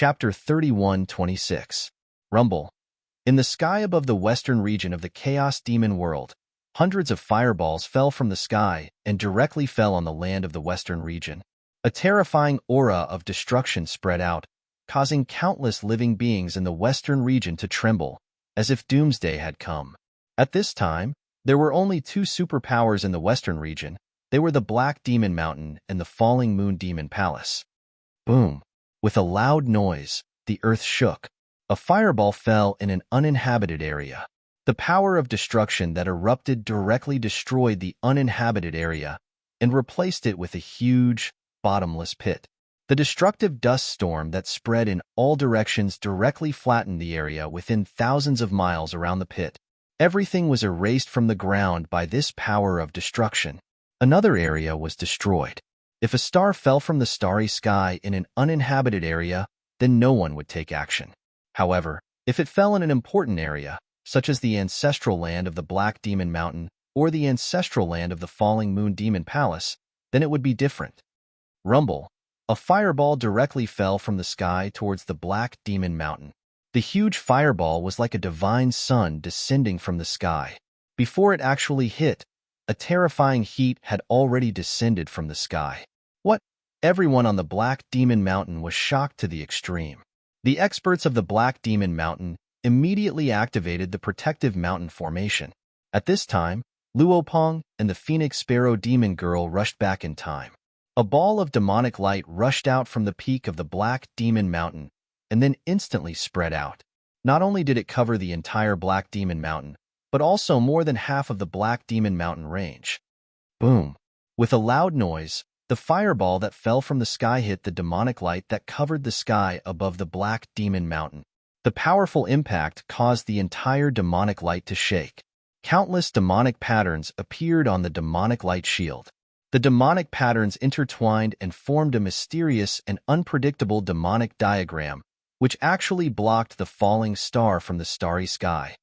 Chapter 31:26. Rumble. In the sky above the western region of the Chaos Demon world, hundreds of fireballs fell from the sky and directly fell on the land of the western region. A terrifying aura of destruction spread out, causing countless living beings in the western region to tremble, as if doomsday had come. At this time, there were only two superpowers in the western region. They were the Black Demon Mountain and the Falling Moon Demon Palace. Boom! With a loud noise, the earth shook. A fireball fell in an uninhabited area. The power of destruction that erupted directly destroyed the uninhabited area and replaced it with a huge, bottomless pit. The destructive dust storm that spread in all directions directly flattened the area within thousands of miles around the pit. Everything was erased from the ground by this power of destruction. Another area was destroyed. If a star fell from the starry sky in an uninhabited area, then no one would take action. However, if it fell in an important area, such as the ancestral land of the Black Demon Mountain or the ancestral land of the Falling Moon Demon Palace, then it would be different. Rumble. A fireball directly fell from the sky towards the Black Demon Mountain. The huge fireball was like a divine sun descending from the sky. Before it actually hit, a terrifying heat had already descended from the sky. What? Everyone on the Black Demon Mountain was shocked to the extreme. The experts of the Black Demon Mountain immediately activated the protective mountain formation. At this time, Luopong and the Phoenix Sparrow Demon Girl rushed back in time. A ball of demonic light rushed out from the peak of the Black Demon Mountain and then instantly spread out. Not only did it cover the entire Black Demon Mountain, but also more than half of the Black Demon Mountain range. Boom! With a loud noise, the fireball that fell from the sky hit the demonic light that covered the sky above the Black Demon Mountain. The powerful impact caused the entire demonic light to shake. Countless demonic patterns appeared on the demonic light shield. The demonic patterns intertwined and formed a mysterious and unpredictable demonic diagram, which actually blocked the falling star from the starry sky.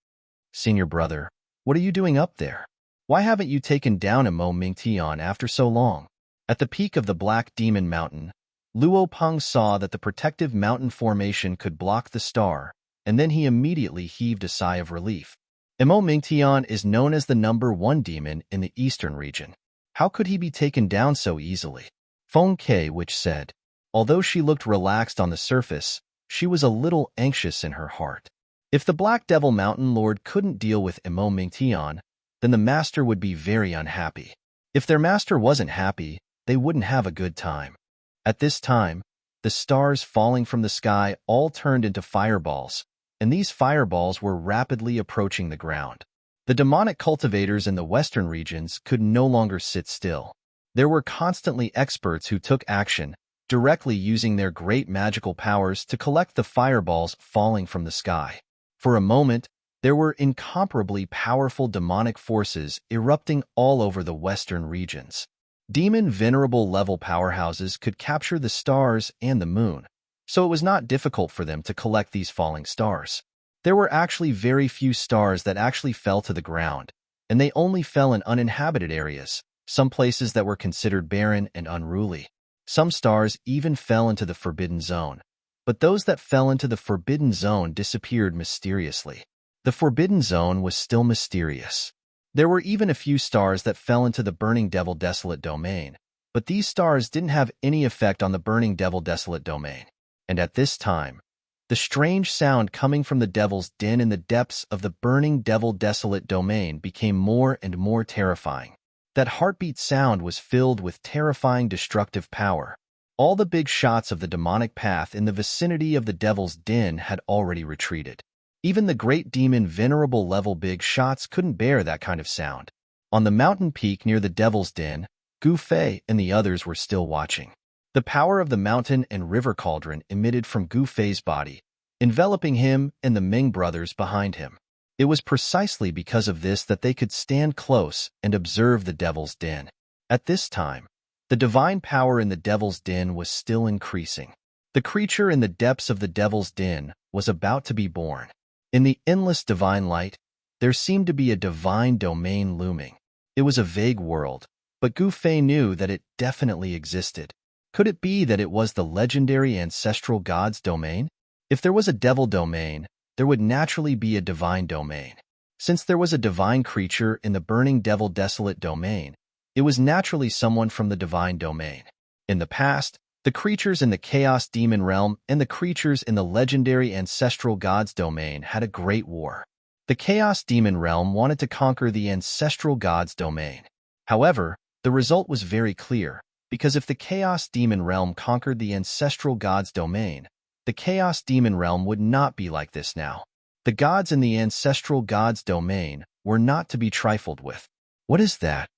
Senior brother, what are you doing up there? Why haven't you taken down Emo Mingtian after so long? At the peak of the Black Demon Mountain, Luopeng saw that the protective mountain formation could block the star, and then he immediately heaved a sigh of relief. Emo Mingtian is known as the #1 demon in the eastern region. How could he be taken down so easily? Feng Ke, which said, although she looked relaxed on the surface, she was a little anxious in her heart. If the Black Devil Mountain Lord couldn't deal with Emo Mingtian, then the master would be very unhappy. If their master wasn't happy, they wouldn't have a good time. At this time, the stars falling from the sky all turned into fireballs, and these fireballs were rapidly approaching the ground. The demonic cultivators in the western regions could no longer sit still. There were constantly experts who took action, directly using their great magical powers to collect the fireballs falling from the sky. For a moment, there were incomparably powerful demonic forces erupting all over the western regions. Demon Venerable level powerhouses could capture the stars and the moon, so it was not difficult for them to collect these falling stars. There were actually very few stars that actually fell to the ground, and they only fell in uninhabited areas, some places that were considered barren and unruly. Some stars even fell into the Forbidden Zone, but those that fell into the Forbidden Zone disappeared mysteriously. The Forbidden Zone was still mysterious. There were even a few stars that fell into the Burning Devil Desolate Domain, but these stars didn't have any effect on the Burning Devil Desolate Domain. And at this time, the strange sound coming from the Devil's Den in the depths of the Burning Devil Desolate Domain became more and more terrifying. That heartbeat sound was filled with terrifying destructive power. All the big shots of the demonic path in the vicinity of the Devil's Den had already retreated. Even the great demon Venerable level big shots couldn't bear that kind of sound. On the mountain peak near the Devil's Den, Gu Fei and the others were still watching. The power of the mountain and river cauldron emitted from Gu Fei's body, enveloping him and the Ming brothers behind him. It was precisely because of this that they could stand close and observe the Devil's Den. At this time, the divine power in the Devil's Den was still increasing. The creature in the depths of the Devil's Den was about to be born. In the endless divine light, there seemed to be a divine domain looming. It was a vague world, but Gu Fei knew that it definitely existed. Could it be that it was the legendary ancestral god's domain? If there was a devil domain, there would naturally be a divine domain. Since there was a divine creature in the burning devil desolate domain, it was naturally someone from the divine domain. In the past, the creatures in the chaos demon realm and the creatures in the legendary ancestral god's domain had a great war. The chaos demon realm wanted to conquer the ancestral god's domain. However, the result was very clear, because if the chaos demon realm conquered the ancestral god's domain, the chaos demon realm would not be like this now. The gods in the ancestral god's domain were not to be trifled with. What is that?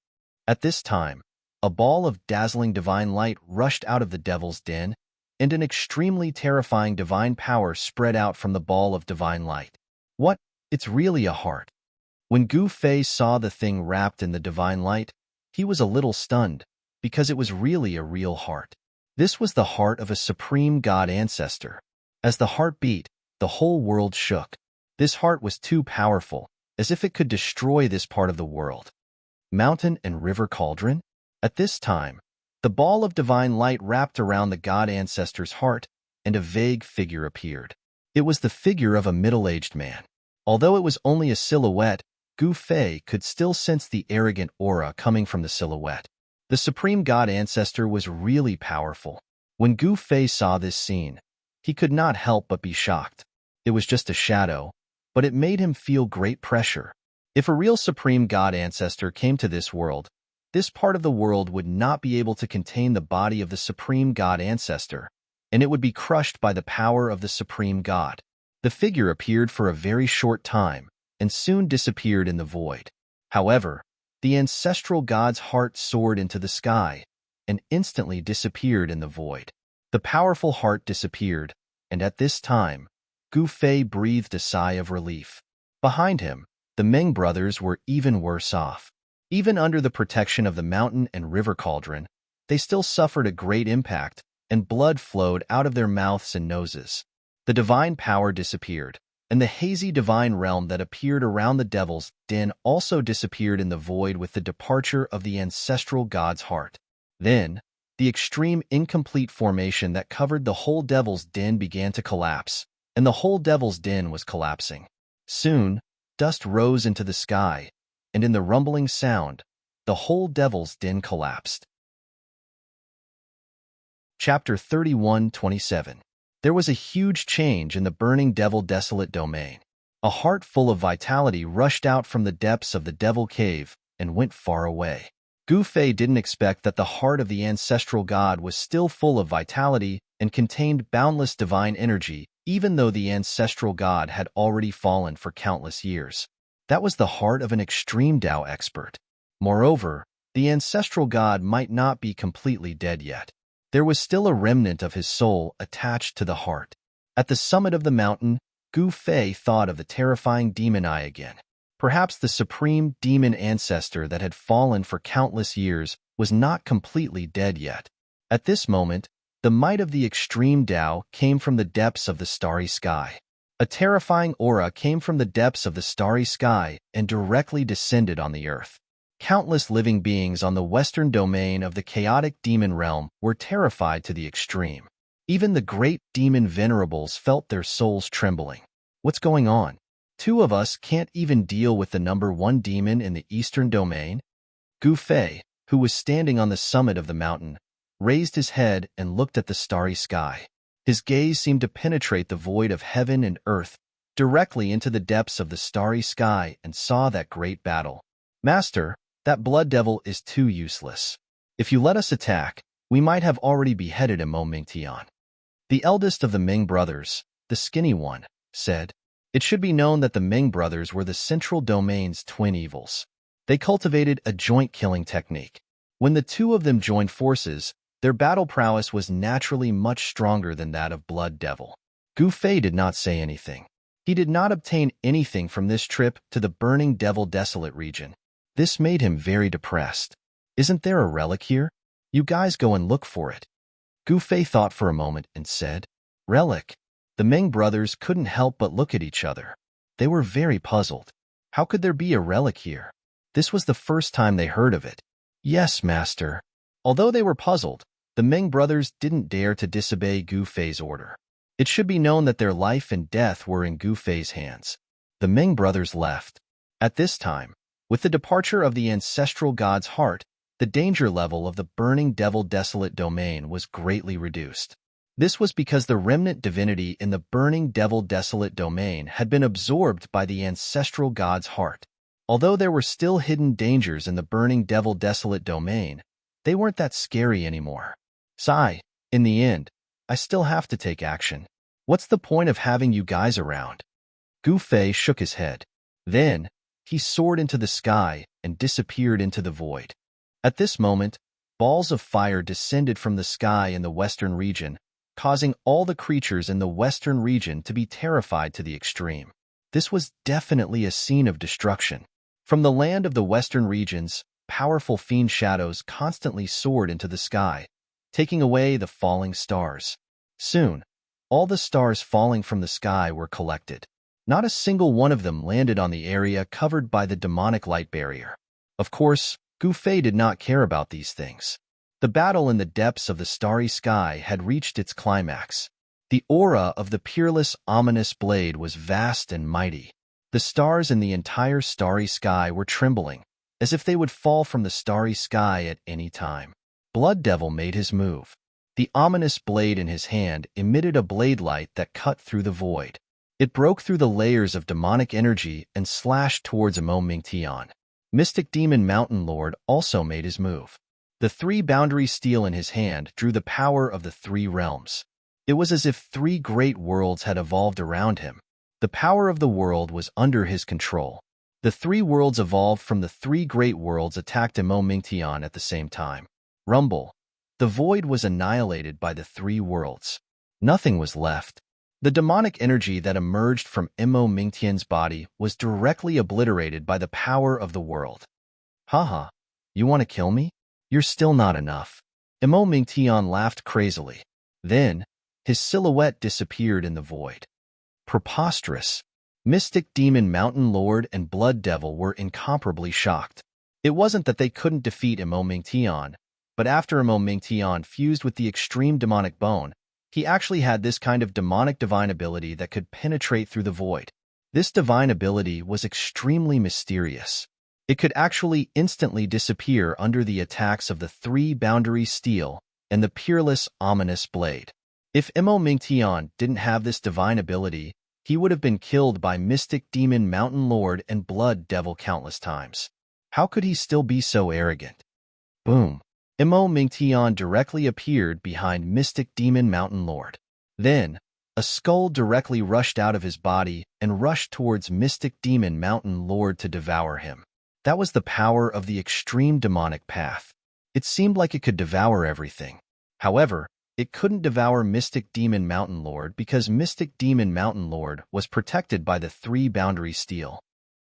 At this time, a ball of dazzling divine light rushed out of the devil's den, and an extremely terrifying divine power spread out from the ball of divine light. What? It's really a heart. When Gu Fei saw the thing wrapped in the divine light, he was a little stunned, because it was really a real heart. This was the heart of a supreme god ancestor. As the heart beat, the whole world shook. This heart was too powerful, as if it could destroy this part of the world. Mountain and river cauldron? At this time, the ball of divine light wrapped around the god ancestor's heart, and a vague figure appeared. It was the figure of a middle-aged man. Although it was only a silhouette, Gu Fei could still sense the arrogant aura coming from the silhouette. The supreme god ancestor was really powerful. When Gu Fei saw this scene, he could not help but be shocked. It was just a shadow, but it made him feel great pressure. If a real supreme god ancestor came to this world, this part of the world would not be able to contain the body of the supreme god ancestor, and it would be crushed by the power of the supreme god. The figure appeared for a very short time, and soon disappeared in the void. However, the ancestral god's heart soared into the sky, and instantly disappeared in the void. The powerful heart disappeared, and at this time, Gu Fei breathed a sigh of relief. Behind him, the Ming brothers were even worse off. Even under the protection of the mountain and river cauldron, they still suffered a great impact, and blood flowed out of their mouths and noses. The divine power disappeared, and the hazy divine realm that appeared around the devil's den also disappeared in the void with the departure of the ancestral god's heart. Then, the extreme incomplete formation that covered the whole devil's den began to collapse, and the whole devil's den was collapsing. Soon, dust rose into the sky, and in the rumbling sound, the whole devil's den collapsed. Chapter 31:27. There was a huge change in the burning devil desolate domain. A heart full of vitality rushed out from the depths of the devil cave and went far away. Gu Fei didn't expect that the heart of the ancestral god was still full of vitality and contained boundless divine energy, even though the ancestral god had already fallen for countless years. That was the heart of an extreme Tao expert. Moreover, the ancestral god might not be completely dead yet. There was still a remnant of his soul attached to the heart. At the summit of the mountain, Gu Fei thought of the terrifying demon eye again. Perhaps the supreme demon ancestor that had fallen for countless years was not completely dead yet. At this moment, the might of the extreme Tao came from the depths of the starry sky. A terrifying aura came from the depths of the starry sky and directly descended on the earth. Countless living beings on the western domain of the chaotic demon realm were terrified to the extreme. Even the great demon venerables felt their souls trembling. What's going on? Two of us can't even deal with the number one demon in the eastern domain? Gu Fei, who was standing on the summit of the mountain, raised his head and looked at the starry sky. His gaze seemed to penetrate the void of heaven and earth, directly into the depths of the starry sky, and saw that great battle. Master, that blood devil is too useless. If you let us attack, we might have already beheaded him, Mo Mingtian. The eldest of the Ming brothers, the skinny one, said. It should be known that the Ming brothers were the central domain's twin evils. They cultivated a joint killing technique. When the two of them joined forces, their battle prowess was naturally much stronger than that of Blood Devil. Gu Fei did not say anything. He did not obtain anything from this trip to the burning devil desolate region. This made him very depressed. Isn't there a relic here? You guys go and look for it. Gu Fei thought for a moment and said, Relic? The Ming brothers couldn't help but look at each other. They were very puzzled. How could there be a relic here? This was the first time they heard of it. Yes, master. Although they were puzzled, The Ming brothers didn't dare to disobey Gu Fei's order. It should be known that their life and death were in Gu Fei's hands. The Ming brothers left. At this time, with the departure of the ancestral god's heart, the danger level of the burning devil desolate domain was greatly reduced. This was because the remnant divinity in the burning devil desolate domain had been absorbed by the ancestral god's heart. Although there were still hidden dangers in the burning devil desolate domain, they weren't that scary anymore. Sigh, in the end, I still have to take action. What's the point of having you guys around? Gu Fei shook his head. Then, he soared into the sky and disappeared into the void. At this moment, balls of fire descended from the sky in the western region, causing all the creatures in the western region to be terrified to the extreme. This was definitely a scene of destruction. From the land of the western regions, powerful fiend shadows constantly soared into the sky, taking away the falling stars. Soon, all the stars falling from the sky were collected. Not a single one of them landed on the area covered by the demonic light barrier. Of course, Gu Fei did not care about these things. The battle in the depths of the starry sky had reached its climax. The aura of the peerless, ominous blade was vast and mighty. The stars in the entire starry sky were trembling, as if they would fall from the starry sky at any time. Blood Devil made his move. The ominous blade in his hand emitted a blade light that cut through the void. It broke through the layers of demonic energy and slashed towards Emo Mingtian. Mystic Demon Mountain Lord also made his move. The three-boundary steel in his hand drew the power of the three realms. It was as if three great worlds had evolved around him. The power of the world was under his control. The three worlds evolved from the three great worlds attacked Emo Mingtian at the same time. Rumble. The void was annihilated by the three worlds. Nothing was left. The demonic energy that emerged from Emo Mingtian's body was directly obliterated by the power of the world. Haha, you want to kill me? You're still not enough. Emo Mingtian laughed crazily. Then, his silhouette disappeared in the void. Preposterous. Mystic Demon Mountain Lord and Blood Devil were incomparably shocked. It wasn't that they couldn't defeat Emo Mingtian, but after Emo Mingtian fused with the extreme demonic bone, he actually had this kind of demonic divine ability that could penetrate through the void. This divine ability was extremely mysterious. It could actually instantly disappear under the attacks of the three-boundary steel and the peerless, ominous blade. If Emo Mingtian didn't have this divine ability, he would have been killed by Mystic Demon Mountain Lord and Blood Devil countless times. How could he still be so arrogant? Boom. Emo Mingtian directly appeared behind Mystic Demon Mountain Lord. Then, a skull directly rushed out of his body and rushed towards Mystic Demon Mountain Lord to devour him. That was the power of the extreme demonic path. It seemed like it could devour everything. However, it couldn't devour Mystic Demon Mountain Lord because Mystic Demon Mountain Lord was protected by the three-boundary steel.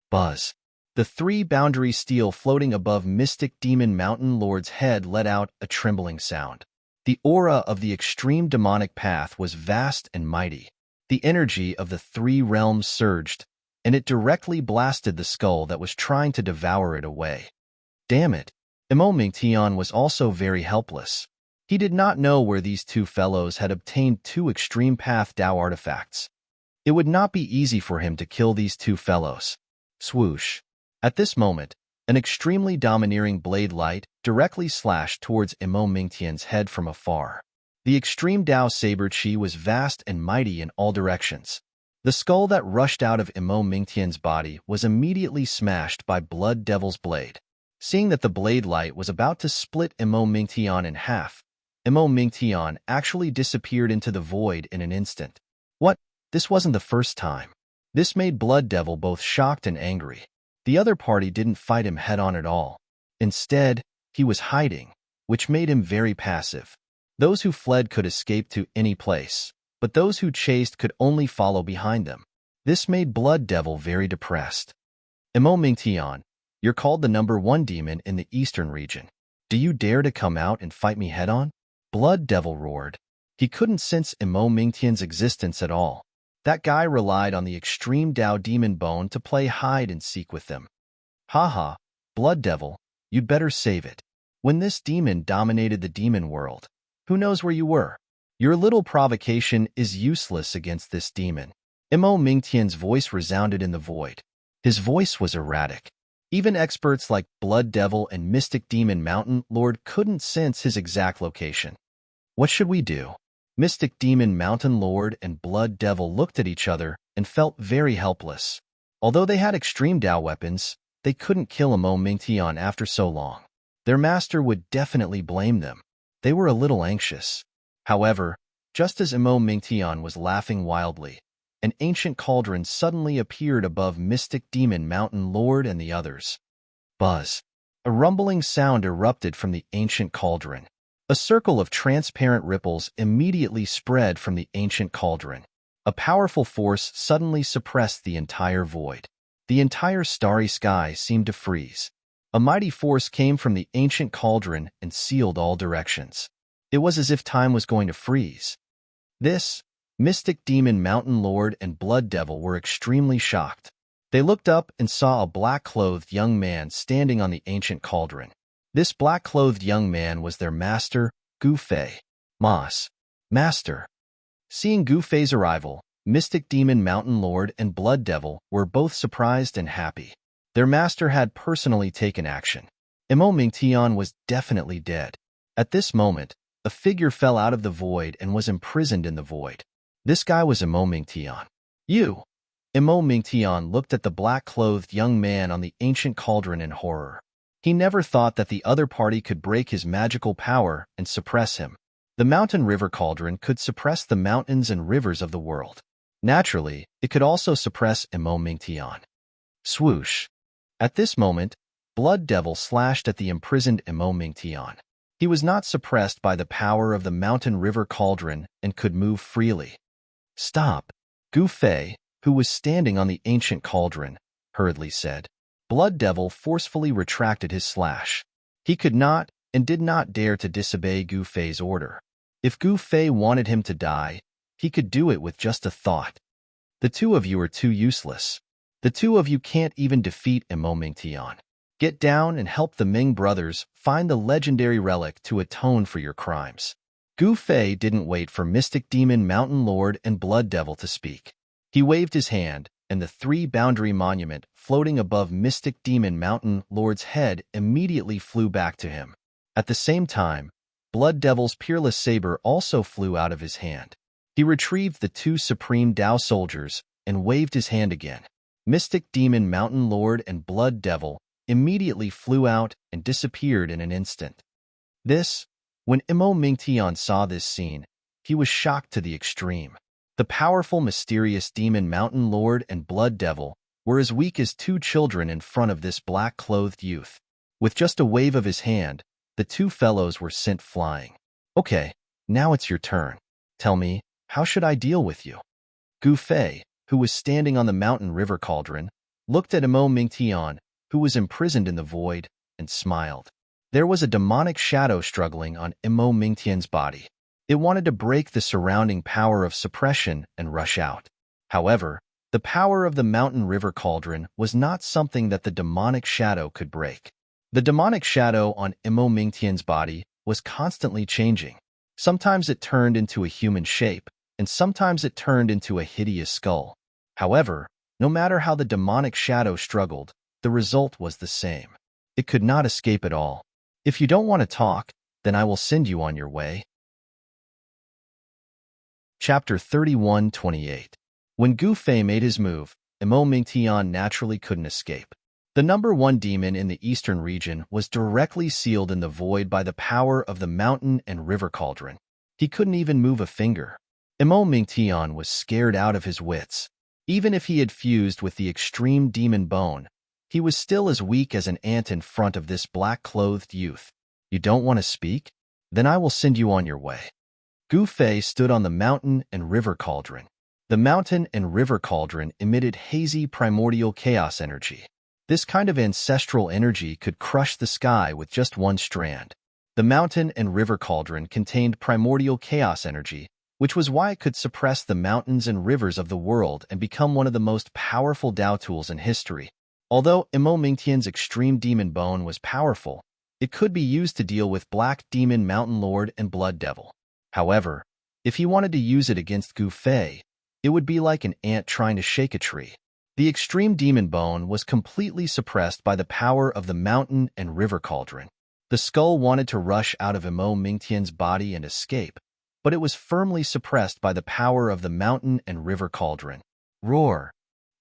Buzz. The three-boundary steel floating above Mystic Demon Mountain Lord's head let out a trembling sound. The aura of the extreme demonic path was vast and mighty. The energy of the three realms surged, and it directly blasted the skull that was trying to devour it away. Damn it! Emo Mingtian was also very helpless. He did not know where these two fellows had obtained two extreme path Dao artifacts. It would not be easy for him to kill these two fellows. Swoosh. At this moment, an extremely domineering blade light directly slashed towards Emo Mingtian's head from afar. The extreme Dao saber chi was vast and mighty in all directions. The skull that rushed out of Emo Mingtian's body was immediately smashed by Blood Devil's blade. Seeing that the blade light was about to split Emo Mingtian in half, Emo Mingtian actually disappeared into the void in an instant. What? This wasn't the first time. This made Blood Devil both shocked and angry. The other party didn't fight him head-on at all. Instead, he was hiding, which made him very passive. Those who fled could escape to any place, but those who chased could only follow behind them. This made Blood Devil very depressed. Emo Mingtian, you're called the #1 demon in the eastern region. Do you dare to come out and fight me head-on? Blood Devil roared. He couldn't sense Emo Mingtian's existence at all. That guy relied on the extreme Dao demon bone to play hide-and-seek with them. Haha, Blood Devil, you'd better save it. When this demon dominated the demon world, Who knows where you were? Your little provocation is useless against this demon. Mo Mingtian's voice resounded in the void. His voice was erratic. Even experts like Blood Devil and Mystic Demon Mountain Lord couldn't sense his exact location. What should we do? Mystic Demon Mountain Lord and Blood Devil looked at each other and felt very helpless. Although they had extreme Dao weapons, they couldn't kill Mo Mingtian after so long. Their master would definitely blame them. They were a little anxious. However, just as Mo Mingtian was laughing wildly, an ancient cauldron suddenly appeared above Mystic Demon Mountain Lord and the others. Buzz. A rumbling sound erupted from the ancient cauldron. A circle of transparent ripples immediately spread from the ancient cauldron. A powerful force suddenly suppressed the entire void. The entire starry sky seemed to freeze. A mighty force came from the ancient cauldron and sealed all directions. It was as if time was going to freeze. This, Mystic Demon Mountain Lord and Blood Devil were extremely shocked. They looked up and saw a black-clothed young man standing on the ancient cauldron. This black-clothed young man was their master, Gu Fei. Master. Seeing Gu Fei's arrival, Mystic Demon Mountain Lord and Blood Devil were both surprised and happy. Their master had personally taken action. Mo Mingtian was definitely dead. At this moment, a figure fell out of the void and was imprisoned in the void. This guy was Mo Mingtian. You! Mo Mingtian looked at the black-clothed young man on the ancient cauldron in horror. He never thought that the other party could break his magical power and suppress him. The mountain river cauldron could suppress the mountains and rivers of the world. Naturally, it could also suppress Mo Mingtian. Swoosh! At this moment, Blood Devil slashed at the imprisoned Mo Mingtian. He was not suppressed by the power of the mountain river cauldron and could move freely. Stop! Gu Fei, who was standing on the ancient cauldron, hurriedly said. Blood Devil forcefully retracted his slash. He could not and did not dare to disobey Gu Fei's order. If Gu Fei wanted him to die, he could do it with just a thought. The two of you are too useless. The two of you can't even defeat Mo Mingtian. Get down and help the Ming brothers find the legendary relic to atone for your crimes. Gu Fei didn't wait for Mystic Demon Mountain Lord and Blood Devil to speak. He waved his hand, and the three-boundary monument floating above Mystic Demon Mountain Lord's head immediately flew back to him. At the same time, Blood Devil's peerless saber also flew out of his hand. He retrieved the two supreme Dao soldiers and waved his hand again. Mystic Demon Mountain Lord and Blood Devil immediately flew out and disappeared in an instant. When Mo Mingtian saw this scene, he was shocked to the extreme. The powerful, mysterious Demon Mountain Lord and Blood Devil were as weak as two children in front of this black-clothed youth. With just a wave of his hand, the two fellows were sent flying. Okay, now it's your turn. Tell me, how should I deal with you? Gu Fei, who was standing on the mountain river cauldron, looked at Mo Mingtian, who was imprisoned in the void, and smiled. There was a demonic shadow struggling on Mo Mingtian's body. It wanted to break the surrounding power of suppression and rush out. However, the power of the mountain river cauldron was not something that the demonic shadow could break. The demonic shadow on Mo Mingtian's body was constantly changing. Sometimes it turned into a human shape, and sometimes it turned into a hideous skull. However, no matter how the demonic shadow struggled, the result was the same. It could not escape at all. If you don't want to talk, then I will send you on your way. Chapter 31:28. When Gu Fei made his move, Mo Mingtian naturally couldn't escape. The number one demon in the eastern region was directly sealed in the void by the power of the mountain and river cauldron. He couldn't even move a finger. Mo Mingtian was scared out of his wits. Even if he had fused with the extreme demon bone, he was still as weak as an ant in front of this black-clothed youth. You don't want to speak? Then I will send you on your way. Gu Fei stood on the mountain and river cauldron. The mountain and river cauldron emitted hazy primordial chaos energy. This kind of ancestral energy could crush the sky with just one strand. The mountain and river cauldron contained primordial chaos energy, which was why it could suppress the mountains and rivers of the world and become one of the most powerful Dao tools in history. Although Mo Mingtian's extreme demon bone was powerful, it could be used to deal with Black Demon Mountain Lord and Blood Devil. However, if he wanted to use it against Gu Fei, it would be like an ant trying to shake a tree. The extreme demon bone was completely suppressed by the power of the mountain and river cauldron. The skull wanted to rush out of Emo Mingtian's body and escape, but it was firmly suppressed by the power of the mountain and river cauldron. Roar!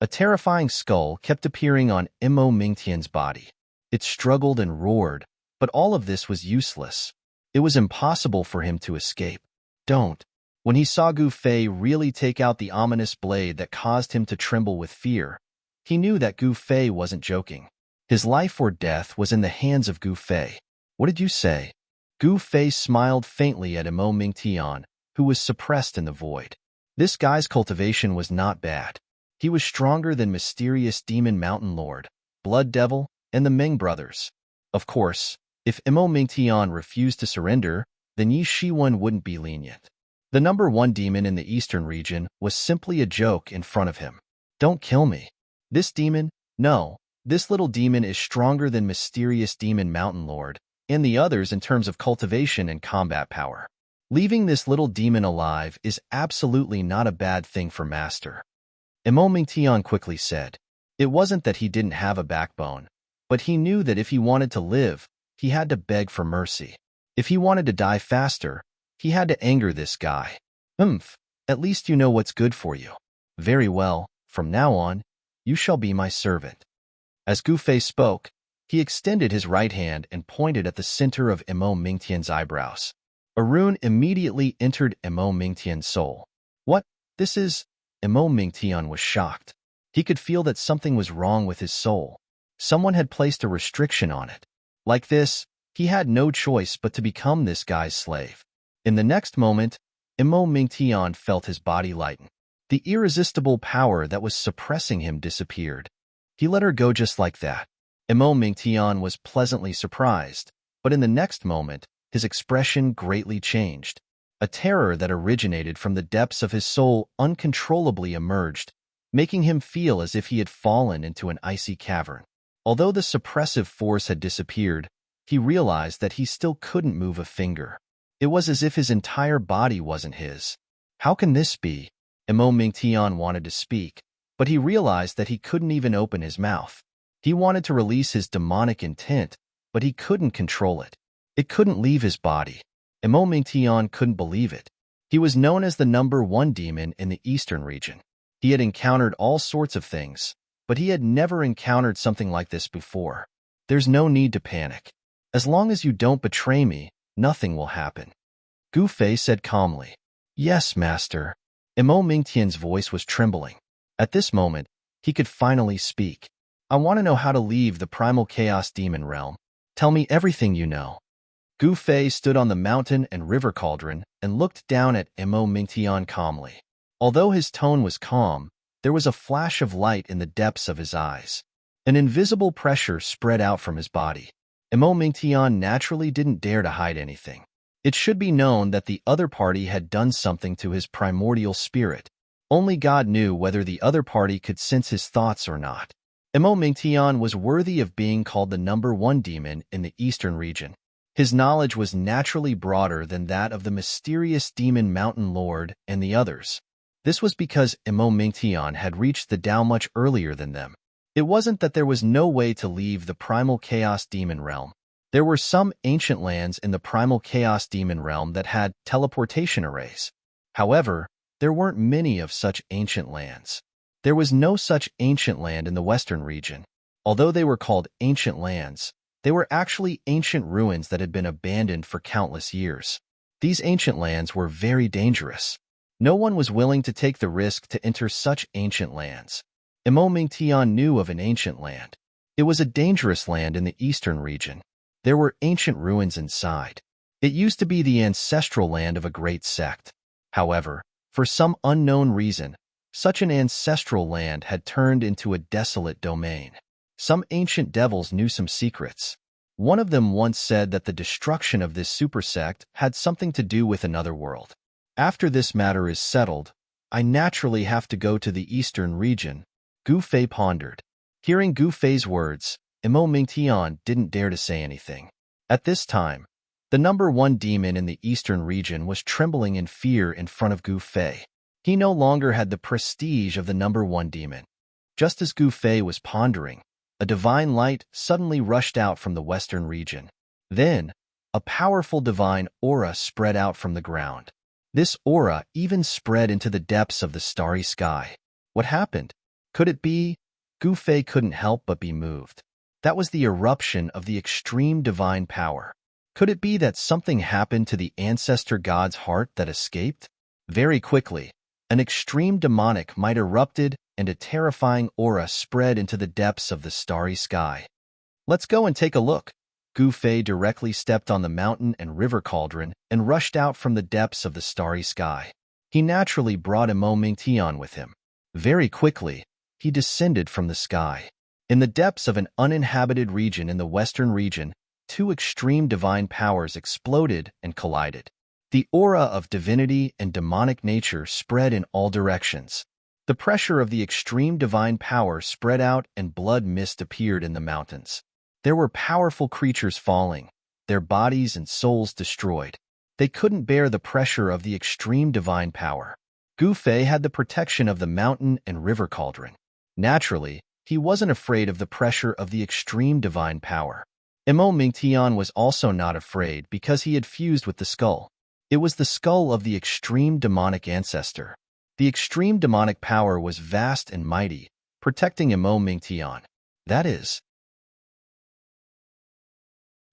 A terrifying skull kept appearing on Emo Mingtian's body. It struggled and roared, but all of this was useless. It was impossible for him to escape. Don't. When he saw Gu Fei really take out the ominous blade that caused him to tremble with fear, he knew that Gu Fei wasn't joking. His life or death was in the hands of Gu Fei. What did you say? Gu Fei smiled faintly at Emo Mingtian, who was suppressed in the void. This guy's cultivation was not bad. He was stronger than mysterious demon mountain lord, blood devil, and the Ming brothers. Of course, if Emo Mingtian refused to surrender, then Yi Shiwen wouldn't be lenient. The number 1 demon in the eastern region was simply a joke in front of him. Don't kill me. This demon? No, this little demon is stronger than mysterious demon mountain lord and the others in terms of cultivation and combat power. Leaving this little demon alive is absolutely not a bad thing for Master. Emo Mingtian quickly said. It wasn't that he didn't have a backbone, but he knew that if he wanted to live, he had to beg for mercy. If he wanted to die faster, he had to anger this guy. At least you know what's good for you. Very well, from now on, you shall be my servant. As Gu Fei spoke, he extended his right hand and pointed at the center of Emo Mingtian's eyebrows. A rune immediately entered Emo Mingtian's soul. What? This is... Emo Mingtian was shocked. He could feel that something was wrong with his soul. Someone had placed a restriction on it. Like this, he had no choice but to become this guy's slave. In the next moment, Emo Mingtian felt his body lighten. The irresistible power that was suppressing him disappeared. He let her go just like that. Emo Mingtian was pleasantly surprised, but in the next moment, his expression greatly changed. A terror that originated from the depths of his soul uncontrollably emerged, making him feel as if he had fallen into an icy cavern. Although the suppressive force had disappeared, he realized that he still couldn't move a finger. It was as if his entire body wasn't his. How can this be? Emo Mingtian wanted to speak, but he realized that he couldn't even open his mouth. He wanted to release his demonic intent, but he couldn't control it. It couldn't leave his body. Emo Mingtian couldn't believe it. He was known as the number 1 demon in the eastern region. He had encountered all sorts of things, but he had never encountered something like this before. There's no need to panic. As long as you don't betray me, nothing will happen. Gu Fei said calmly. Yes, Master. Emo Mingtian's voice was trembling. At this moment, he could finally speak. I want to know how to leave the primal chaos demon realm. Tell me everything you know. Gu Fei stood on the mountain and river cauldron and looked down at Emo Mingtian calmly. Although his tone was calm, there was a flash of light in the depths of his eyes. An invisible pressure spread out from his body. Emo Mingtian naturally didn't dare to hide anything. It should be known that the other party had done something to his primordial spirit. Only God knew whether the other party could sense his thoughts or not. Emo Mingtian was worthy of being called the number 1 demon in the eastern region. His knowledge was naturally broader than that of the mysterious demon mountain lord and the others. This was because Emo Mingtian had reached the Tao much earlier than them. It wasn't that there was no way to leave the primal chaos demon realm. There were some ancient lands in the primal chaos demon realm that had teleportation arrays. However, there weren't many of such ancient lands. There was no such ancient land in the western region. Although they were called ancient lands, they were actually ancient ruins that had been abandoned for countless years. These ancient lands were very dangerous. No one was willing to take the risk to enter such ancient lands. Emo Mingtian knew of an ancient land. It was a dangerous land in the eastern region. There were ancient ruins inside. It used to be the ancestral land of a great sect. However, for some unknown reason, such an ancestral land had turned into a desolate domain. Some ancient devils knew some secrets. One of them once said that the destruction of this super sect had something to do with another world. After this matter is settled, I naturally have to go to the eastern region. Gu Fei pondered. Hearing Gu Fei's words, Emo Mingtian didn't dare to say anything. At this time, The number one demon in the eastern region was trembling in fear in front of Gu Fei. He no longer had the prestige of the number one demon. Just as Gu Fei was pondering, a divine light suddenly rushed out from the western region. Then, a powerful divine aura spread out from the ground. This aura even spread into the depths of the starry sky. What happened? Could it be? Gu Fei couldn't help but be moved. That was the eruption of the extreme divine power. Could it be that something happened to the ancestor god's heart that escaped? Very quickly, an extreme demonic might erupted and a terrifying aura spread into the depths of the starry sky. Let's go and take a look. Gu Fei directly stepped on the mountain and river cauldron and rushed out from the depths of the starry sky. He naturally brought Mingtian with him. Very quickly, he descended from the sky. In the depths of an uninhabited region in the western region, two extreme divine powers exploded and collided. The aura of divinity and demonic nature spread in all directions. The pressure of the extreme divine power spread out and blood mist appeared in the mountains. There were powerful creatures falling, their bodies and souls destroyed. They couldn't bear the pressure of the extreme divine power. Gu Fei had the protection of the mountain and river cauldron. Naturally, he wasn't afraid of the pressure of the extreme divine power. Mingtian was also not afraid because he had fused with the skull. It was the skull of the extreme demonic ancestor. The extreme demonic power was vast and mighty, protecting Mingtian. That is.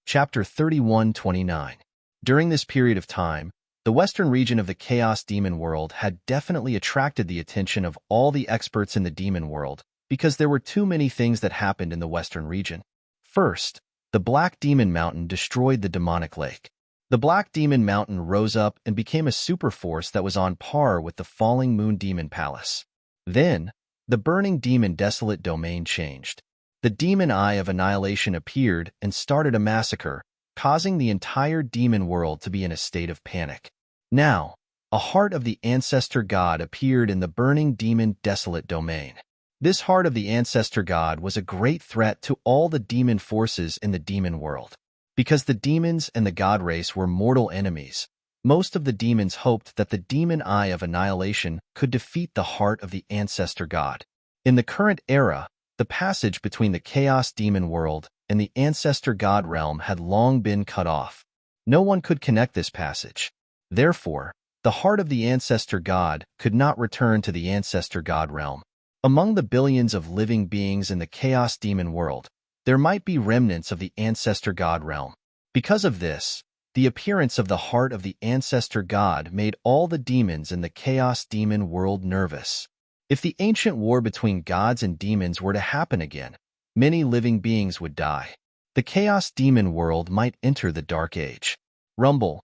Chapter 31-29. During this period of time, the western region of the Chaos Demon world had definitely attracted the attention of all the experts in the demon world because there were too many things that happened in the western region. First, the Black Demon Mountain destroyed the demonic lake. The Black Demon Mountain rose up and became a superforce that was on par with the Falling Moon Demon Palace. Then, the Burning Demon Desolate Domain changed. The Demon Eye of Annihilation appeared and started a massacre, causing the entire demon world to be in a state of panic. Now, a heart of the ancestor god appeared in the Burning Demon Desolate Domain. This heart of the ancestor god was a great threat to all the demon forces in the demon world. Because the demons and the god race were mortal enemies, most of the demons hoped that the Demon Eye of Annihilation could defeat the heart of the ancestor god. In the current era, the passage between the Chaos Demon world and the ancestor god realm had long been cut off. No one could connect this passage. Therefore, the heart of the ancestor god could not return to the ancestor god realm. Among the billions of living beings in the Chaos Demon world, there might be remnants of the ancestor god realm. Because of this, the appearance of the heart of the ancestor god made all the demons in the Chaos Demon world nervous. If the ancient war between gods and demons were to happen again, many living beings would die. The Chaos Demon world might enter the Dark Age. Rumble.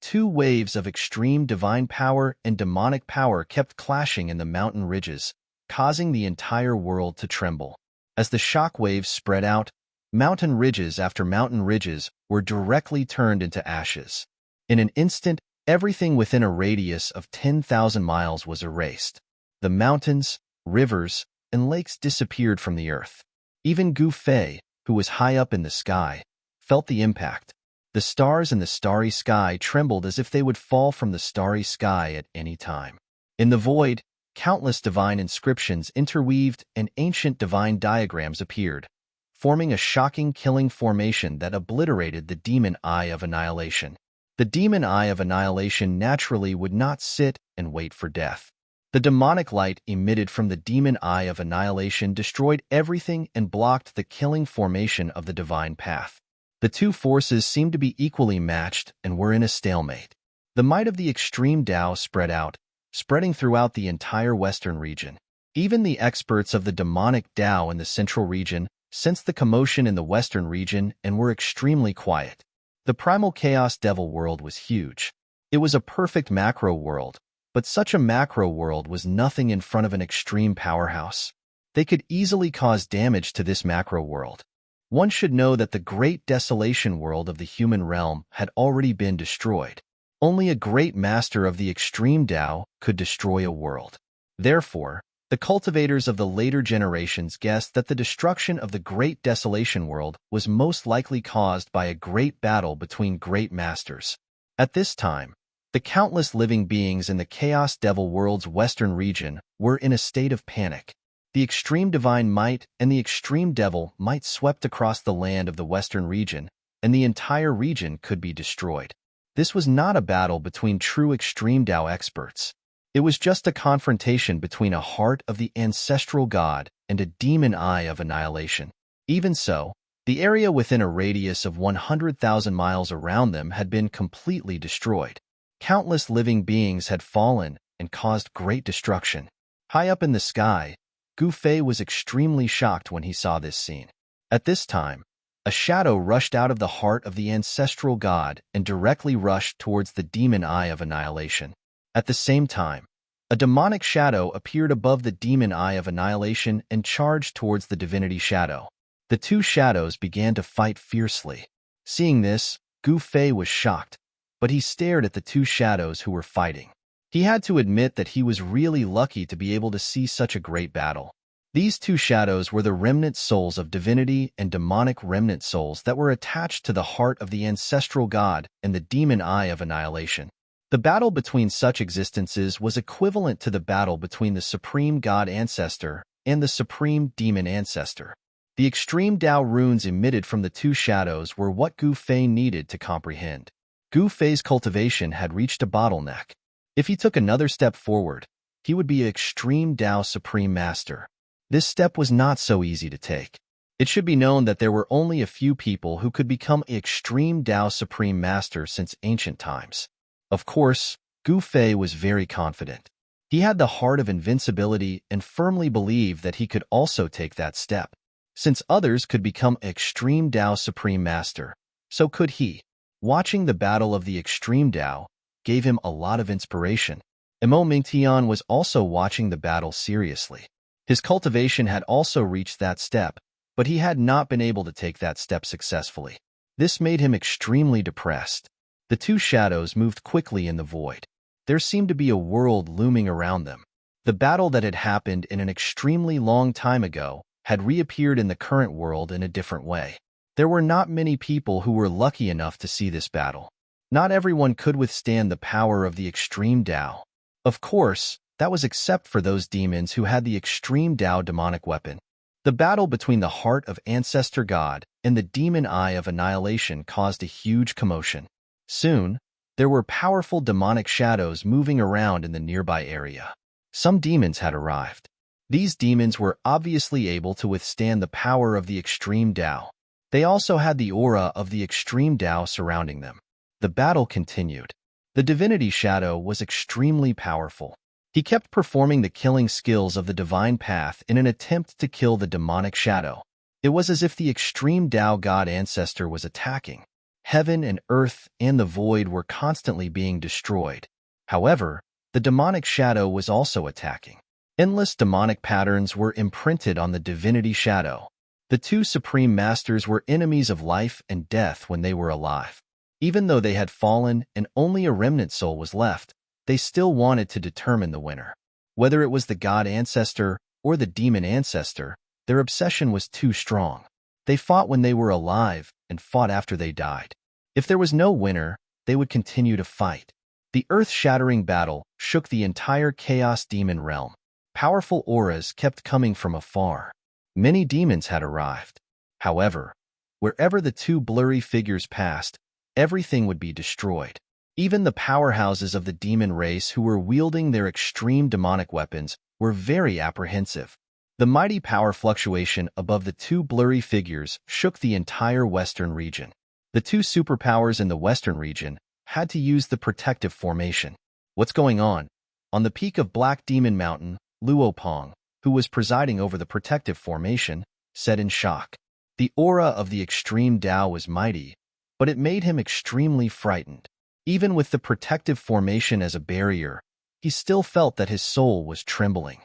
Two waves of extreme divine power and demonic power kept clashing in the mountain ridges, causing the entire world to tremble. As the shock waves spread out, mountain ridges after mountain ridges were directly turned into ashes. In an instant, everything within a radius of 10,000 miles was erased. The mountains, rivers, and lakes disappeared from the earth. Even Gu Fei, who was high up in the sky, felt the impact. The stars in the starry sky trembled as if they would fall from the starry sky at any time. In the void, countless divine inscriptions interweaved and ancient divine diagrams appeared, forming a shocking killing formation that obliterated the Demon Eye of Annihilation. The Demon Eye of Annihilation naturally would not sit and wait for death. The demonic light emitted from the Demon Eye of Annihilation destroyed everything and blocked the killing formation of the divine path. The two forces seemed to be equally matched and were in a stalemate. The might of the extreme Tao spread out, spreading throughout the entire western region. Even the experts of the demonic Tao in the central region sensed the commotion in the western region and were extremely quiet. The primal chaos devil world was huge. It was a perfect macro world, but such a macro world was nothing in front of an extreme powerhouse. They could easily cause damage to this macro world. One should know that the great desolation world of the human realm had already been destroyed. Only a great master of the extreme Tao could destroy a world. Therefore, The cultivators of the later generations guessed that the destruction of the Great Desolation world was most likely caused by a great battle between great masters. At this time, the countless living beings in the Chaos Devil world's western region were in a state of panic. The extreme divine might and the extreme devil might swept across the land of the western region, and the entire region could be destroyed. This was not a battle between true extreme Tao experts. It was just a confrontation between a heart of the ancestral god and a demon eye of annihilation. Even so, the area within a radius of 100,000 miles around them had been completely destroyed. Countless living beings had fallen and caused great destruction. High up in the sky, Gu Fei was extremely shocked when he saw this scene. At this time, a shadow rushed out of the heart of the ancestral god and directly rushed towards the demon eye of annihilation. At the same time, a demonic shadow appeared above the demon eye of annihilation and charged towards the divinity shadow. The two shadows began to fight fiercely. Seeing this, Gu Fei was shocked, but he stared at the two shadows who were fighting. He had to admit that he was really lucky to be able to see such a great battle. These two shadows were the remnant souls of divinity and demonic remnant souls that were attached to the heart of the ancestral god and the demon eye of annihilation. The battle between such existences was equivalent to the battle between the supreme god ancestor and the supreme demon ancestor. The extreme Tao runes emitted from the two shadows were what Gu Fei needed to comprehend. Gu Fei's cultivation had reached a bottleneck. If he took another step forward, he would be an extreme Tao supreme master. This step was not so easy to take. It should be known that there were only a few people who could become an extreme Tao supreme master since ancient times. Of course, Gu Fei was very confident. He had the heart of invincibility and firmly believed that he could also take that step. Since others could become an extreme Tao supreme master, so could he. Watching the battle of the extreme Tao gave him a lot of inspiration. Emo Mingtian was also watching the battle seriously. His cultivation had also reached that step, but he had not been able to take that step successfully. This made him extremely depressed. The two shadows moved quickly in the void. There seemed to be a world looming around them. The battle that had happened in an extremely long time ago had reappeared in the current world in a different way. There were not many people who were lucky enough to see this battle. Not everyone could withstand the power of the extreme Tao. Of course, that was except for those demons who had the extreme Tao demonic weapon. The battle between the heart of Ancestor God and the demon eye of annihilation caused a huge commotion. Soon, there were powerful demonic shadows moving around in the nearby area. Some demons had arrived. These demons were obviously able to withstand the power of the extreme Tao. They also had the aura of the extreme Tao surrounding them. The battle continued. The divinity shadow was extremely powerful. He kept performing the killing skills of the divine path in an attempt to kill the demonic shadow. It was as if the extreme Tao god ancestor was attacking. Heaven and earth and the void were constantly being destroyed. However, the demonic shadow was also attacking. Endless demonic patterns were imprinted on the divinity shadow. The two supreme masters were enemies of life and death when they were alive. Even though they had fallen and only a remnant soul was left, they still wanted to determine the winner. Whether it was the god ancestor or the demon ancestor, their obsession was too strong. They fought when they were alive and fought after they died. If there was no winner, they would continue to fight. The earth-shattering battle shook the entire Chaos Demon realm. Powerful auras kept coming from afar. Many demons had arrived. However, wherever the two blurry figures passed, everything would be destroyed. Even the powerhouses of the demon race who were wielding their extreme demonic weapons were very apprehensive. The mighty power fluctuation above the two blurry figures shook the entire western region. The two superpowers in the western region had to use the protective formation. What's going on? On the peak of Black Demon Mountain, Luopong, who was presiding over the protective formation, said in shock. The aura of the extreme Tao was mighty, but it made him extremely frightened. Even with the protective formation as a barrier, he still felt that his soul was trembling.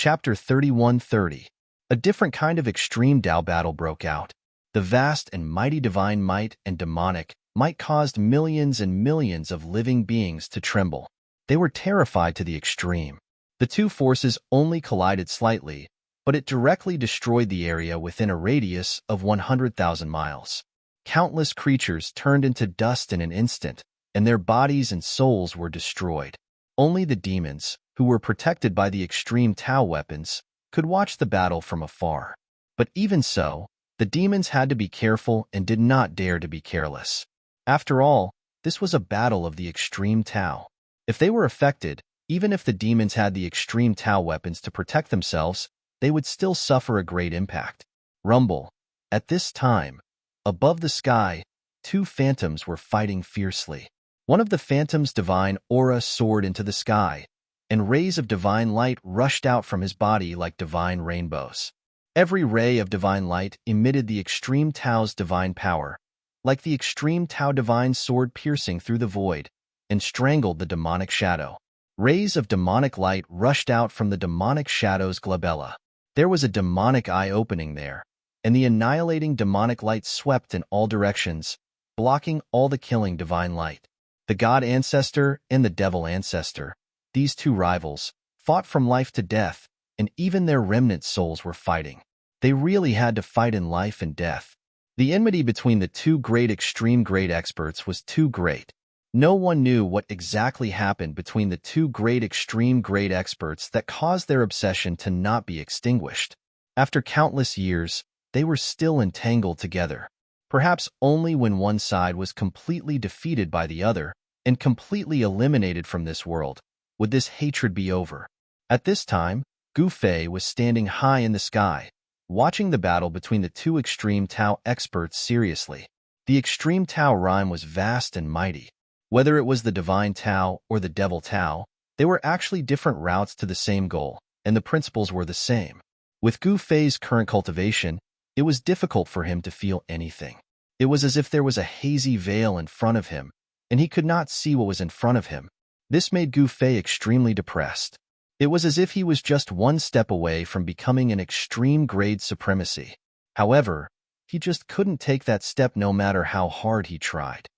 Chapter 31:30. A different kind of extreme Tao battle broke out. The vast and mighty divine might and demonic might caused millions and millions of living beings to tremble. They were terrified to the extreme. The two forces only collided slightly, but it directly destroyed the area within a radius of 100,000 miles. Countless creatures turned into dust in an instant, and their bodies and souls were destroyed. Only the demons, who were protected by the extreme Tao weapons, could watch the battle from afar. But even so, the demons had to be careful and did not dare to be careless. After all, this was a battle of the extreme Tao. If they were affected, even if the demons had the extreme Tao weapons to protect themselves, they would still suffer a great impact. Rumble. At this time, above the sky, two phantoms were fighting fiercely. One of the phantoms' divine aura soared into the sky, and rays of divine light rushed out from his body like divine rainbows. Every ray of divine light emitted the extreme Tao's divine power, like the extreme Tao divine sword piercing through the void, and strangled the demonic shadow. Rays of demonic light rushed out from the demonic shadow's glabella. There was a demonic eye opening there, and the annihilating demonic light swept in all directions, blocking all the killing divine light. The God Ancestor and the Devil Ancestor, these two rivals, fought from life to death, and even their remnant souls were fighting. They really had to fight in life and death. The enmity between the two great extreme great experts was too great. No one knew what exactly happened between the two great extreme great experts that caused their obsession to not be extinguished. After countless years, they were still entangled together. Perhaps only when one side was completely defeated by the other and completely eliminated from this world would this hatred be over. At this time, Gu Fei was standing high in the sky, watching the battle between the two extreme Tao experts seriously. The extreme Tao rhyme was vast and mighty. Whether it was the divine Tao or the devil Tao, they were actually different routes to the same goal, and the principles were the same. With Gu Fei's current cultivation, it was difficult for him to feel anything. It was as if there was a hazy veil in front of him, and he could not see what was in front of him. This made Gu Fei extremely depressed. It was as if he was just one step away from becoming an extreme grade supremacy. However, he just couldn't take that step no matter how hard he tried.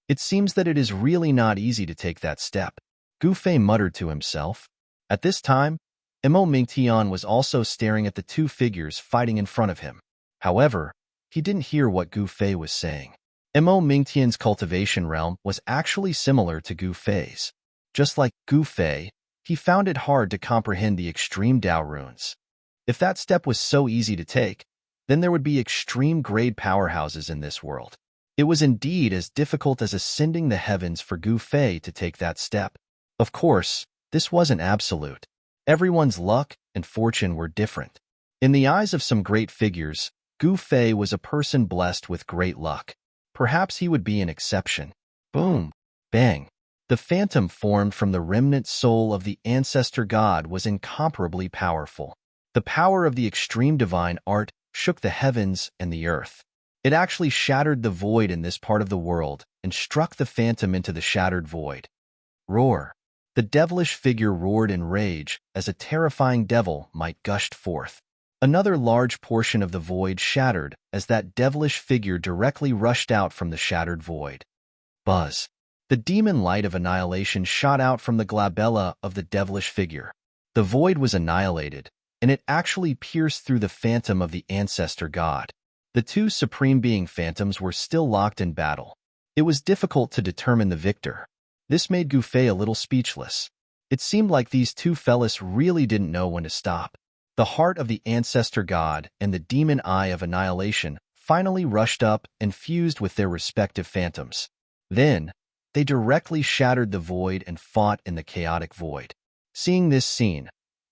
It seems that it is really not easy to take that step, Gu Fei muttered to himself. At this time, Mo Mingtian was also staring at the two figures fighting in front of him. However, he didn't hear what Gu Fei was saying. Mo Mingtian's cultivation realm was actually similar to Gu Fei's. Just like Gu Fei, he found it hard to comprehend the extreme Dao runes. If that step was so easy to take, then there would be extreme grade powerhouses in this world. It was indeed as difficult as ascending the heavens for Gu Fei to take that step. Of course, this wasn't absolute. Everyone's luck and fortune were different. In the eyes of some great figures, Gu Fei was a person blessed with great luck. Perhaps he would be an exception. Boom! Bang! The phantom formed from the remnant soul of the ancestor god was incomparably powerful. The power of the extreme divine art shook the heavens and the earth. It actually shattered the void in this part of the world and struck the phantom into the shattered void. Roar! The devilish figure roared in rage as a terrifying devil might gushed forth. Another large portion of the void shattered as that devilish figure directly rushed out from the shattered void. Buzz! The demon light of annihilation shot out from the glabella of the devilish figure. The void was annihilated, and it actually pierced through the phantom of the ancestor god. The two supreme being phantoms were still locked in battle. It was difficult to determine the victor. This made Gu Fei a little speechless. It seemed like these two fellas really didn't know when to stop. The heart of the ancestor god and the demon eye of annihilation finally rushed up and fused with their respective phantoms. Then, they directly shattered the void and fought in the chaotic void. Seeing this scene,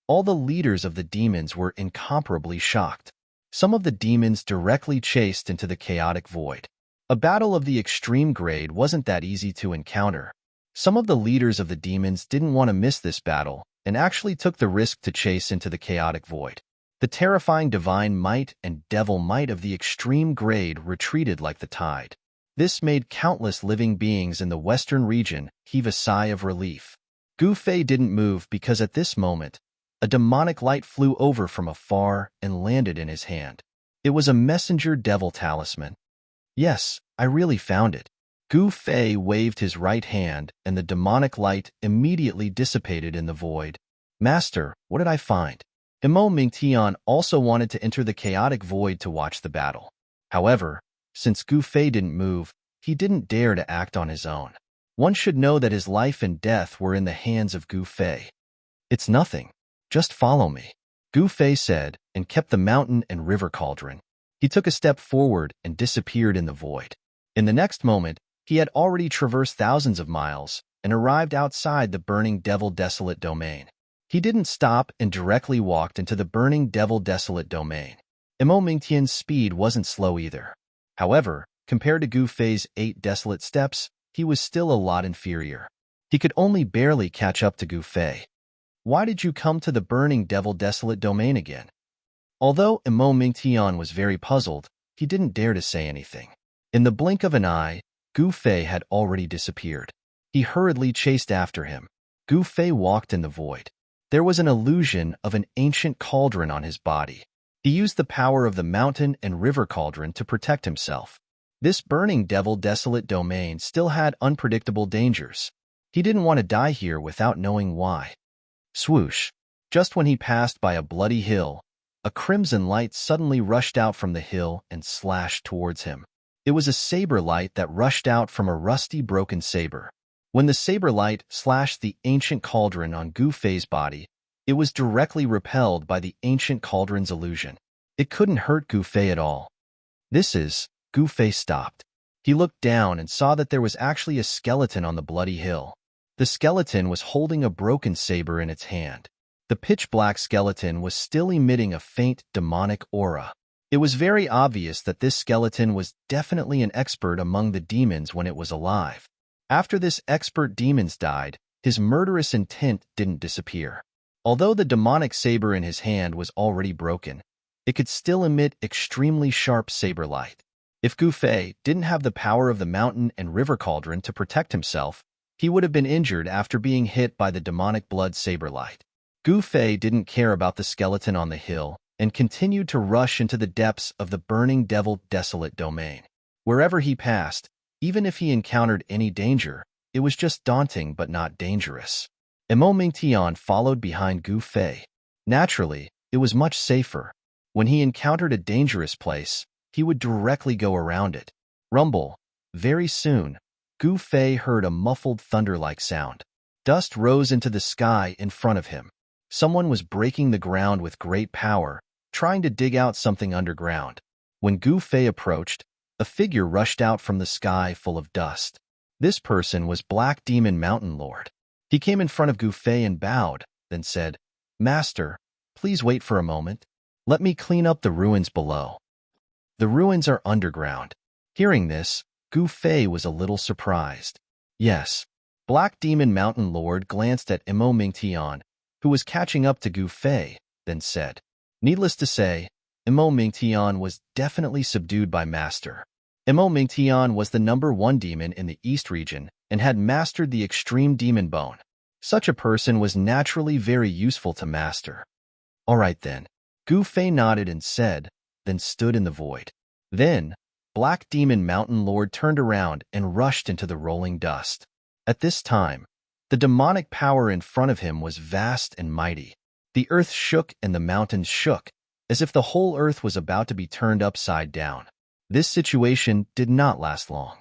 all the leaders of the demons were incomparably shocked. Some of the demons directly chased into the chaotic void. A battle of the extreme grade wasn't that easy to encounter. Some of the leaders of the demons didn't want to miss this battle and actually took the risk to chase into the chaotic void. The terrifying divine might and devil might of the extreme grade retreated like the tide. This made countless living beings in the western region heave a sigh of relief. Gu Fei didn't move because at this moment, a demonic light flew over from afar and landed in his hand. It was a messenger devil talisman. Yes, I really found it. Gu Fei waved his right hand, and the demonic light immediately dissipated in the void. Master, what did I find? Imo Mingtian also wanted to enter the chaotic void to watch the battle. However, since Gu Fei didn't move, he didn't dare to act on his own. One should know that his life and death were in the hands of Gu Fei. It's nothing. Just follow me, Gu Fei said, and kept the mountain and river cauldron. He took a step forward and disappeared in the void. In the next moment, he had already traversed thousands of miles and arrived outside the burning devil desolate domain. He didn't stop and directly walked into the burning devil desolate domain. Imo Mingtian's speed wasn't slow either. However, compared to Gu Fei's 8 desolate steps, he was still a lot inferior. He could only barely catch up to Gu Fei. Why did you come to the burning devil desolate domain again? Although Imo Mingtian was very puzzled, he didn't dare to say anything. In the blink of an eye, Gu Fei had already disappeared. He hurriedly chased after him. Gu Fei walked in the void. There was an illusion of an ancient cauldron on his body. He used the power of the mountain and river cauldron to protect himself. This burning devil desolate domain still had unpredictable dangers. He didn't want to die here without knowing why. Swoosh! Just when he passed by a bloody hill, a crimson light suddenly rushed out from the hill and slashed towards him. It was a saber light that rushed out from a rusty, broken saber. When the saber light slashed the ancient cauldron on Gu Fei's body, it was directly repelled by the ancient cauldron's illusion. It couldn't hurt Gu Fei at all. Gu Fei stopped. He looked down and saw that there was actually a skeleton on the bloody hill. The skeleton was holding a broken saber in its hand. The pitch-black skeleton was still emitting a faint, demonic aura. It was very obvious that this skeleton was definitely an expert among the demons when it was alive. After this expert demons died, his murderous intent didn't disappear. Although the demonic saber in his hand was already broken, it could still emit extremely sharp saber light. If Gu Fei didn't have the power of the mountain and river cauldron to protect himself, he would have been injured after being hit by the demonic blood saber light. Gu Fei didn't care about the skeleton on the hill and continued to rush into the depths of the burning devil desolate domain. Wherever he passed, even if he encountered any danger, it was just daunting but not dangerous. Imo Mingtian followed behind Gu Fei. Naturally, it was much safer. When he encountered a dangerous place, he would directly go around it. Rumble. Very soon, Gu Fei heard a muffled thunder-like sound. Dust rose into the sky in front of him. Someone was breaking the ground with great power, trying to dig out something underground. When Gu Fei approached, a figure rushed out from the sky full of dust. This person was Black Demon Mountain Lord. He came in front of Gu Fei and bowed, then said, "Master, please wait for a moment. Let me clean up the ruins below." The ruins are underground. Hearing this, Gu Fei was a little surprised. Yes. Black Demon Mountain Lord glanced at Imo Mingtian, who was catching up to Gu Fei, then said, "Needless to say, Imo Mingtian was definitely subdued by Master." Imo Mingtian was the #1 demon in the East region and had mastered the extreme demon bone. Such a person was naturally very useful to Master. "All right then," Gu Fei nodded and said, then stood in the void. Then, Black Demon Mountain Lord turned around and rushed into the rolling dust. At this time, the demonic power in front of him was vast and mighty. The earth shook and the mountains shook, as if the whole earth was about to be turned upside down. This situation did not last long.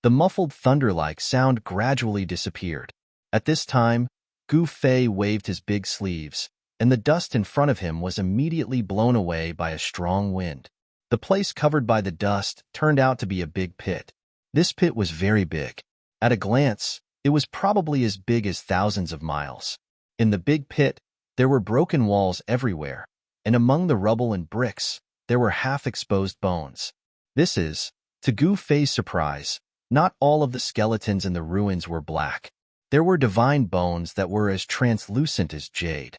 The muffled thunder-like sound gradually disappeared. At this time, Gu Fei waved his big sleeves, and the dust in front of him was immediately blown away by a strong wind. The place covered by the dust turned out to be a big pit. This pit was very big. At a glance, it was probably as big as thousands of miles. In the big pit, there were broken walls everywhere, and among the rubble and bricks, there were half-exposed bones. To Gu Fei's surprise, not all of the skeletons in the ruins were black. There were divine bones that were as translucent as jade.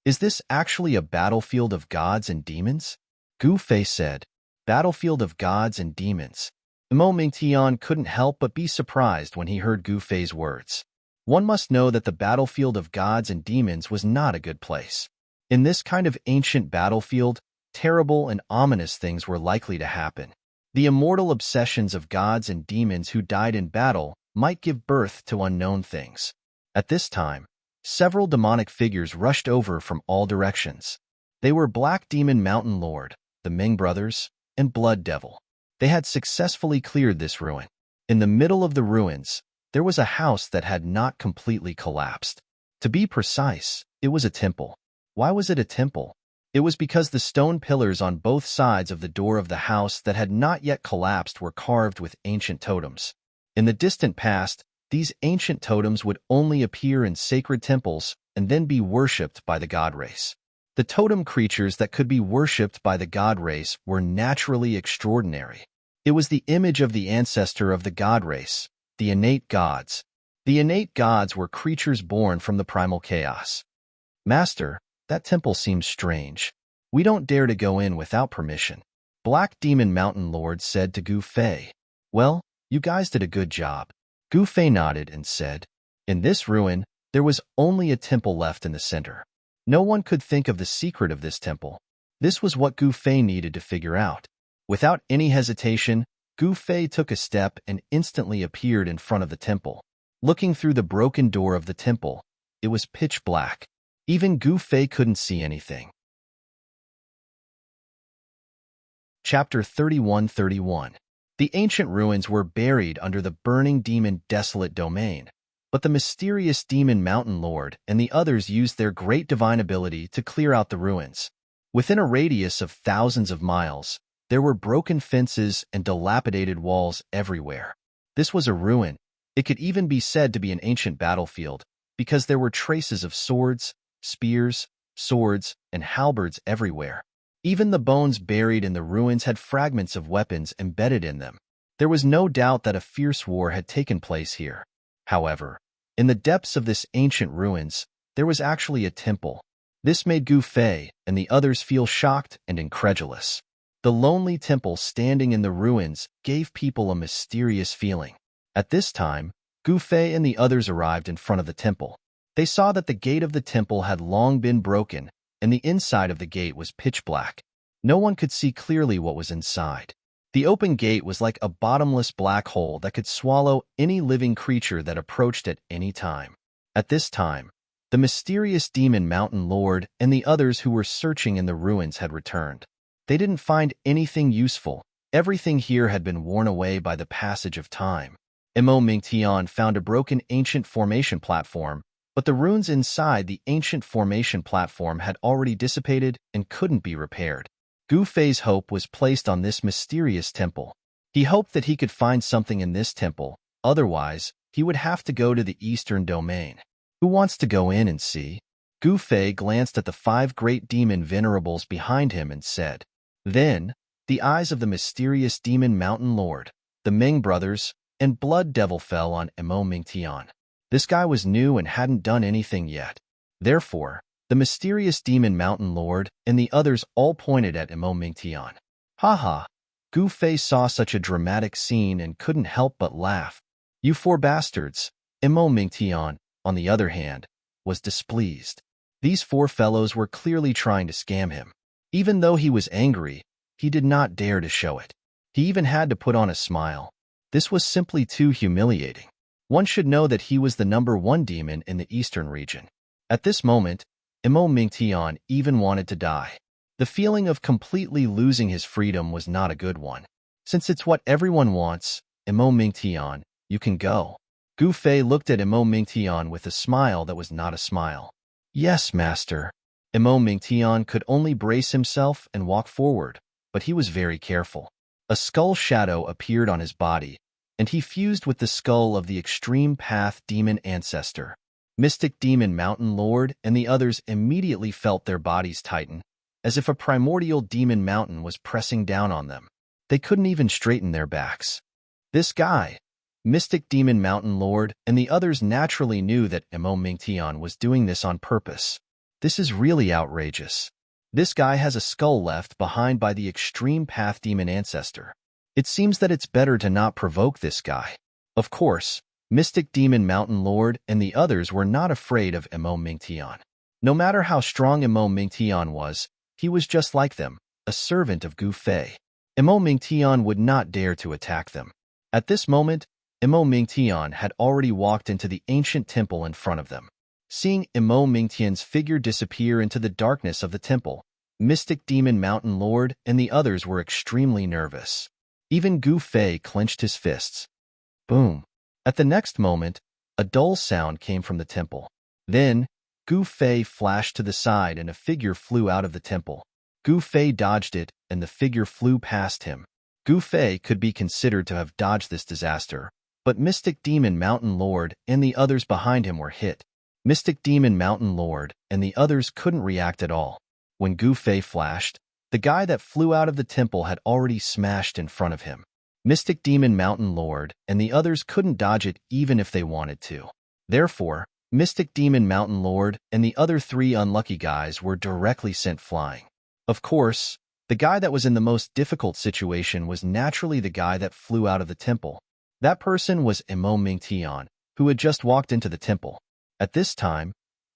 "Is this actually a battlefield of gods and demons?" Gu Fei said. "Battlefield of gods and demons." Imo Mingtian couldn't help but be surprised when he heard Gu Fei's words. One must know that the battlefield of gods and demons was not a good place. In this kind of ancient battlefield, terrible and ominous things were likely to happen. The immortal obsessions of gods and demons who died in battle might give birth to unknown things. At this time, several demonic figures rushed over from all directions. They were Black Demon Mountain Lord, the Ming brothers, and Blood Devil. They had successfully cleared this ruin. In the middle of the ruins, there was a house that had not completely collapsed. To be precise, it was a temple. Why was it a temple? It was because the stone pillars on both sides of the door of the house that had not yet collapsed were carved with ancient totems. In the distant past, these ancient totems would only appear in sacred temples and then be worshipped by the god race. The totem creatures that could be worshipped by the god race were naturally extraordinary. It was the image of the ancestor of the god race, the innate gods. The innate gods were creatures born from the primal chaos. Master, that temple seems strange. We don't dare to go in without permission. Black Demon Mountain Lord said to Gu Fei. Well, you guys did a good job. Gu Fei nodded and said, in this ruin, there was only a temple left in the center. No one could think of the secret of this temple. This was what Gu Fei needed to figure out. Without any hesitation, Gu Fei took a step and instantly appeared in front of the temple. Looking through the broken door of the temple, it was pitch black. Even Gu Fei couldn't see anything. Chapter 31-31. The ancient ruins were buried under the burning demon desolate domain, but the mysterious demon mountain lord and the others used their great divine ability to clear out the ruins. Within a radius of thousands of miles, there were broken fences and dilapidated walls everywhere. This was a ruin. It could even be said to be an ancient battlefield, because there were traces of swords, spears, swords, and halberds everywhere. Even the bones buried in the ruins had fragments of weapons embedded in them. There was no doubt that a fierce war had taken place here. However, in the depths of this ancient ruins, there was actually a temple. This made Gu Fei and the others feel shocked and incredulous. The lonely temple standing in the ruins gave people a mysterious feeling. At this time, Gu Fei and the others arrived in front of the temple. They saw that the gate of the temple had long been broken, and the inside of the gate was pitch black. No one could see clearly what was inside. The open gate was like a bottomless black hole that could swallow any living creature that approached at any time. At this time, the mysterious demon mountain lord and the others who were searching in the ruins had returned. They didn't find anything useful. Everything here had been worn away by the passage of time. Mo Mingtian found a broken ancient formation platform, but the runes inside the ancient formation platform had already dissipated and couldn't be repaired. Gu Fei's hope was placed on this mysterious temple. He hoped that he could find something in this temple, otherwise, he would have to go to the eastern domain. Who wants to go in and see? Gu Fei glanced at the 5 great demon venerables behind him and said. Then, the eyes of the mysterious demon mountain lord, the Ming brothers, and Blood Devil fell on Mo Mingtian. This guy was new and hadn't done anything yet. Therefore, the mysterious demon mountain lord and the others all pointed at Mo Mingtian. Haha, Gu Fei saw such a dramatic scene and couldn't help but laugh. You 4 bastards. Mo Mingtian, on the other hand, was displeased. These 4 fellows were clearly trying to scam him. Even though he was angry, he did not dare to show it. He even had to put on a smile. This was simply too humiliating. One should know that he was the #1 demon in the eastern region. At this moment, Mo Mingtian even wanted to die. The feeling of completely losing his freedom was not a good one. Since it's what everyone wants, Mo Mingtian, you can go. Gu Fei looked at Mo Mingtian with a smile that was not a smile. Yes, master. Mo Mingtian could only brace himself and walk forward, but he was very careful. A skull shadow appeared on his body, and he fused with the skull of the extreme path demon ancestor. Mystic Demon Mountain Lord and the others immediately felt their bodies tighten, as if a primordial demon mountain was pressing down on them. They couldn't even straighten their backs. This guy, Mystic Demon Mountain Lord and the others naturally knew that Mo Mingtian was doing this on purpose. This is really outrageous. This guy has a skull left behind by the extreme path demon ancestor. It seems that it's better to not provoke this guy. Of course, Mystic Demon Mountain Lord and the others were not afraid of Mo Mingtian. No matter how strong Mo Mingtian was, he was just like them, a servant of Gu Fei. Emo Mingtian would not dare to attack them. At this moment, Emo Mingtian had already walked into the ancient temple in front of them. Seeing Emo Mingtian's figure disappear into the darkness of the temple, Mystic Demon Mountain Lord and the others were extremely nervous. Even Gu Fei clenched his fists. Boom! At the next moment, a dull sound came from the temple. Then, Gu Fei flashed to the side and a figure flew out of the temple. Gu Fei dodged it, and the figure flew past him. Gu Fei could be considered to have dodged this disaster, but Mystic Demon Mountain Lord and the others behind him were hit. Mystic Demon Mountain Lord and the others couldn't react at all. When Gu Fei flashed, the guy that flew out of the temple had already smashed in front of him. Mystic Demon Mountain Lord and the others couldn't dodge it even if they wanted to. Therefore, Mystic Demon Mountain Lord and the other 3 unlucky guys were directly sent flying. Of course, the guy that was in the most difficult situation was naturally the guy that flew out of the temple. That person was Emo Mingtian, who had just walked into the temple. At this time,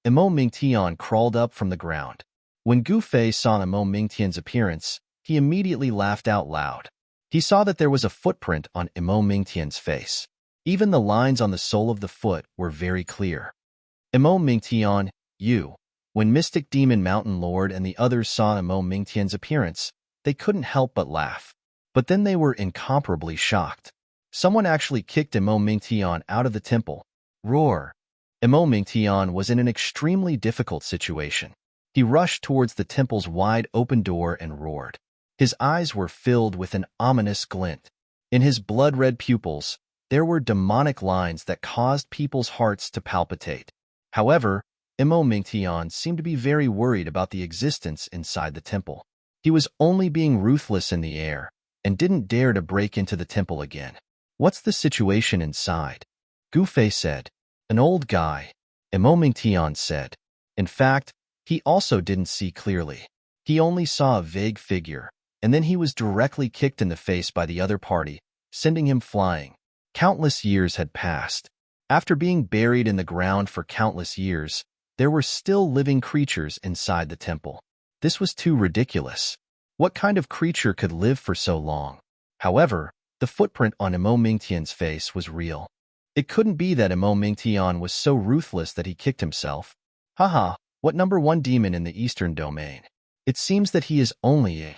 Emo Mingtian crawled up from the ground. When Gu Fei saw Emo Mingtian's appearance, he immediately laughed out loud. He saw that there was a footprint on Emo Mingtian's face. Even the lines on the sole of the foot were very clear. Emo Mingtian, you. When Mystic Demon Mountain Lord and the others saw Emo Mingtian's appearance, they couldn't help but laugh. But then they were incomparably shocked. Someone actually kicked Emo Mingtian out of the temple. Roar! Emo Mingtian was in an extremely difficult situation. He rushed towards the temple's wide open door and roared. His eyes were filled with an ominous glint. In his blood-red pupils, there were demonic lines that caused people's hearts to palpitate. However, Emo Mingtian seemed to be very worried about the existence inside the temple. He was only being ruthless in the air and didn't dare to break into the temple again. What's the situation inside? Gu Fei said. An old guy, Emo Mingtian said. In fact, he also didn't see clearly. He only saw a vague figure, and then he was directly kicked in the face by the other party, sending him flying. Countless years had passed. After being buried in the ground for countless years, there were still living creatures inside the temple. This was too ridiculous. What kind of creature could live for so long? However, the footprint on Emo Mingtian's face was real. It couldn't be that Emo Mingtian was so ruthless that he kicked himself. Haha, what number 1 demon in the Eastern Domain? It seems that he is only a...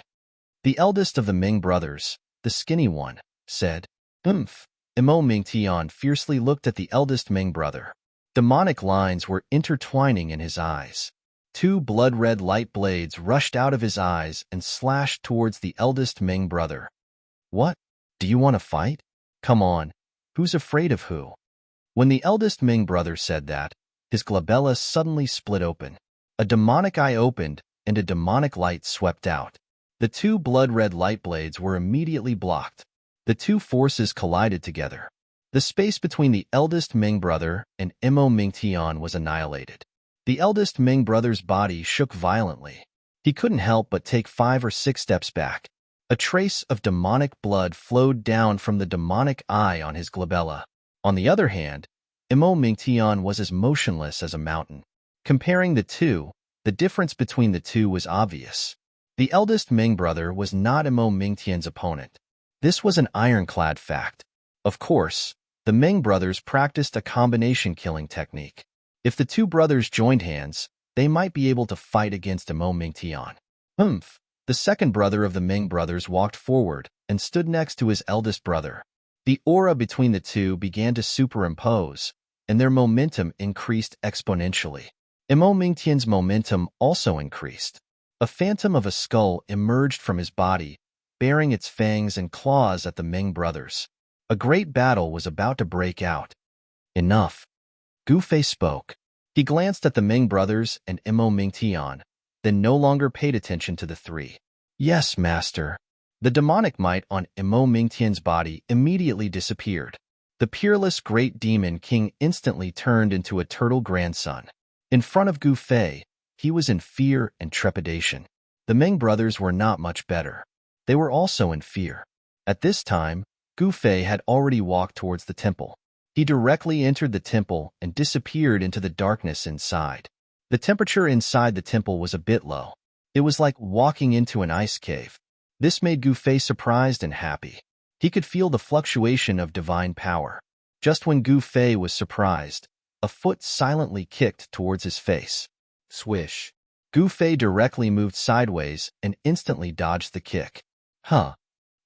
The eldest of the Ming brothers, the skinny one, said. Emo Mingtian fiercely looked at the eldest Ming brother. Demonic lines were intertwining in his eyes. 2 blood-red light blades rushed out of his eyes and slashed towards the eldest Ming brother. What? Do you want to fight? Come on. Who's afraid of who? When the eldest Ming brother said that, his glabella suddenly split open. A demonic eye opened, and a demonic light swept out. The 2 blood-red light blades were immediately blocked. The 2 forces collided together. The space between the eldest Ming brother and Emo Mingtian was annihilated. The eldest Ming brother's body shook violently. He couldn't help but take 5 or 6 steps back. A trace of demonic blood flowed down from the demonic eye on his glabella. On the other hand, Emo Mingtian was as motionless as a mountain. Comparing the two, the difference between the two was obvious. The eldest Ming brother was not Emo Mingtian's opponent. This was an ironclad fact. Of course, the Ming brothers practiced a combination killing technique. If the 2 brothers joined hands, they might be able to fight against Emo Mingtian. The second brother of the Ming brothers walked forward and stood next to his eldest brother. The aura between the two began to superimpose, and their momentum increased exponentially. Emo Mingtian's momentum also increased. A phantom of a skull emerged from his body, baring its fangs and claws at the Ming brothers. A great battle was about to break out. Enough. Gu Fei spoke. He glanced at the Ming brothers and Emo Mingtian, then no longer paid attention to the 3. Yes, master. The demonic might on Emo Mingtian's body immediately disappeared. The peerless great demon king instantly turned into a turtle grandson. In front of Gu Fei, he was in fear and trepidation. The Ming brothers were not much better. They were also in fear. At this time, Gu Fei had already walked towards the temple. He directly entered the temple and disappeared into the darkness inside. The temperature inside the temple was a bit low. It was like walking into an ice cave. This made Gu Fei surprised and happy. He could feel the fluctuation of divine power. Just when Gu Fei was surprised, a foot silently kicked towards his face. Swish. Gu Fei directly moved sideways and instantly dodged the kick. Huh.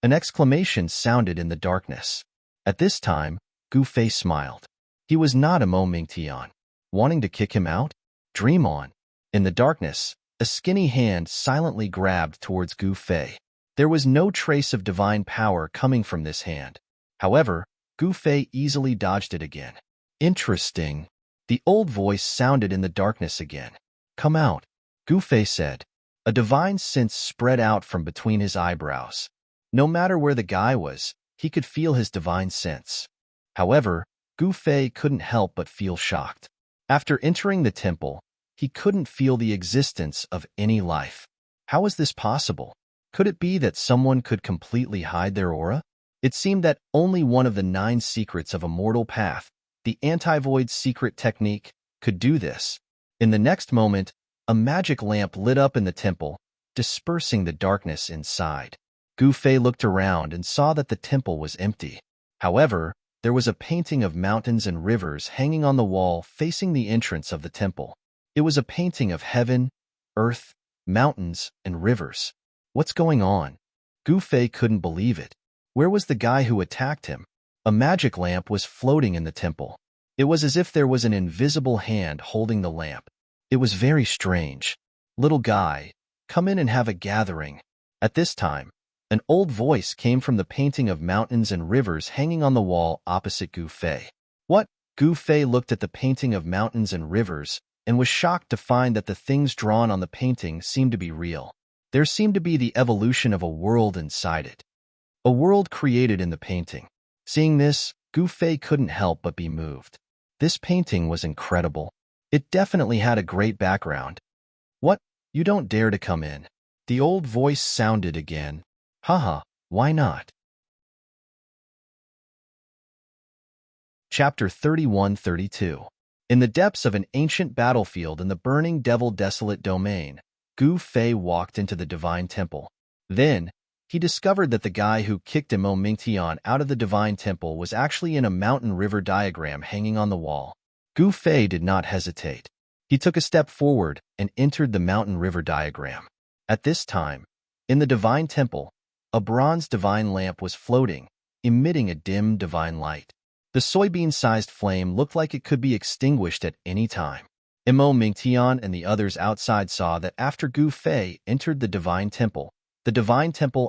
An exclamation sounded in the darkness. At this time, Gu Fei smiled. He was not a Mo Mingtian. Wanting to kick him out? Dream on. In the darkness, a skinny hand silently grabbed towards Gu Fei. There was no trace of divine power coming from this hand. However, Gu Fei easily dodged it again. Interesting. The old voice sounded in the darkness again. Come out, Gu Fei said. A divine sense spread out from between his eyebrows. No matter where the guy was, he could feel his divine sense. However, Gu Fei couldn't help but feel shocked. After entering the temple, he couldn't feel the existence of any life. How was this possible? Could it be that someone could completely hide their aura? It seemed that only one of the 9 secrets of a mortal path, the anti-void secret technique, could do this. In the next moment, a magic lamp lit up in the temple, dispersing the darkness inside. Gu Fei looked around and saw that the temple was empty. However, there was a painting of mountains and rivers hanging on the wall facing the entrance of the temple. It was a painting of heaven, earth, mountains, and rivers. What's going on? Gu Fei couldn't believe it. Where was the guy who attacked him? A magic lamp was floating in the temple. It was as if there was an invisible hand holding the lamp. It was very strange. Little guy, come in and have a gathering. At this time, an old voice came from the painting of mountains and rivers hanging on the wall opposite Gu Fei. What? Gu Fei looked at the painting of mountains and rivers and was shocked to find that the things drawn on the painting seemed to be real. There seemed to be the evolution of a world inside it. A world created in the painting. Seeing this, Gu Fei couldn't help but be moved. This painting was incredible. It definitely had a great background. What? You don't dare to come in. The old voice sounded again. Haha, why not? Chapter 31-32. In the depths of an ancient battlefield in the burning devil-desolate domain, Gu Fei walked into the divine temple. Then, he discovered that the guy who kicked Mo Mingtian out of the divine temple was actually in a mountain-river diagram hanging on the wall. Gu Fei did not hesitate. He took a step forward and entered the mountain-river diagram. At this time, in the divine temple, a bronze divine lamp was floating, emitting a dim divine light. The soybean-sized flame looked like it could be extinguished at any time. Mo Mingtian and the others outside saw that after Gu Fei entered the divine temple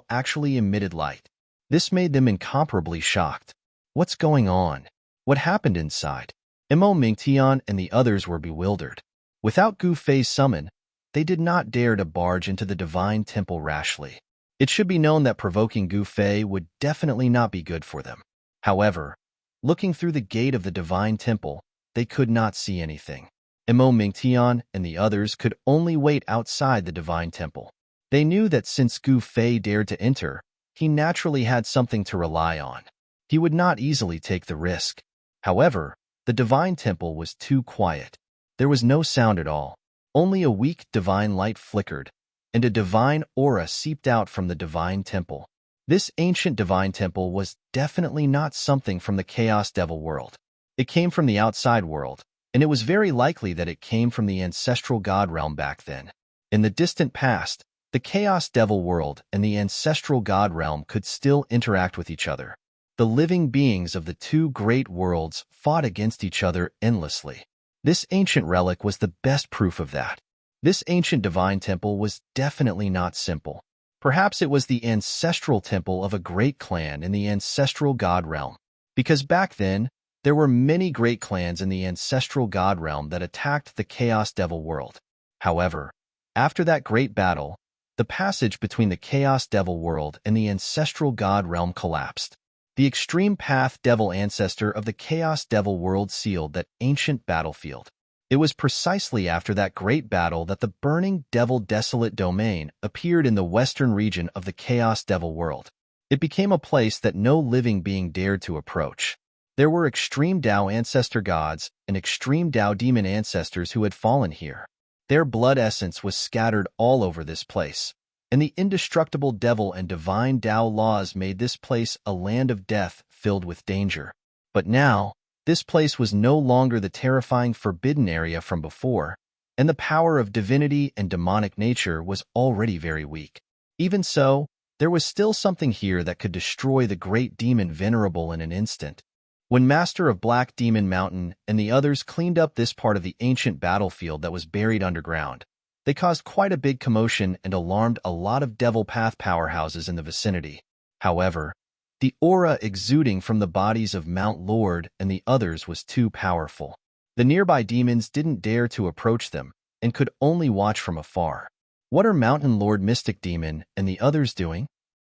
actually emitted light. This made them incomparably shocked. What's going on? What happened inside? Mo Mingtian and the others were bewildered. Without Gu Fei's summon, they did not dare to barge into the divine temple rashly. It should be known that provoking Gu Fei would definitely not be good for them. However, looking through the gate of the divine temple, they could not see anything. Mo Mingtian and the others could only wait outside the divine temple. They knew that since Gu Fei dared to enter, he naturally had something to rely on. He would not easily take the risk. However, the divine temple was too quiet. There was no sound at all. Only a weak divine light flickered, and a divine aura seeped out from the divine temple. This ancient divine temple was definitely not something from the Chaos Devil world. It came from the outside world, and it was very likely that it came from the ancestral god realm back then. In the distant past, the Chaos Devil world and the ancestral god realm could still interact with each other. The living beings of the 2 great worlds fought against each other endlessly. This ancient relic was the best proof of that. This ancient divine temple was definitely not simple. Perhaps it was the ancestral temple of a great clan in the ancestral god realm. Because back then, there were many great clans in the ancestral god realm that attacked the Chaos Devil world. However, after that great battle, the passage between the Chaos Devil world and the ancestral god realm collapsed. The extreme path devil ancestor of the Chaos Devil world sealed that ancient battlefield. It was precisely after that great battle that the burning devil desolate domain appeared in the western region of the Chaos Devil world. It became a place that no living being dared to approach. There were extreme Tao ancestor gods and extreme Tao demon ancestors who had fallen here. Their blood essence was scattered all over this place, and the indestructible devil and divine Tao laws made this place a land of death filled with danger. But now, this place was no longer the terrifying forbidden area from before, and the power of divinity and demonic nature was already very weak. Even so, there was still something here that could destroy the great demon Venerable in an instant. When Master of Black Demon Mountain and the others cleaned up this part of the ancient battlefield that was buried underground, they caused quite a big commotion and alarmed a lot of Devil Path powerhouses in the vicinity. However, the aura exuding from the bodies of Mount Lord and the others was too powerful. The nearby demons didn't dare to approach them and could only watch from afar. What are Mountain Lord Mystic Demon and the others doing?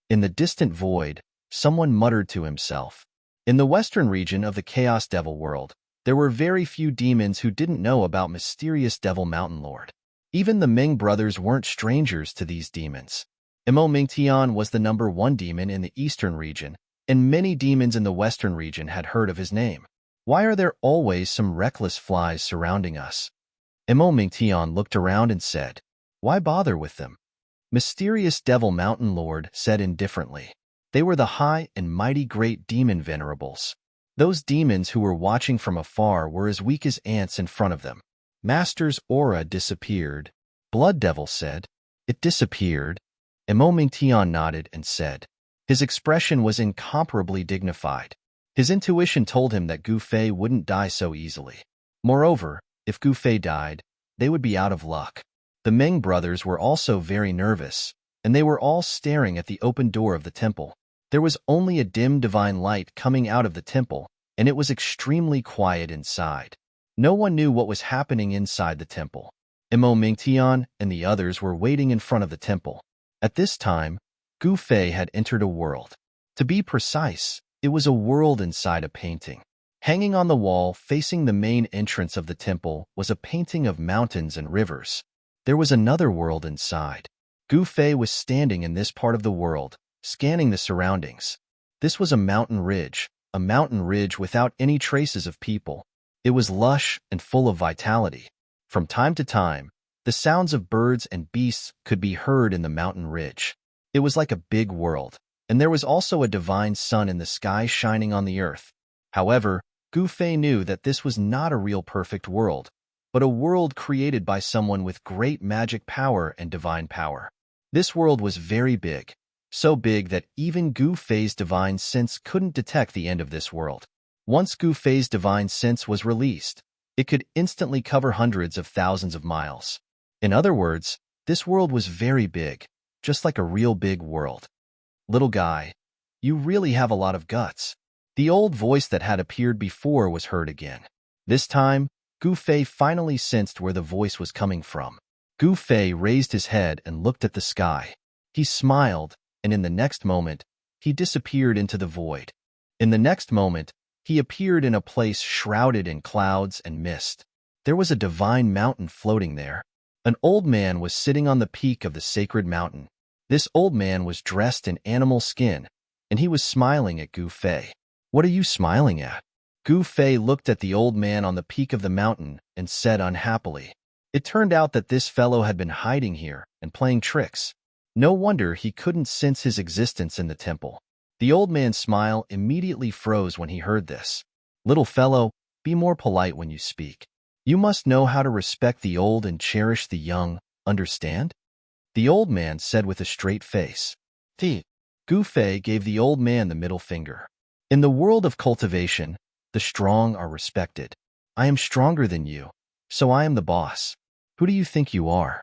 In the distant void, someone muttered to himself. In the western region of the Chaos Devil world, there were very few demons who didn't know about mysterious Devil Mountain Lord. Even the Ming brothers weren't strangers to these demons. Mo Mingtian was the #1 demon in the eastern region, and many demons in the western region had heard of his name. Why are there always some reckless flies surrounding us? Mo Mingtian looked around and said, "Why bother with them?" Mysterious Devil Mountain Lord said indifferently. They were the high and mighty great demon venerables. Those demons who were watching from afar were as weak as ants in front of them. Master's aura disappeared. Blood Devil said. It disappeared. Mo Mingtian nodded and said. His expression was incomparably dignified. His intuition told him that Gu Fei wouldn't die so easily. Moreover, if Gu Fei died, they would be out of luck. The Ming brothers were also very nervous, and they were all staring at the open door of the temple. There was only a dim divine light coming out of the temple, and it was extremely quiet inside. No one knew what was happening inside the temple. Mo Mingtian and the others were waiting in front of the temple. At this time, Gu Fei had entered a world. To be precise, it was a world inside a painting. Hanging on the wall facing the main entrance of the temple was a painting of mountains and rivers. There was another world inside. Gu Fei was standing in this part of the world, scanning the surroundings. This was a mountain ridge without any traces of people. It was lush and full of vitality. From time to time, the sounds of birds and beasts could be heard in the mountain ridge. It was like a big world, and there was also a divine sun in the sky shining on the earth. However, Gu Fei knew that this was not a real perfect world, but a world created by someone with great magic power and divine power. This world was very big, so big that even Gu Fei's divine sense couldn't detect the end of this world. Once Gu Fei's divine sense was released, it could instantly cover hundreds of thousands of miles. In other words, this world was very big, just like a real big world. Little guy, you really have a lot of guts. The old voice that had appeared before was heard again. This time, Gu Fei finally sensed where the voice was coming from. Gu Fei raised his head and looked at the sky. He smiled, and in the next moment, he disappeared into the void. In the next moment, he appeared in a place shrouded in clouds and mist. There was a divine mountain floating there. An old man was sitting on the peak of the sacred mountain. This old man was dressed in animal skin, and he was smiling at Gu Fei. What are you smiling at? Gu Fei looked at the old man on the peak of the mountain and said unhappily. It turned out that this fellow had been hiding here and playing tricks. No wonder he couldn't sense his existence in the temple. The old man's smile immediately froze when he heard this. Little fellow, be more polite when you speak. You must know how to respect the old and cherish the young, understand? The old man said with a straight face. Gu Fei gave the old man the middle finger. In the world of cultivation, the strong are respected. I am stronger than you, so I am the boss. Who do you think you are?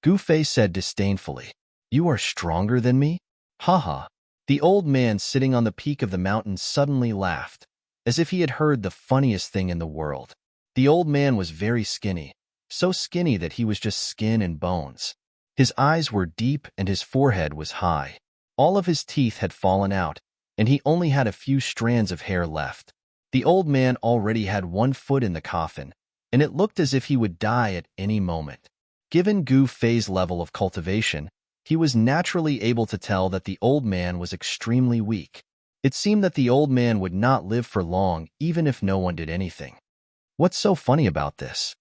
Gu Fei said disdainfully. You are stronger than me? Ha. The old man sitting on the peak of the mountain suddenly laughed, as if he had heard the funniest thing in the world. The old man was very skinny, so skinny that he was just skin and bones. His eyes were deep and his forehead was high. All of his teeth had fallen out, and he only had a few strands of hair left. The old man already had one foot in the coffin, and it looked as if he would die at any moment. Given Gu Fei's level of cultivation, he was naturally able to tell that the old man was extremely weak. It seemed that the old man would not live for long even if no one did anything. What's so funny about this?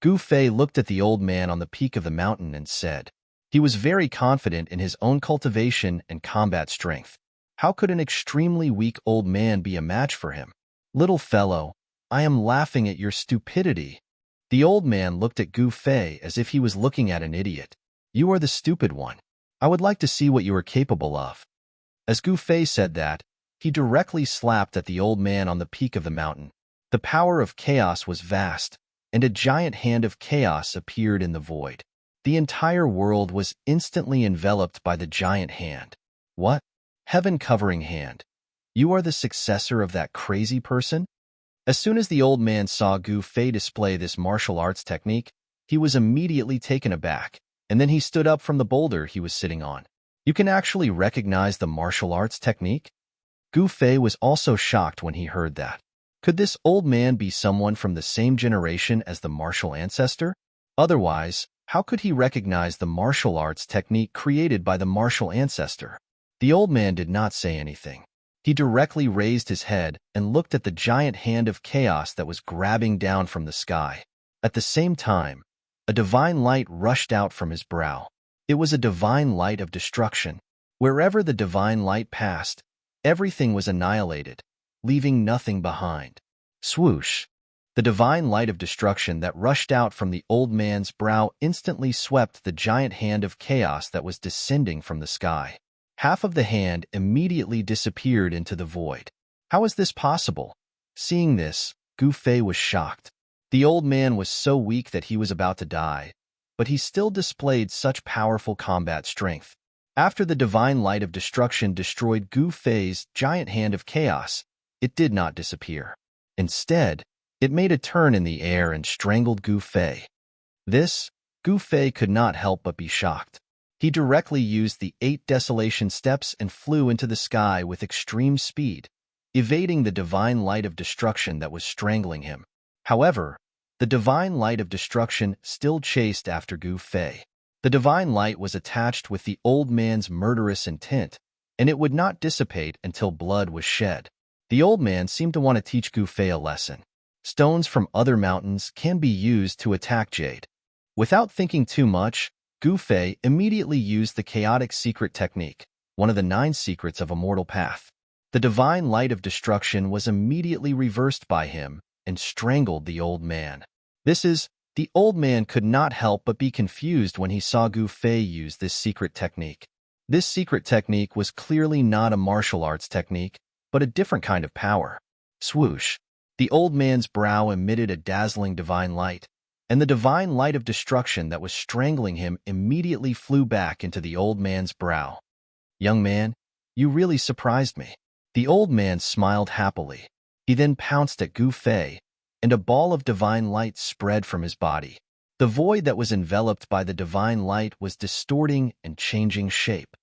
Gu Fei looked at the old man on the peak of the mountain and said, He was very confident in his own cultivation and combat strength. How could an extremely weak old man be a match for him? Little fellow, I am laughing at your stupidity. The old man looked at Gu Fei as if he was looking at an idiot. You are the stupid one. I would like to see what you are capable of. As Gu Fei said that, he directly slapped at the old man on the peak of the mountain. The power of chaos was vast, and a giant hand of chaos appeared in the void. The entire world was instantly enveloped by the giant hand. What? Heaven-covering hand. You are the successor of that crazy person? As soon as the old man saw Gu Fei display this martial arts technique, he was immediately taken aback, and then he stood up from the boulder he was sitting on. You can actually recognize the martial arts technique? Gu Fei was also shocked when he heard that. Could this old man be someone from the same generation as the martial ancestor? Otherwise, how could he recognize the martial arts technique created by the martial ancestor? The old man did not say anything. He directly raised his head and looked at the giant hand of chaos that was grabbing down from the sky. At the same time, a divine light rushed out from his brow. It was a divine light of destruction. Wherever the divine light passed, everything was annihilated, leaving nothing behind. Swoosh! The divine light of destruction that rushed out from the old man's brow instantly swept the giant hand of chaos that was descending from the sky. Half of the hand immediately disappeared into the void. How is this possible? Seeing this, Gu Fei was shocked. The old man was so weak that he was about to die, but he still displayed such powerful combat strength. After the divine light of destruction destroyed Gu Fei's giant hand of chaos, it did not disappear. Instead, it made a turn in the air and strangled Gu Fei. This, Gu Fei could not help but be shocked. He directly used the 8 desolation steps and flew into the sky with extreme speed, evading the divine light of destruction that was strangling him. However, the divine light of destruction still chased after Gu Fei. The divine light was attached with the old man's murderous intent, and it would not dissipate until blood was shed. The old man seemed to want to teach Gu Fei a lesson. Stones from other mountains can be used to attack Jade. Without thinking too much, Gu Fei immediately used the chaotic secret technique, one of the 9 secrets of a mortal path. The divine light of destruction was immediately reversed by him and strangled the old man. The old man could not help but be confused when he saw Gu Fei use this secret technique. This secret technique was clearly not a martial arts technique, but a different kind of power. Swoosh! The old man's brow emitted a dazzling divine light, and the divine light of destruction that was strangling him immediately flew back into the old man's brow. Young man, you really surprised me. The old man smiled happily. He then pounced at Gu Fei, and a ball of divine light spread from his body. The void that was enveloped by the divine light was distorting and changing shape.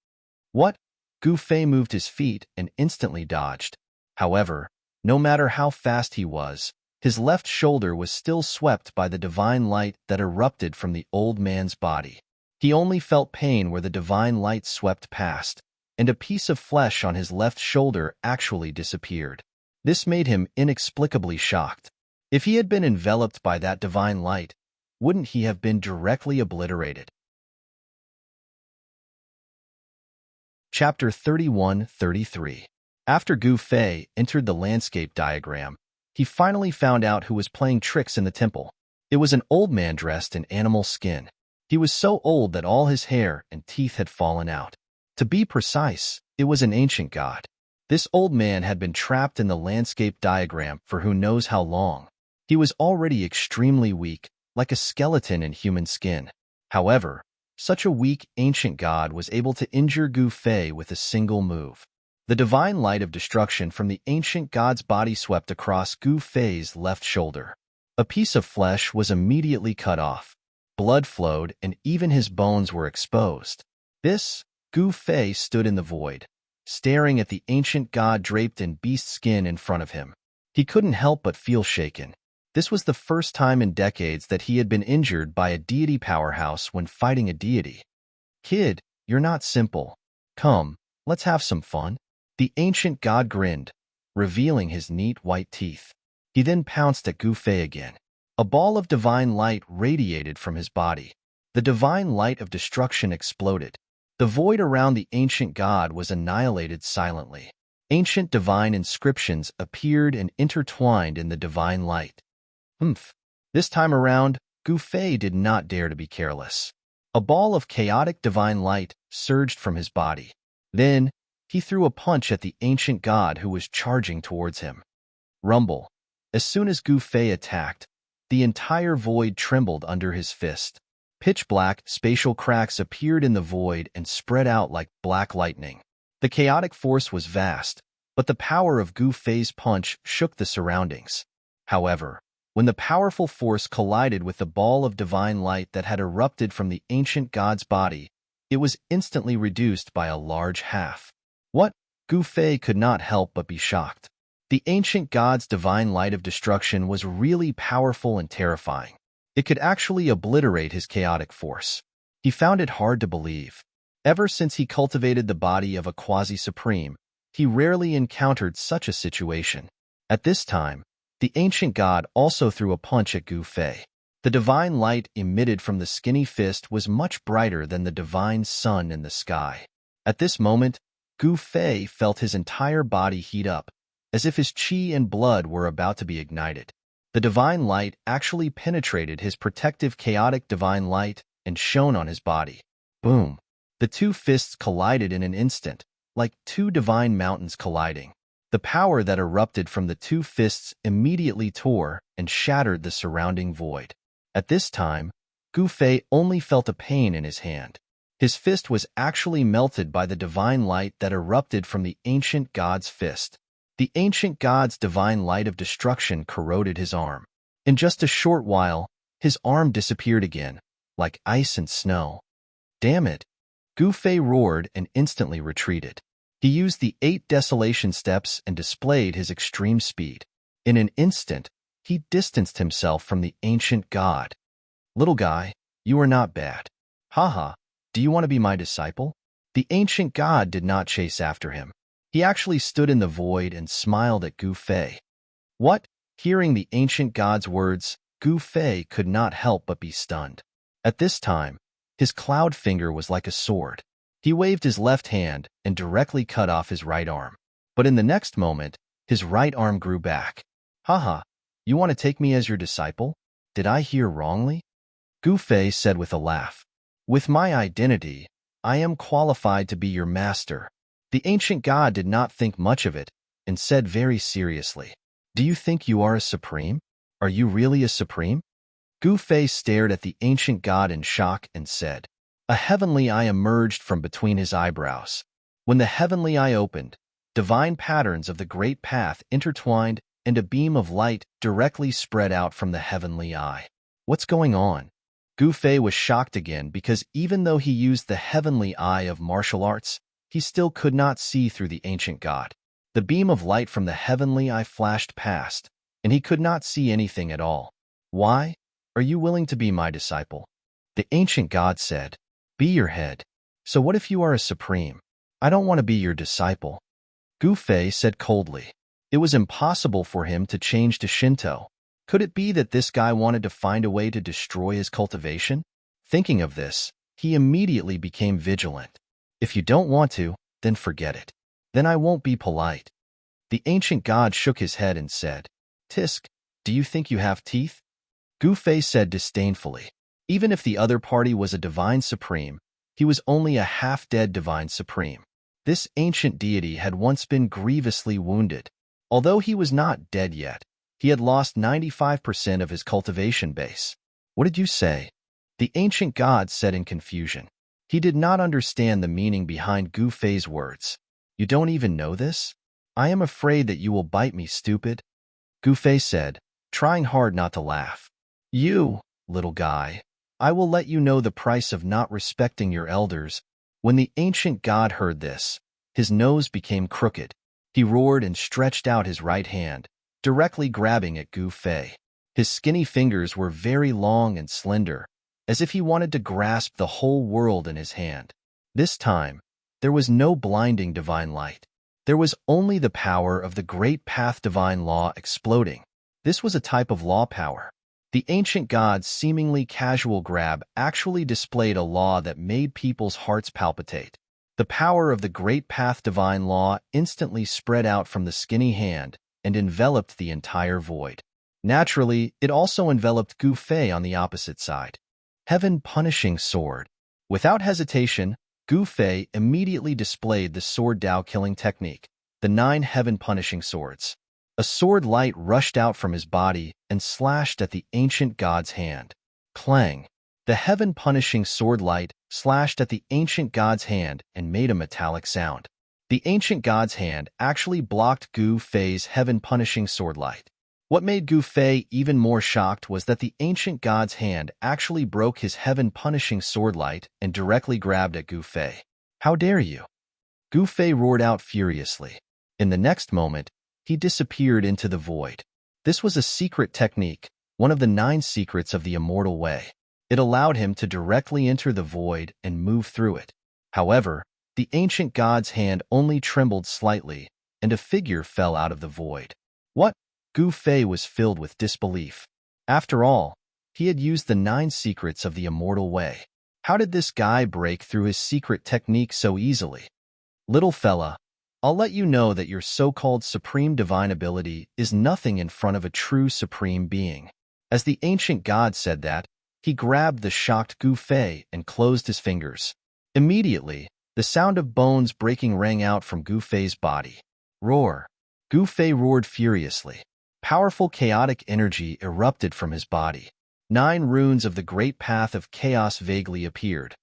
What? Gu Fei moved his feet and instantly dodged. However, no matter how fast he was, his left shoulder was still swept by the divine light that erupted from the old man's body. He only felt pain where the divine light swept past, and a piece of flesh on his left shoulder actually disappeared. This made him inexplicably shocked. If he had been enveloped by that divine light, wouldn't he have been directly obliterated? Chapter 31-33. After Gu Fei entered the landscape diagram, he finally found out who was playing tricks in the temple. It was an old man dressed in animal skin. He was so old that all his hair and teeth had fallen out. To be precise, it was an ancient god. This old man had been trapped in the landscape diagram for who knows how long. He was already extremely weak, like a skeleton in human skin. However, such a weak ancient god was able to injure Gu Fei with a single move. The divine light of destruction from the ancient god's body swept across Gu Fei's left shoulder. A piece of flesh was immediately cut off. Blood flowed, and even his bones were exposed. Gu Fei stood in the void, staring at the ancient god draped in beast skin in front of him. He couldn't help but feel shaken. This was the first time in decades that he had been injured by a deity powerhouse when fighting a deity. Kid, you're not simple. Come, let's have some fun. The ancient god grinned, revealing his neat white teeth. He then pounced at Gu Fei again. A ball of divine light radiated from his body. The divine light of destruction exploded. The void around the ancient god was annihilated silently. Ancient divine inscriptions appeared and intertwined in the divine light. Humph. This time around, Gu Fei did not dare to be careless. A ball of chaotic divine light surged from his body. Then, he threw a punch at the ancient god who was charging towards him. Rumble. As soon as Gu Fei attacked, the entire void trembled under his fist. Pitch-black spatial cracks appeared in the void and spread out like black lightning. The chaotic force was vast, but the power of Gu Fei's punch shook the surroundings. However, when the powerful force collided with the ball of divine light that had erupted from the ancient god's body, it was instantly reduced by a large half. What? Gu Fei could not help but be shocked. The ancient god's divine light of destruction was really powerful and terrifying. It could actually obliterate his chaotic force. He found it hard to believe. Ever since he cultivated the body of a quasi-supreme, he rarely encountered such a situation. At this time, the ancient god also threw a punch at Gu Fei. The divine light emitted from the skinny fist was much brighter than the divine sun in the sky. At this moment, Gu Fei felt his entire body heat up, as if his qi and blood were about to be ignited. The divine light actually penetrated his protective chaotic divine light and shone on his body. Boom! The two fists collided in an instant, like two divine mountains colliding. The power that erupted from the two fists immediately tore and shattered the surrounding void. At this time, Gu Fei only felt a pain in his hand. His fist was actually melted by the divine light that erupted from the ancient god's fist. The ancient god's divine light of destruction corroded his arm. In just a short while, his arm disappeared again, like ice and snow. Damn it! Gu Fei roared and instantly retreated. He used the 8 desolation steps and displayed his extreme speed. In an instant, he distanced himself from the ancient god. Little guy, you are not bad. Haha, do you want to be my disciple? The ancient god did not chase after him. He actually stood in the void and smiled at Gu Fei. What? Hearing the ancient god's words, Gu Fei could not help but be stunned. At this time, his cloud finger was like a sword. He waved his left hand and directly cut off his right arm. But in the next moment, his right arm grew back. Haha, you want to take me as your disciple? Did I hear wrongly? Gu Fei said with a laugh. With my identity, I am qualified to be your master. The ancient god did not think much of it and said very seriously, Do you think you are a supreme? Are you really a supreme? Gu Fei stared at the ancient god in shock and said, A heavenly eye emerged from between his eyebrows. When the heavenly eye opened, divine patterns of the great path intertwined and a beam of light directly spread out from the heavenly eye. What's going on? Gu Fei was shocked again because even though he used the heavenly eye of martial arts, he still could not see through the ancient god. The beam of light from the heavenly eye flashed past, and he could not see anything at all. Why? Are you willing to be my disciple? The ancient god said, Be your head. So what if you are a supreme? I don't want to be your disciple. Gu Fei said coldly. It was impossible for him to change to Shinto. Could it be that this guy wanted to find a way to destroy his cultivation? Thinking of this, he immediately became vigilant. If you don't want to, then forget it. Then I won't be polite. The ancient god shook his head and said, Tisk, do you think you have teeth? Gu Fei said disdainfully. Even if the other party was a divine supreme, he was only a half-dead divine supreme. This ancient deity had once been grievously wounded. Although he was not dead yet, he had lost 95% of his cultivation base. What did you say? The ancient god said in confusion. He did not understand the meaning behind Gu Fei's words. You don't even know this? I am afraid that you will bite me, stupid. Gu Fei said, trying hard not to laugh. You, little guy, I will let you know the price of not respecting your elders. When the ancient god heard this, his nose became crooked. He roared and stretched out his right hand, directly grabbing at Gu Fei. His skinny fingers were very long and slender, as if he wanted to grasp the whole world in his hand. This time, there was no blinding divine light. There was only the power of the great path divine law exploding. This was a type of law power. The ancient god's seemingly casual grab actually displayed a law that made people's hearts palpitate. The power of the great path divine law instantly spread out from the skinny hand and enveloped the entire void. Naturally, it also enveloped Gu Fei on the opposite side. Heaven punishing sword. Without hesitation, Gu Fei immediately displayed the sword Dao killing technique, the 9 heaven punishing swords. A sword light rushed out from his body and slashed at the ancient god's hand. Clang! The heaven punishing sword light slashed at the ancient god's hand and made a metallic sound. The ancient god's hand actually blocked Gu Fei's heaven punishing sword light. What made Gu Fei even more shocked was that the ancient god's hand actually broke his heaven punishing sword light and directly grabbed at Gu Fei. How dare you? Gu Fei roared out furiously. In the next moment, he disappeared into the void. This was a secret technique, one of the 9 secrets of the immortal way. It allowed him to directly enter the void and move through it. However, the ancient god's hand only trembled slightly, and a figure fell out of the void. What? Gu Fei was filled with disbelief. After all, he had used the 9 secrets of the immortal way. How did this guy break through his secret technique so easily? Little fella, I'll let you know that your so-called supreme divine ability is nothing in front of a true supreme being. As the ancient god said that, he grabbed the shocked Gu Fei and closed his fingers. Immediately, the sound of bones breaking rang out from Gu Fei's body. Roar! Gu Fei roared furiously. Powerful chaotic energy erupted from his body. 9 runes of the great path of chaos vaguely appeared,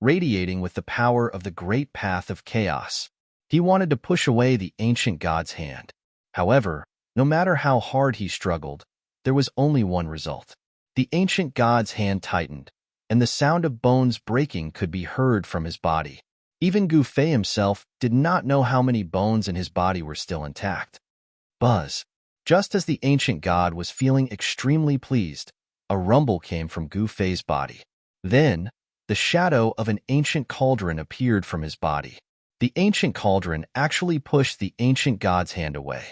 radiating with the power of the great path of chaos. He wanted to push away the ancient god's hand. However, no matter how hard he struggled, there was only one result. The ancient god's hand tightened, and the sound of bones breaking could be heard from his body. Even Gu Fei himself did not know how many bones in his body were still intact. Buzz! Just as the ancient god was feeling extremely pleased, a rumble came from Gu Fei's body. Then, the shadow of an ancient cauldron appeared from his body. The ancient cauldron actually pushed the ancient god's hand away.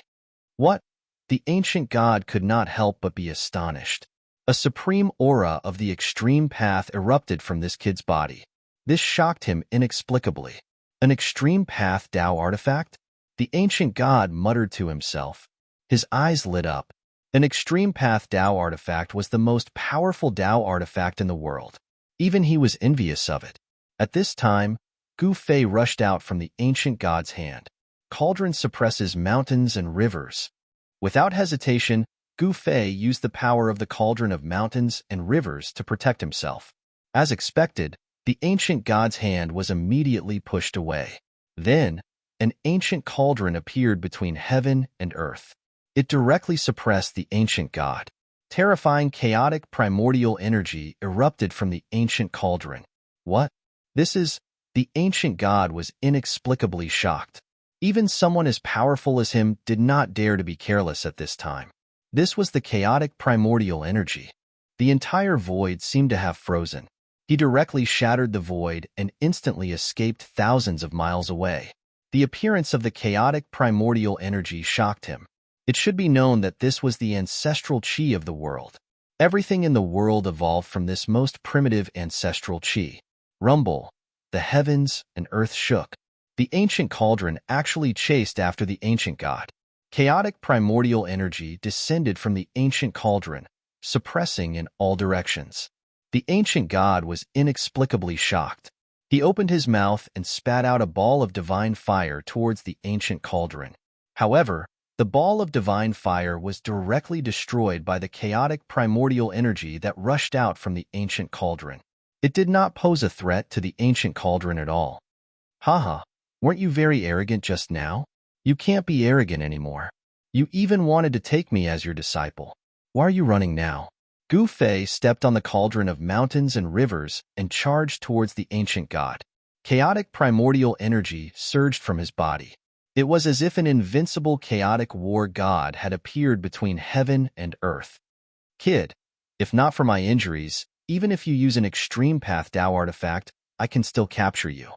What? The ancient god could not help but be astonished. A supreme aura of the extreme path erupted from this kid's body. This shocked him inexplicably. An extreme path Dao artifact? The ancient god muttered to himself. His eyes lit up. An extreme path Dao artifact was the most powerful Dao artifact in the world. Even he was envious of it. At this time, Gu Fei rushed out from the ancient god's hand. Cauldron suppresses mountains and rivers. Without hesitation, Gu Fei used the power of the cauldron of mountains and rivers to protect himself. As expected, the ancient god's hand was immediately pushed away. Then, an ancient cauldron appeared between heaven and earth. It directly suppressed the ancient god. Terrifying chaotic primordial energy erupted from the ancient cauldron. What? The ancient god was inexplicably shocked. Even someone as powerful as him did not dare to be careless at this time. This was the chaotic primordial energy. The entire void seemed to have frozen. He directly shattered the void and instantly escaped thousands of miles away. The appearance of the chaotic primordial energy shocked him. It should be known that this was the ancestral chi of the world. Everything in the world evolved from this most primitive ancestral chi. Rumble. The heavens and earth shook. The ancient cauldron actually chased after the ancient god. Chaotic primordial energy descended from the ancient cauldron, suppressing in all directions. The ancient god was inexplicably shocked. He opened his mouth and spat out a ball of divine fire towards the ancient cauldron. However, the ball of divine fire was directly destroyed by the chaotic primordial energy that rushed out from the ancient cauldron. It did not pose a threat to the ancient cauldron at all. Haha, weren't you very arrogant just now? You can't be arrogant anymore. You even wanted to take me as your disciple. Why are you running now? Gu Fei stepped on the cauldron of mountains and rivers and charged towards the ancient god. Chaotic primordial energy surged from his body. It was as if an invincible chaotic war god had appeared between heaven and earth. Kid, if not for my injuries, even if you use an extreme path Dao artifact, I can still capture you.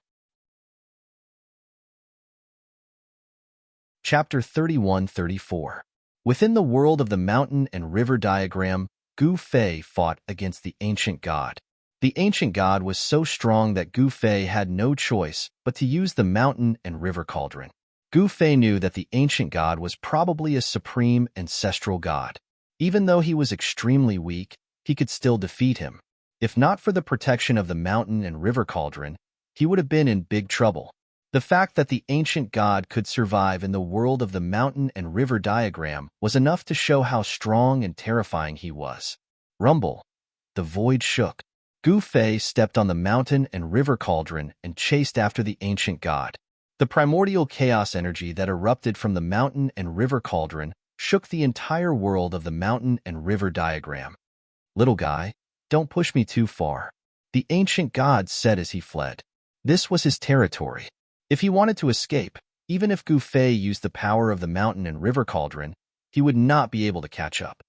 Chapter 31-34. Within the world of the mountain and river diagram, Gu Fei fought against the ancient god. The ancient god was so strong that Gu Fei had no choice but to use the mountain and river cauldron. Gu Fei knew that the ancient god was probably a supreme ancestral god. Even though he was extremely weak, he could still defeat him. If not for the protection of the mountain and river cauldron, he would have been in big trouble. The fact that the ancient god could survive in the world of the mountain and river diagram was enough to show how strong and terrifying he was. Rumble. The void shook. Gu Fei stepped on the mountain and river cauldron and chased after the ancient god. The primordial chaos energy that erupted from the mountain and river cauldron shook the entire world of the mountain and river diagram. "Little guy, don't push me too far," the ancient god said as he fled. This was his territory. If he wanted to escape, even if Gu Fei used the power of the mountain and river cauldron, he would not be able to catch up.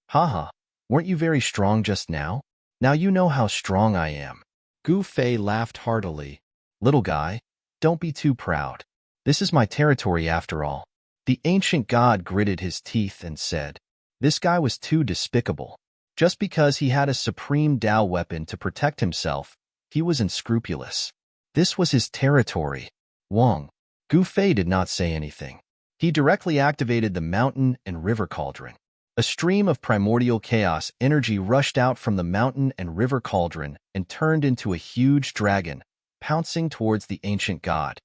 "Haha, weren't you very strong just now? Now you know how strong I am." Gu Fei laughed heartily. "Little guy, don't be too proud. This is my territory after all." The ancient god gritted his teeth and said, "This guy was too despicable. Just because he had a supreme Tao weapon to protect himself, he was unscrupulous. This was his territory." Wong. Gu Fei did not say anything. He directly activated the mountain and river cauldron. A stream of primordial chaos energy rushed out from the mountain and river cauldron and turned into a huge dragon, pouncing towards the ancient god.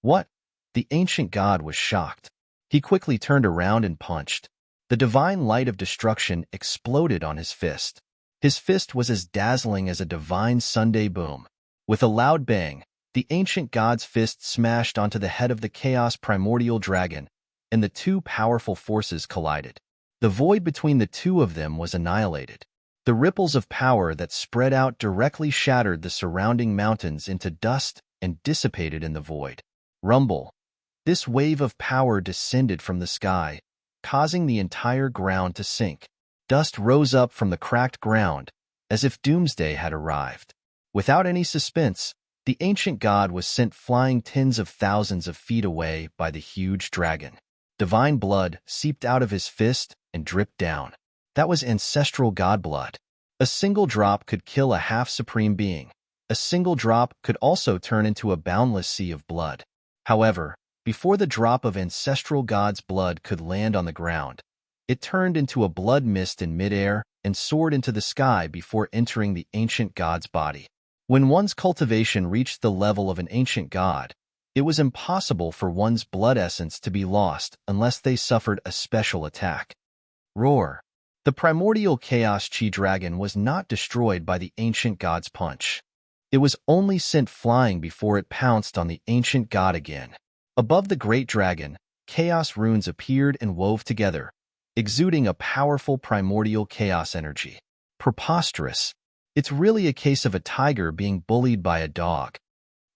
"What?" The ancient god was shocked. He quickly turned around and punched. The divine light of destruction exploded on his fist. His fist was as dazzling as a divine Sunday boom. With a loud bang, the ancient god's fist smashed onto the head of the chaos primordial dragon, and the two powerful forces collided. The void between the two of them was annihilated. The ripples of power that spread out directly shattered the surrounding mountains into dust and dissipated in the void. Rumble. This wave of power descended from the sky, causing the entire ground to sink. Dust rose up from the cracked ground, as if doomsday had arrived. Without any suspense, the ancient god was sent flying tens of thousands of feet away by the huge dragon. Divine blood seeped out of his fist and dripped down. That was ancestral god blood. A single drop could kill a half-supreme being. A single drop could also turn into a boundless sea of blood. However, before the drop of ancestral god's blood could land on the ground, it turned into a blood mist in midair and soared into the sky before entering the ancient god's body. When one's cultivation reached the level of an ancient god, it was impossible for one's blood essence to be lost unless they suffered a special attack. Roar. The primordial chaos chi dragon was not destroyed by the ancient god's punch. It was only sent flying before it pounced on the ancient god again. Above the great dragon, chaos runes appeared and wove together, exuding a powerful primordial chaos energy. Preposterous. It's really a case of a tiger being bullied by a dog.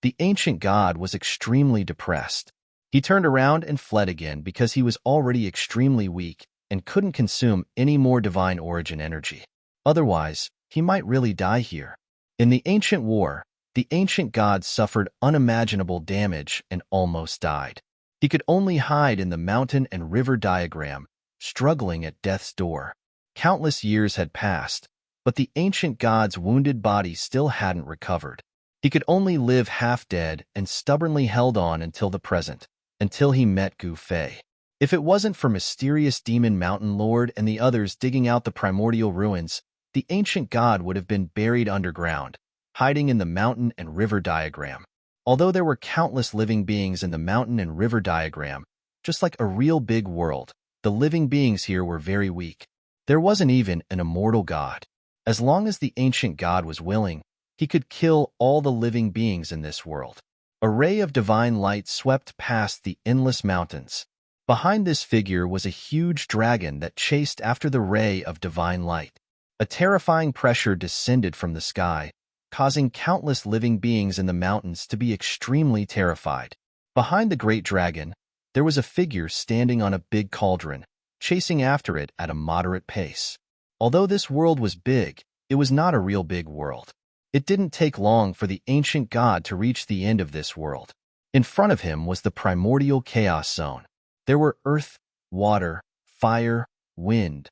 The ancient god was extremely depressed. He turned around and fled again because he was already extremely weak and couldn't consume any more divine origin energy. Otherwise, he might really die here. In the ancient war, the ancient god suffered unimaginable damage and almost died. He could only hide in the mountain and river diagram, struggling at death's door. Countless years had passed, but the ancient god's wounded body still hadn't recovered. He could only live half-dead and stubbornly held on until the present, until he met Gu Fei. If it wasn't for mysterious demon mountain lord and the others digging out the primordial ruins, the ancient god would have been buried underground, hiding in the mountain and river diagram. Although there were countless living beings in the mountain and river diagram, just like a real big world, the living beings here were very weak. There wasn't even an immortal god. As long as the ancient god was willing, he could kill all the living beings in this world. A ray of divine light swept past the endless mountains. Behind this figure was a huge dragon that chased after the ray of divine light. A terrifying pressure descended from the sky, causing countless living beings in the mountains to be extremely terrified. Behind the great dragon, there was a figure standing on a big cauldron, chasing after it at a moderate pace. Although this world was big, it was not a real big world. It didn't take long for the ancient god to reach the end of this world. In front of him was the primordial chaos zone. There were earth, water, fire, wind,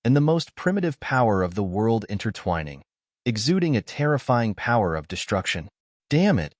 and the most primitive power of the world intertwining, exuding a terrifying power of destruction. Damn it!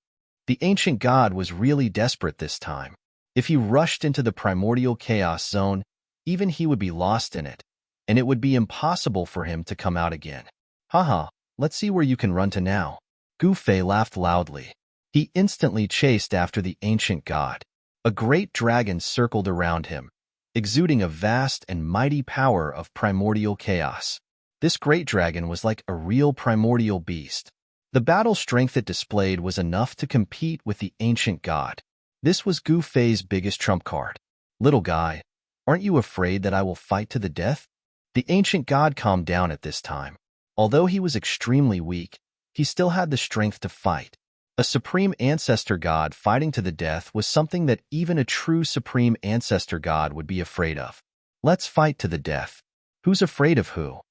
The ancient god was really desperate this time. If he rushed into the primordial chaos zone, even he would be lost in it, and it would be impossible for him to come out again. Haha, let's see where you can run to now. Gu Fei laughed loudly. He instantly chased after the ancient god. A great dragon circled around him, exuding a vast and mighty power of primordial chaos. This great dragon was like a real primordial beast. The battle strength it displayed was enough to compete with the ancient god. This was Gu Fei's biggest trump card. Little guy, aren't you afraid that I will fight to the death? The ancient god calmed down at this time. Although he was extremely weak, he still had the strength to fight. A supreme ancestor god fighting to the death was something that even a true supreme ancestor god would be afraid of. Let's fight to the death. Who's afraid of who?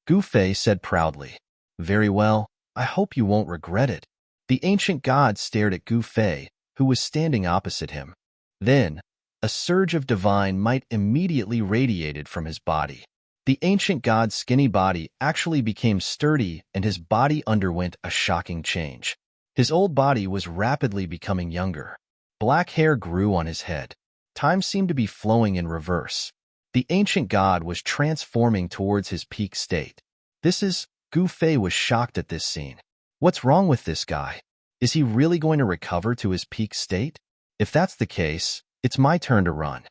Gu Fei said proudly. Very well, I hope you won't regret it. The ancient god stared at Gu Fei, who was standing opposite him. Then, a surge of divine might immediately radiated from his body. The ancient god's skinny body actually became sturdy and his body underwent a shocking change. His old body was rapidly becoming younger. Black hair grew on his head. Time seemed to be flowing in reverse. The ancient god was transforming towards his peak state. Gu Fei was shocked at this scene. What's wrong with this guy? Is he really going to recover to his peak state? If that's the case, it's my turn to run.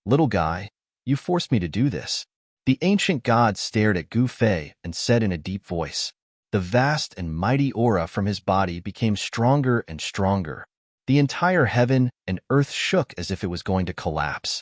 Little guy, you forced me to do this. The ancient god stared at Gu Fei and said in a deep voice. The vast and mighty aura from his body became stronger and stronger. The entire heaven and earth shook as if it was going to collapse.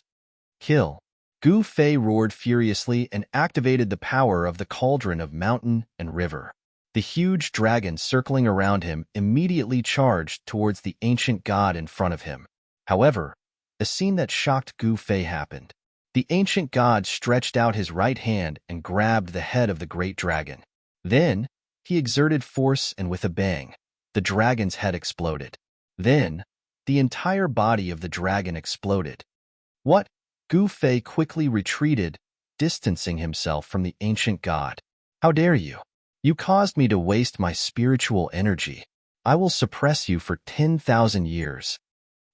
Kill. Gu Fei roared furiously and activated the power of the cauldron of mountain and river. The huge dragon circling around him immediately charged towards the ancient god in front of him. However, a scene that shocked Gu Fei happened. The ancient god stretched out his right hand and grabbed the head of the great dragon. Then, he exerted force and with a bang, the dragon's head exploded. Then, the entire body of the dragon exploded. What? Gu Fei quickly retreated, distancing himself from the ancient god. How dare you? You caused me to waste my spiritual energy. I will suppress you for 10,000 years.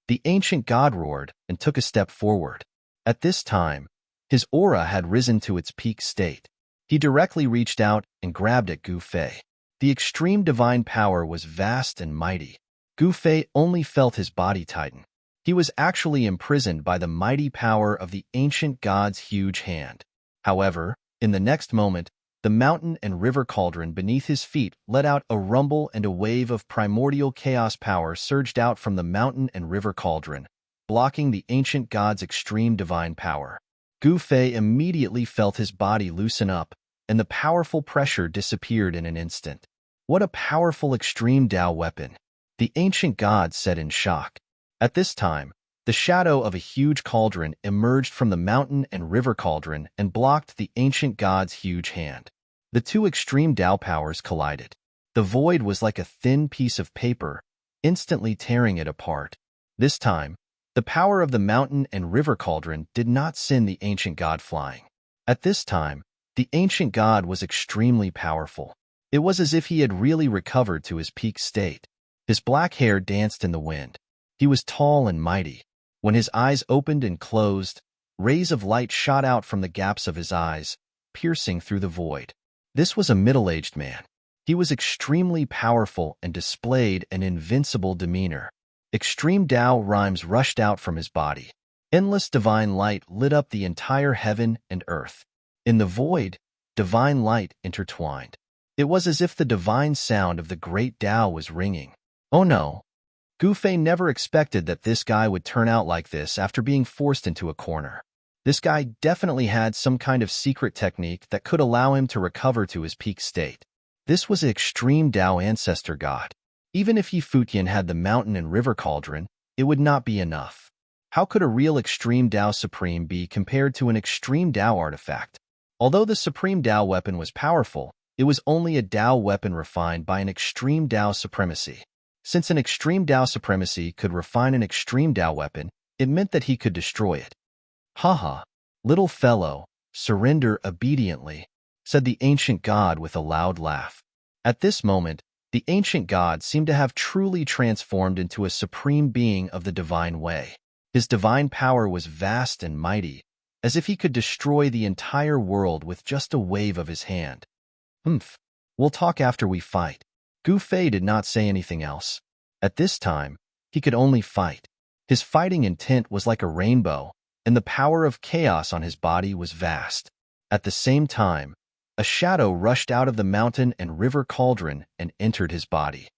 The ancient god roared and took a step forward. At this time, his aura had risen to its peak state. He directly reached out and grabbed at Gu Fei. The extreme divine power was vast and mighty. Gu Fei only felt his body tighten. He was actually imprisoned by the mighty power of the ancient god's huge hand. However, in the next moment, the mountain and river cauldron beneath his feet let out a rumble and a wave of primordial chaos power surged out from the mountain and river cauldron, blocking the ancient god's extreme divine power. Gu Fei immediately felt his body loosen up, and the powerful pressure disappeared in an instant. What a powerful extreme Tao weapon! The ancient god said in shock. At this time, the shadow of a huge cauldron emerged from the mountain and river cauldron and blocked the ancient god's huge hand. The two extreme Tao powers collided. The void was like a thin piece of paper, instantly tearing it apart. This time, the power of the mountain and river cauldron did not send the ancient god flying. At this time, the ancient god was extremely powerful. It was as if he had really recovered to his peak state. His black hair danced in the wind. He was tall and mighty. When his eyes opened and closed, rays of light shot out from the gaps of his eyes, piercing through the void. This was a middle-aged man. He was extremely powerful and displayed an invincible demeanor. Extreme Tao rhymes rushed out from his body. Endless divine light lit up the entire heaven and earth. In the void, divine light intertwined. It was as if the divine sound of the great Tao was ringing. Oh no! Gu Fei never expected that this guy would turn out like this after being forced into a corner. This guy definitely had some kind of secret technique that could allow him to recover to his peak state. This was an extreme Tao ancestor god. Even if Yi Futian had the mountain and river cauldron, it would not be enough. How could a real extreme Tao supreme be compared to an extreme Tao artifact? Although the supreme Tao weapon was powerful, it was only a Tao weapon refined by an extreme Tao supremacy. Since an extreme Tao supremacy could refine an extreme Tao weapon, it meant that he could destroy it. Haha, little fellow, Surrender obediently, said the ancient god with a loud laugh. At this moment, the ancient god seemed to have truly transformed into a supreme being of the divine way. His divine power was vast and mighty, as if he could destroy the entire world with just a wave of his hand. Humph. We'll talk after we fight. Gu Fei did not say anything else. At this time, he could only fight. His fighting intent was like a rainbow, and the power of chaos on his body was vast. At the same time, a shadow rushed out of the mountain and river cauldron and entered his body.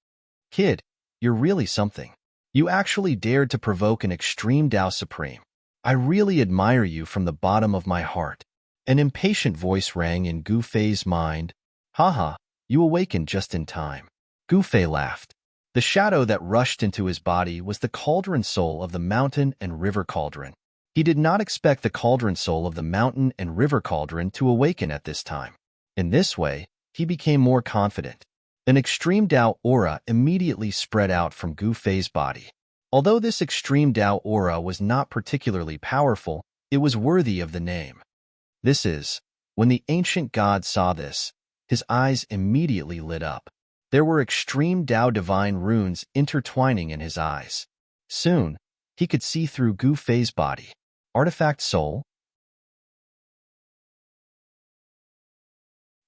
Kid, you're really something. You actually dared to provoke an extreme Tao Supreme. I really admire you from the bottom of my heart. An impatient voice rang in Gu Fei's mind. Haha, you awakened just in time. Gu Fei laughed. The shadow that rushed into his body was the cauldron soul of the mountain and river cauldron. He did not expect the cauldron soul of the mountain and river cauldron to awaken at this time. In this way, he became more confident. An extreme Tao aura immediately spread out from Gu Fei's body. Although this extreme Tao aura was not particularly powerful, it was worthy of the name. When the ancient god saw this, his eyes immediately lit up. There were extreme Tao divine runes intertwining in his eyes. Soon, he could see through Gu Fei's body. Artifact Soul?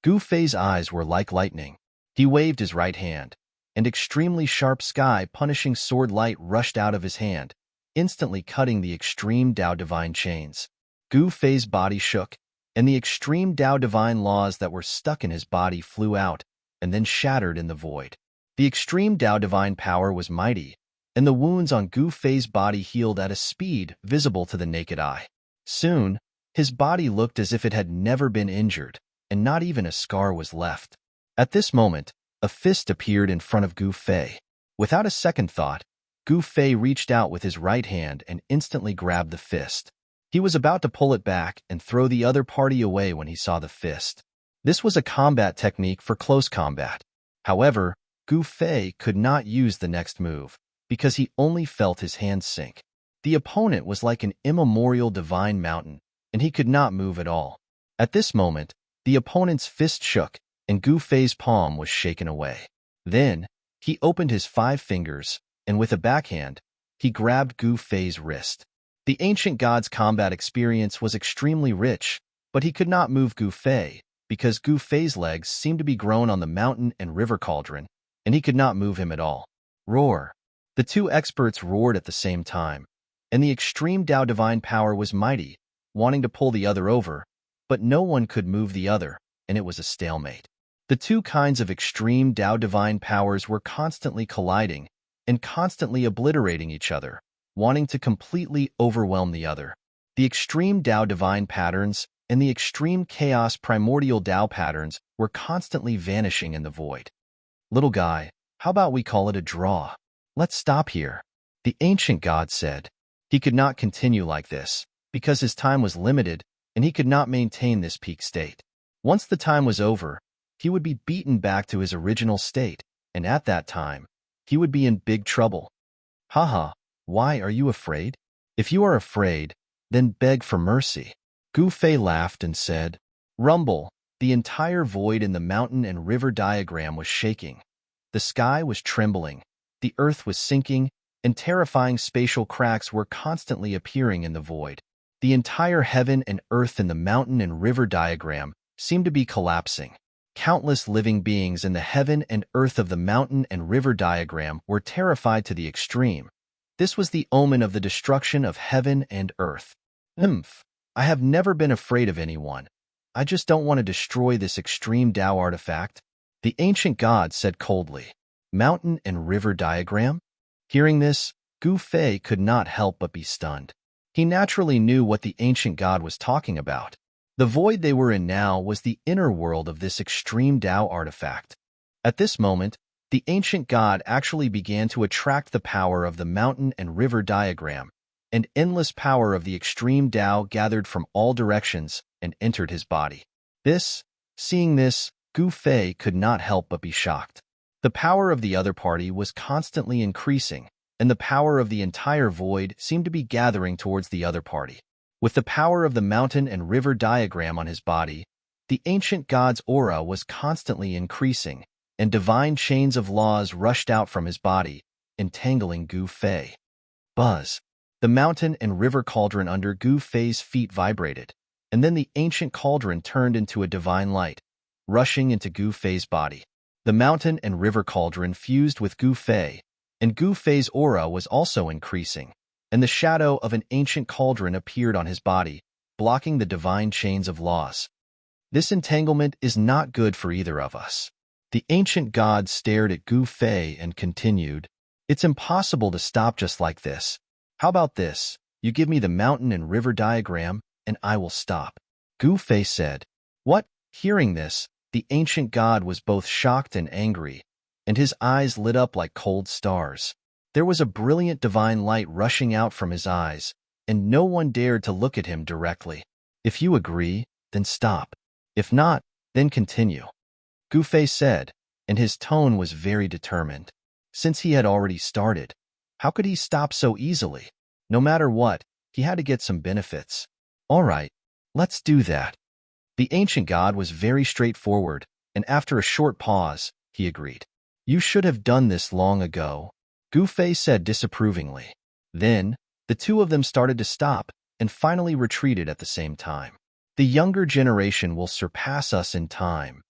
Gu Fei's eyes were like lightning. He waved his right hand, and extremely sharp sky-punishing sword light rushed out of his hand, instantly cutting the extreme Tao divine chains. Gu Fei's body shook, and the extreme Tao divine laws that were stuck in his body flew out, and then shattered in the void. The extreme Tao divine power was mighty, and the wounds on Gu Fei's body healed at a speed visible to the naked eye. Soon, his body looked as if it had never been injured, and not even a scar was left. At this moment, a fist appeared in front of Gu Fei. Without a second thought, Gu Fei reached out with his right hand and instantly grabbed the fist. He was about to pull it back and throw the other party away when he saw the fist. This was a combat technique for close combat. However, Gu Fei could not use the next move, because he only felt his hand sink. The opponent was like an immemorial divine mountain, and he could not move at all. At this moment, the opponent's fist shook, and Gu Fei's palm was shaken away. Then, he opened his 5 fingers, and with a backhand, he grabbed Gu Fei's wrist. The ancient god's combat experience was extremely rich, but he could not move Gu Fei, because Gu Fei's legs seemed to be grown on the mountain and river cauldron, and he could not move him at all. Roar! The two experts roared at the same time, and the extreme Tao divine power was mighty, wanting to pull the other over, but no one could move the other, and it was a stalemate. The two kinds of extreme Tao divine powers were constantly colliding and constantly obliterating each other, wanting to completely overwhelm the other. The extreme Tao divine patterns and the extreme chaos primordial Tao patterns were constantly vanishing in the void. Little guy, how about we call it a draw? Let's stop here, the ancient god said. He could not continue like this, because his time was limited and he could not maintain this peak state. Once the time was over, he would be beaten back to his original state, and at that time, he would be in big trouble. Haha, why are you afraid? If you are afraid, then beg for mercy. Gu Fei laughed and said, Rumble, the entire void in the mountain and river diagram was shaking. The sky was trembling, the earth was sinking, and terrifying spatial cracks were constantly appearing in the void. The entire heaven and earth in the mountain and river diagram seemed to be collapsing. Countless living beings in the heaven and earth of the mountain and river diagram were terrified to the extreme. This was the omen of the destruction of heaven and earth. I have never been afraid of anyone. I just don't want to destroy this extreme Tao artifact, the ancient god said coldly. Mountain and river diagram? Hearing this, Gu Fei could not help but be stunned. He naturally knew what the ancient god was talking about. The void they were in now was the inner world of this extreme Tao artifact. At this moment, the ancient god actually began to attract the power of the mountain and river diagram, and endless power of the extreme Tao gathered from all directions and entered his body. Seeing this, Gu Fei could not help but be shocked. The power of the other party was constantly increasing, and the power of the entire void seemed to be gathering towards the other party. With the power of the mountain and river diagram on his body, the ancient god's aura was constantly increasing, and divine chains of laws rushed out from his body, entangling Gu Fei. Buzz. The mountain and river cauldron under Gu Fei's feet vibrated, and then the ancient cauldron turned into a divine light, rushing into Gu Fei's body. The mountain and river cauldron fused with Gu Fei, and Gu Fei's aura was also increasing, and the shadow of an ancient cauldron appeared on his body, blocking the divine chains of laws. This entanglement is not good for either of us. The ancient god stared at Gu Fei and continued, "It's impossible to stop just like this. How about this? You give me the mountain and river diagram, and I will stop." Gu Fei said. "What?" Hearing this, the ancient god was both shocked and angry, and his eyes lit up like cold stars. There was a brilliant divine light rushing out from his eyes, and no one dared to look at him directly. "If you agree, then stop. If not, then continue," Gu Fei said, and his tone was very determined. Since he had already started, how could he stop so easily? No matter what, he had to get some benefits. "All right, let's do that." The ancient god was very straightforward, and after a short pause, he agreed. "You should have done this long ago," Gu Fei said disapprovingly. Then, the two of them started to stop and finally retreated at the same time. "The younger generation will surpass us in time."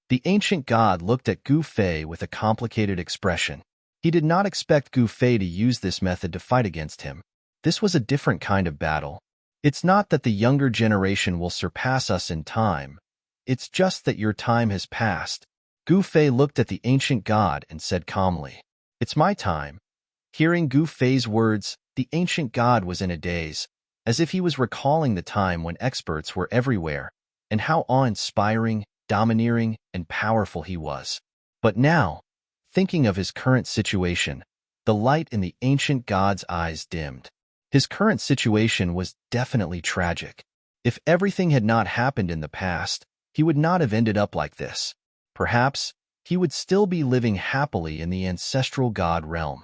The ancient god looked at Gu Fei with a complicated expression. He did not expect Gu Fei to use this method to fight against him. This was a different kind of battle. It's not that the younger generation will surpass us in time. It's just that your time has passed. Gu Fei looked at the ancient god and said calmly, "It's my time." Hearing Gu Fei's words, the ancient god was in a daze, as if he was recalling the time when experts were everywhere, and how awe-inspiring, domineering, and powerful he was. But now, thinking of his current situation, the light in the ancient god's eyes dimmed. His current situation was definitely tragic. If everything had not happened in the past, he would not have ended up like this. Perhaps he would still be living happily in the ancestral god realm.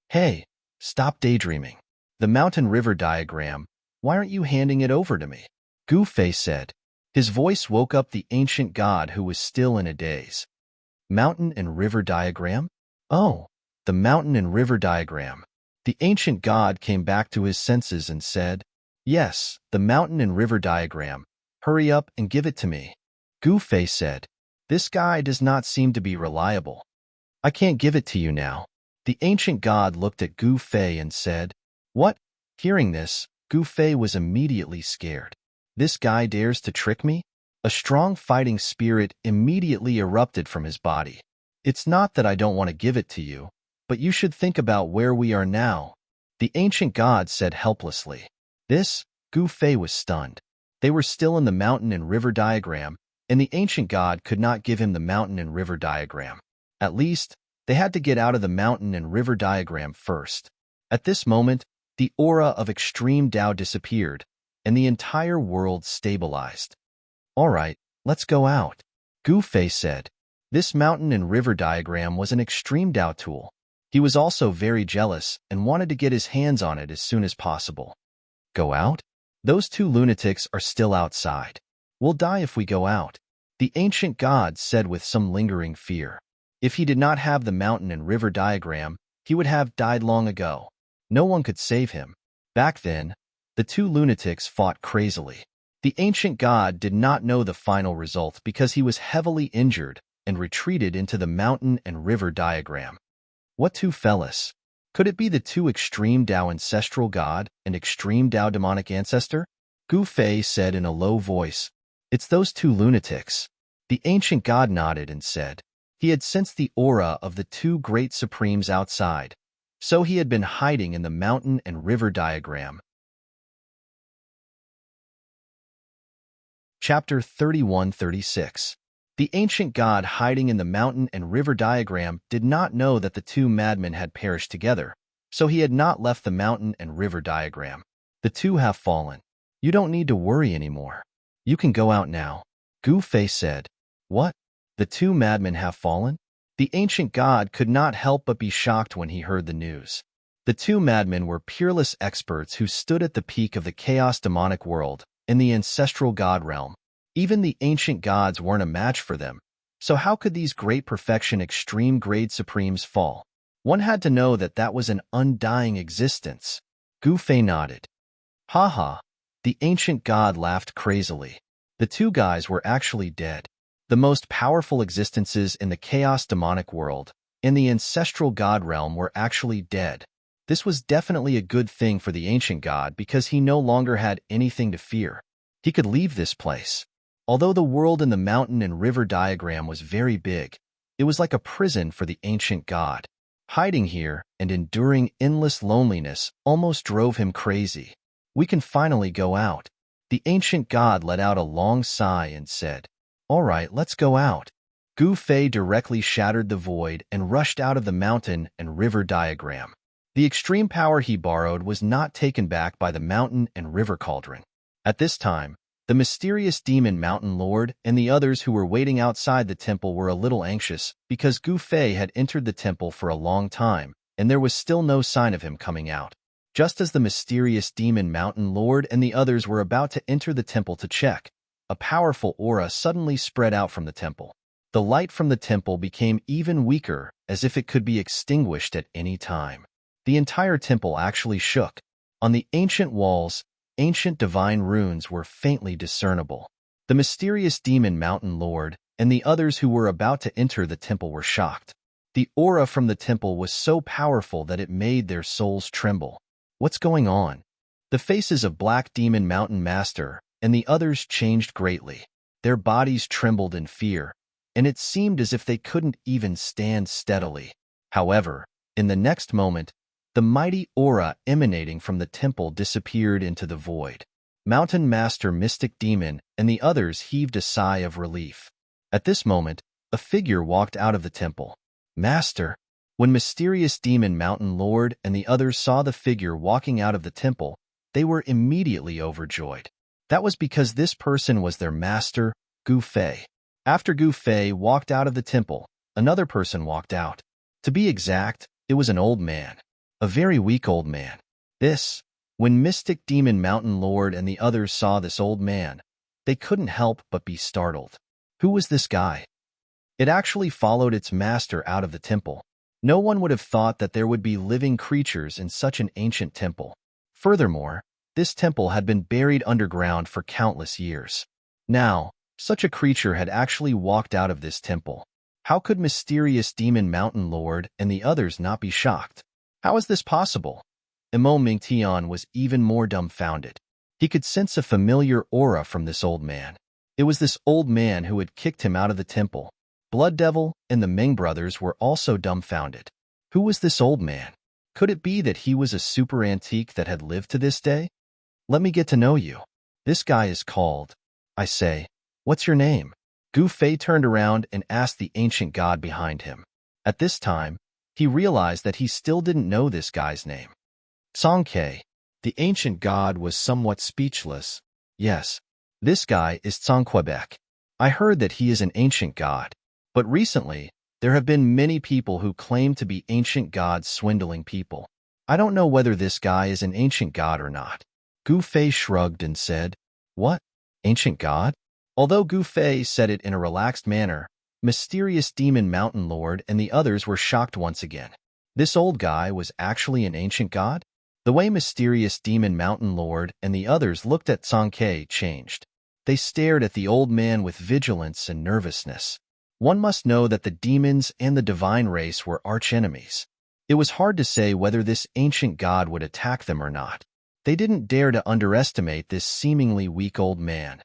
"Hey, stop daydreaming. The mountain river diagram, why aren't you handing it over to me?" Gu Fei said. His voice woke up the ancient god who was still in a daze. "Mountain and river diagram? Oh, the mountain and river diagram." The ancient god came back to his senses and said, "Yes, the mountain and river diagram. Hurry up and give it to me." Gu Fei said, "This guy does not seem to be reliable. I can't give it to you now." The ancient god looked at Gu Fei and said, "What?" Hearing this, Gu Fei was immediately scared. This guy dares to trick me? A strong fighting spirit immediately erupted from his body. "It's not that I don't want to give it to you, but you should think about where we are now," the ancient god said helplessly. This, Gu Fei was stunned. They were still in the mountain and river diagram, and the ancient god could not give him the mountain and river diagram. At least, they had to get out of the mountain and river diagram first. At this moment, the aura of extreme Tao disappeared, and the entire world stabilized. "All right, let's go out," Gu Fei said. This mountain and river diagram was an extreme Tao tool. He was also very jealous and wanted to get his hands on it as soon as possible. "Go out? Those two lunatics are still outside. We'll die if we go out," the ancient god said with some lingering fear. If he did not have the mountain and river diagram, he would have died long ago. No one could save him. Back then, the two lunatics fought crazily. The ancient god did not know the final result because he was heavily injured and retreated into the mountain and river diagram. What two fellas? Could it be the two extreme Tao ancestral god and extreme Tao demonic ancestor? Gu Fei said in a low voice, "It's those two lunatics." The ancient god nodded and said, he had sensed the aura of the two great supremes outside, so he had been hiding in the mountain and river diagram. Chapter 31-36. The ancient god hiding in the mountain and river diagram did not know that the two madmen had perished together, so he had not left the mountain and river diagram. "The two have fallen. You don't need to worry anymore. You can go out now," Gu Fei said. "What? The two madmen have fallen?" The ancient god could not help but be shocked when he heard the news. The two madmen were peerless experts who stood at the peak of the chaos demonic world in the ancestral god realm. Even the ancient gods weren't a match for them, so how could these great perfection extreme grade supremes fall? One had to know that that was an undying existence. Gu Fei nodded. Ha. The ancient god laughed crazily. The two guys were actually dead. The most powerful existences in the chaos demonic world, in the ancestral god realm, were actually dead. This was definitely a good thing for the ancient god because he no longer had anything to fear. He could leave this place. Although the world in the mountain and river diagram was very big, it was like a prison for the ancient god. Hiding here and enduring endless loneliness almost drove him crazy. We can finally go out. The ancient god let out a long sigh and said, "All right, let's go out." Gu Fei directly shattered the void and rushed out of the mountain and river diagram. The extreme power he borrowed was not taken back by the mountain and river cauldron. At this time, the mysterious demon mountain lord and the others who were waiting outside the temple were a little anxious because Gu Fei had entered the temple for a long time and there was still no sign of him coming out. Just as the mysterious demon mountain lord and the others were about to enter the temple to check, a powerful aura suddenly spread out from the temple. The light from the temple became even weaker, as if it could be extinguished at any time. The entire temple actually shook. On the ancient walls, ancient divine runes were faintly discernible. The mysterious demon mountain lord and the others who were about to enter the temple were shocked. The aura from the temple was so powerful that it made their souls tremble. What's going on? The faces of Black Demon Mountain Master and the others changed greatly. Their bodies trembled in fear, and it seemed as if they couldn't even stand steadily. However, in the next moment, the mighty aura emanating from the temple disappeared into the void. Mountain Master Mystic Demon and the others heaved a sigh of relief. At this moment, a figure walked out of the temple. Master! When Mysterious Demon Mountain Lord and the others saw the figure walking out of the temple, they were immediately overjoyed. That was because this person was their master, Gu Fei. After Gu Fei walked out of the temple, another person walked out. To be exact, it was an old man. A very weak old man. When Mystic Demon Mountain Lord and the others saw this old man, they couldn't help but be startled. Who was this guy? It actually followed its master out of the temple. No one would have thought that there would be living creatures in such an ancient temple. Furthermore, this temple had been buried underground for countless years. Now, such a creature had actually walked out of this temple. How could Mysterious Demon Mountain Lord and the others not be shocked? How is this possible? Emo Mingtian was even more dumbfounded. He could sense a familiar aura from this old man. It was this old man who had kicked him out of the temple. Blood Devil and the Ming brothers were also dumbfounded. Who was this old man? Could it be that he was a super antique that had lived to this day? Let me get to know you. This guy is called... I say, what's your name? Gu Fei turned around and asked the ancient god behind him. At this time, he realized that he still didn't know this guy's name. Tsongke. The ancient god was somewhat speechless. Yes, this guy is Tsongquebec. I heard that he is an ancient god. But recently, there have been many people who claim to be ancient gods swindling people. I don't know whether this guy is an ancient god or not. Gu Fei shrugged and said, What? Ancient god? Although Gu Fei said it in a relaxed manner, Mysterious Demon Mountain Lord and the others were shocked once again. This old guy was actually an ancient god? The way Mysterious Demon Mountain Lord and the others looked at Tsongke changed. They stared at the old man with vigilance and nervousness. One must know that the demons and the divine race were archenemies. It was hard to say whether this ancient god would attack them or not. They didn't dare to underestimate this seemingly weak old man.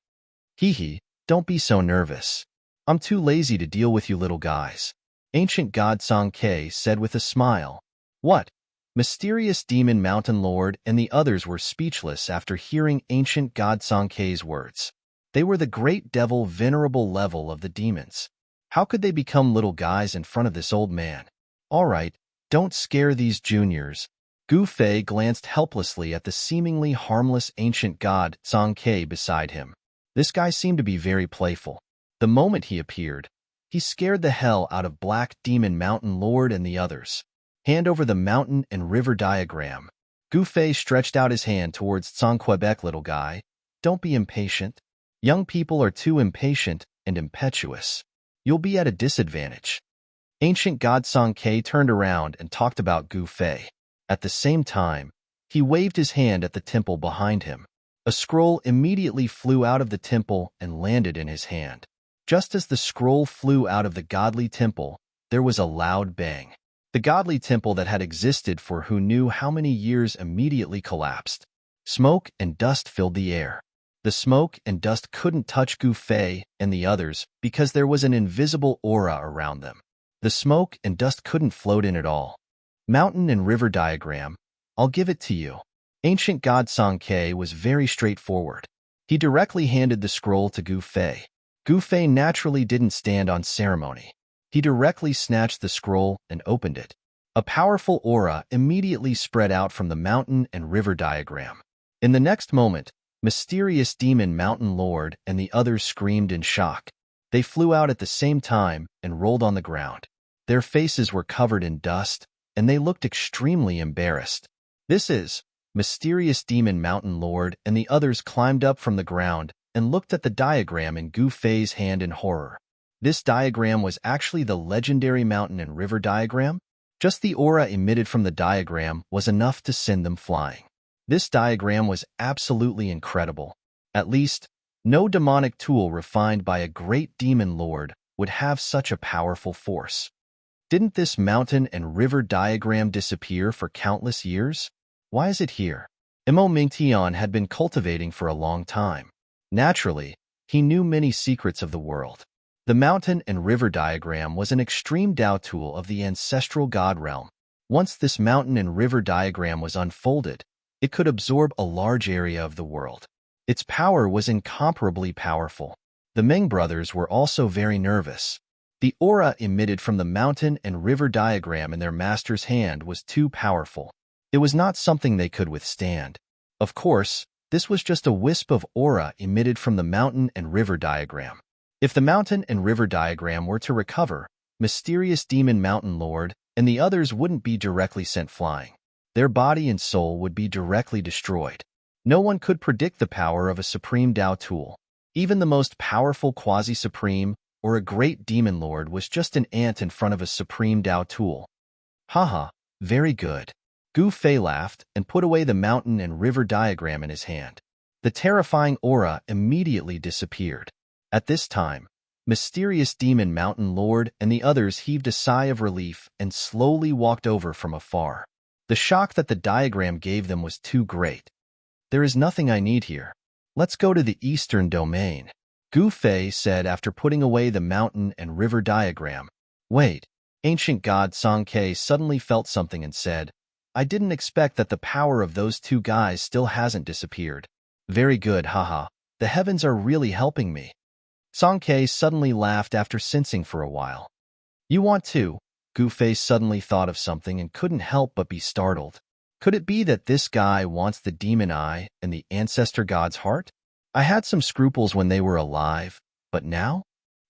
Hee, don't be so nervous. I'm too lazy to deal with you little guys. Ancient God Tsongke said with a smile. What? Mysterious Demon Mountain Lord and the others were speechless after hearing Ancient God Tsongke's words. They were the great devil Venerable level of the demons. How could they become little guys in front of this old man? All right, don't scare these juniors. Gu Fei glanced helplessly at the seemingly harmless ancient god Tsongke beside him. This guy seemed to be very playful. The moment he appeared, he scared the hell out of Black Demon Mountain Lord and the others. Hand over the mountain and river diagram. Gu Fei stretched out his hand towards Quebec. Little guy, don't be impatient. Young people are too impatient and impetuous. You'll be at a disadvantage. Ancient God Song Ke turned around and talked about Gu Fei. At the same time, he waved his hand at the temple behind him. A scroll immediately flew out of the temple and landed in his hand. Just as the scroll flew out of the godly temple, there was a loud bang. The godly temple that had existed for who knew how many years immediately collapsed. Smoke and dust filled the air. The smoke and dust couldn't touch Gu Fei and the others because there was an invisible aura around them. The smoke and dust couldn't float in at all. Mountain and river diagram, I'll give it to you. Ancient God Song Ke was very straightforward. He directly handed the scroll to Gu Fei. Gu Fei naturally didn't stand on ceremony. He directly snatched the scroll and opened it. A powerful aura immediately spread out from the mountain and river diagram. In the next moment, mysterious demon mountain lord and the others screamed in shock. They flew out at the same time and rolled on the ground. Their faces were covered in dust, and they looked extremely embarrassed. This is mysterious demon mountain lord and the others climbed up from the ground and looked at the diagram in Gu Fei's hand in horror. This diagram was actually the legendary mountain and river diagram. Just the aura emitted from the diagram was enough to send them flying. This diagram was absolutely incredible. At least, no demonic tool refined by a great demon lord would have such a powerful force. Didn't this mountain and river diagram disappear for countless years? Why is it here? Mo Mingtian had been cultivating for a long time. Naturally, he knew many secrets of the world. The mountain and river diagram was an extreme Tao tool of the ancestral god realm. Once this mountain and river diagram was unfolded, it could absorb a large area of the world. Its power was incomparably powerful. The Ming brothers were also very nervous. The aura emitted from the mountain and river diagram in their master's hand was too powerful. It was not something they could withstand. Of course, this was just a wisp of aura emitted from the mountain and river diagram. If the mountain and river diagram were to recover, mysterious demon mountain lord and the others wouldn't be directly sent flying. Their body and soul would be directly destroyed. No one could predict the power of a supreme Tao tool. Even the most powerful quasi-supreme or a great demon lord was just an ant in front of a supreme Tao tool. Haha, very good. Gu Fei laughed and put away the mountain and river diagram in his hand. The terrifying aura immediately disappeared. At this time, mysterious demon mountain lord and the others heaved a sigh of relief and slowly walked over from afar. The shock that the diagram gave them was too great. There is nothing I need here. Let's go to the eastern domain, Gu Fei said after putting away the mountain and river diagram. Wait, ancient god Song Ke suddenly felt something and said, I didn't expect that the power of those two guys still hasn't disappeared. Very good, haha. The heavens are really helping me. Song Ke suddenly laughed after sensing for a while. You want to? Gu Fei suddenly thought of something and couldn't help but be startled. Could it be that this guy wants the demon eye and the ancestor god's heart? I had some scruples when they were alive, but now?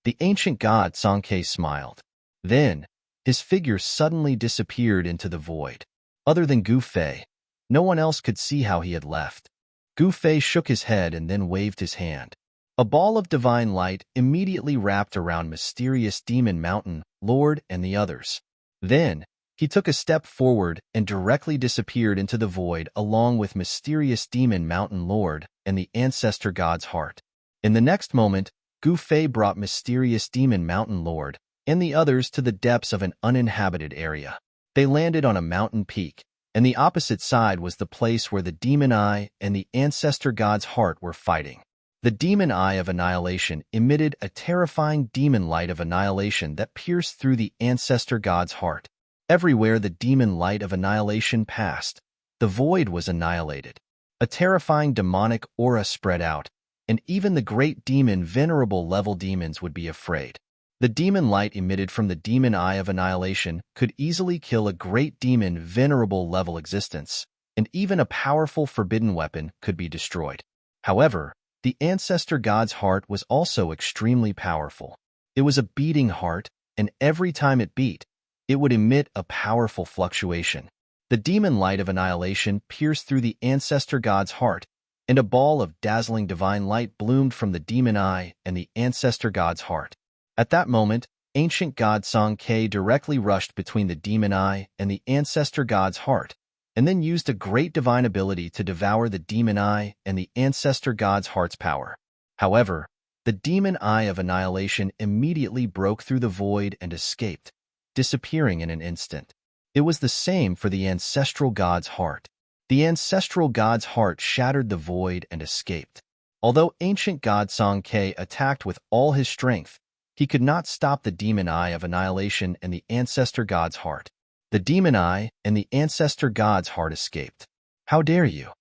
The ancient god Song Ke smiled. Then, his figure suddenly disappeared into the void. Other than Gu Fei, no one else could see how he had left. Gu Fei shook his head and then waved his hand. A ball of divine light immediately wrapped around mysterious demon mountain lord and the others. Then, he took a step forward and directly disappeared into the void along with mysterious demon mountain lord and the ancestor god's heart. In the next moment, Gu Fei brought mysterious demon mountain lord and the others to the depths of an uninhabited area. They landed on a mountain peak, and the opposite side was the place where the demon eye and the ancestor god's heart were fighting. The demon eye of annihilation emitted a terrifying demon light of annihilation that pierced through the ancestor god's heart. Everywhere the demon light of annihilation passed, the void was annihilated. A terrifying demonic aura spread out, and even the great demon Venerable level demons would be afraid. The demon light emitted from the demon eye of annihilation could easily kill a great demon Venerable level existence, and even a powerful forbidden weapon could be destroyed. However, the ancestor god's heart was also extremely powerful. It was a beating heart, and every time it beat, it would emit a powerful fluctuation. The demon light of annihilation pierced through the ancestor god's heart, and a ball of dazzling divine light bloomed from the demon eye and the ancestor god's heart. At that moment, ancient god Song-K directly rushed between the demon eye and the ancestor god's heart, and then used a great divine ability to devour the demon eye and the ancestor god's heart's power. However, the demon eye of annihilation immediately broke through the void and escaped, disappearing in an instant. It was the same for the ancestral god's heart. The ancestral god's heart shattered the void and escaped. Although ancient god Song-K attacked with all his strength, he could not stop the demon eye of annihilation and the ancestor god's heart. The demon eye and the ancestor god's heart escaped. How dare you?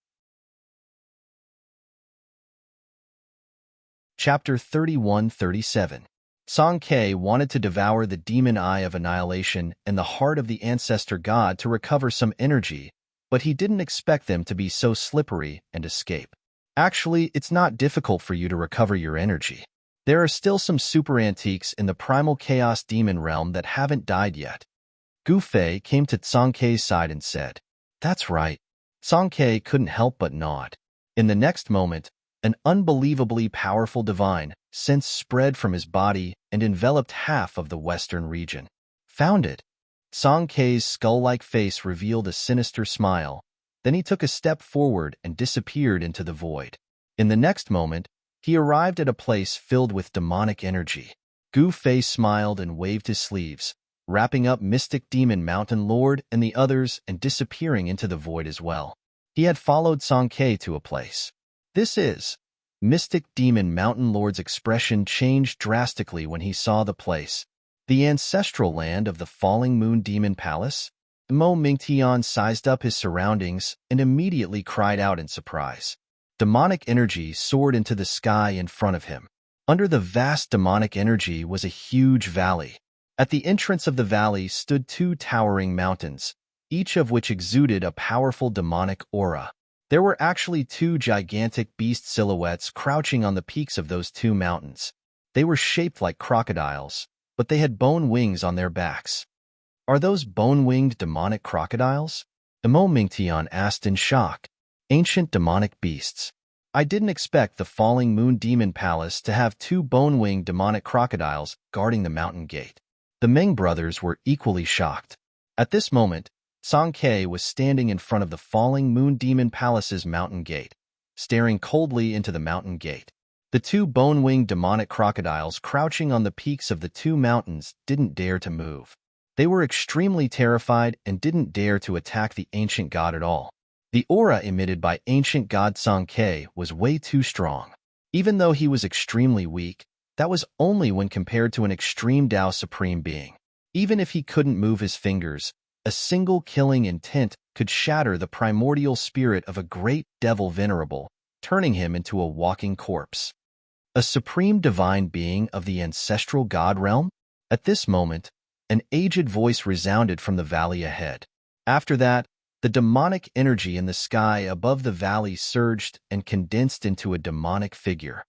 Chapter 31-37. Song-K wanted to devour the demon eye of annihilation and the heart of the ancestor god to recover some energy, but he didn't expect them to be so slippery and escape. Actually, it's not difficult for you to recover your energy. There are still some super antiques in the primal chaos demon realm that haven't died yet. Gu Fei came to Song-K's side and said, "That's right." Song-K couldn't help but nod. In the next moment, an unbelievably powerful divine sense spread from his body and enveloped half of the western region. Found it. Song-K's skull-like face revealed a sinister smile. Then he took a step forward and disappeared into the void. In the next moment, he arrived at a place filled with demonic energy. Gu Fei smiled and waved his sleeves, wrapping up Mystic Demon Mountain Lord and the others and disappearing into the void as well. He had followed Song-K to a place. This is. Mystic Demon Mountain Lord's expression changed drastically when he saw the place. The ancestral land of the Falling Moon Demon Palace? Mo Mingtian sized up his surroundings and immediately cried out in surprise. Demonic energy soared into the sky in front of him. Under the vast demonic energy was a huge valley. At the entrance of the valley stood two towering mountains, each of which exuded a powerful demonic aura. There were actually two gigantic beast silhouettes crouching on the peaks of those two mountains. They were shaped like crocodiles, but they had bone wings on their backs. Are those bone-winged demonic crocodiles? Mo Mingtian asked in shock. Ancient demonic beasts. I didn't expect the Falling Moon Demon Palace to have two bone-winged demonic crocodiles guarding the mountain gate. The Ming brothers were equally shocked. At this moment, Song-K was standing in front of the Falling Moon Demon Palace's mountain gate, staring coldly into the mountain gate. The two bone-winged demonic crocodiles crouching on the peaks of the two mountains didn't dare to move. They were extremely terrified and didn't dare to attack the ancient god at all. The aura emitted by ancient god Song-K was way too strong. Even though he was extremely weak, that was only when compared to an extreme Tao Supreme being. Even if he couldn't move his fingers, a single killing intent could shatter the primordial spirit of a great devil Venerable, turning him into a walking corpse. A supreme divine being of the ancestral god realm? At this moment, an aged voice resounded from the valley ahead. After that, the demonic energy in the sky above the valley surged and condensed into a demonic figure.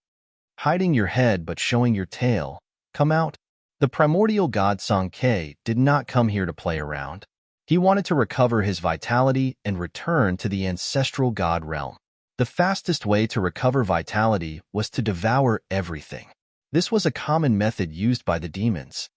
Hiding your head but showing your tail, come out. The primordial god Song-K did not come here to play around. He wanted to recover his vitality and return to the ancestral god realm. The fastest way to recover vitality was to devour everything. This was a common method used by the demons.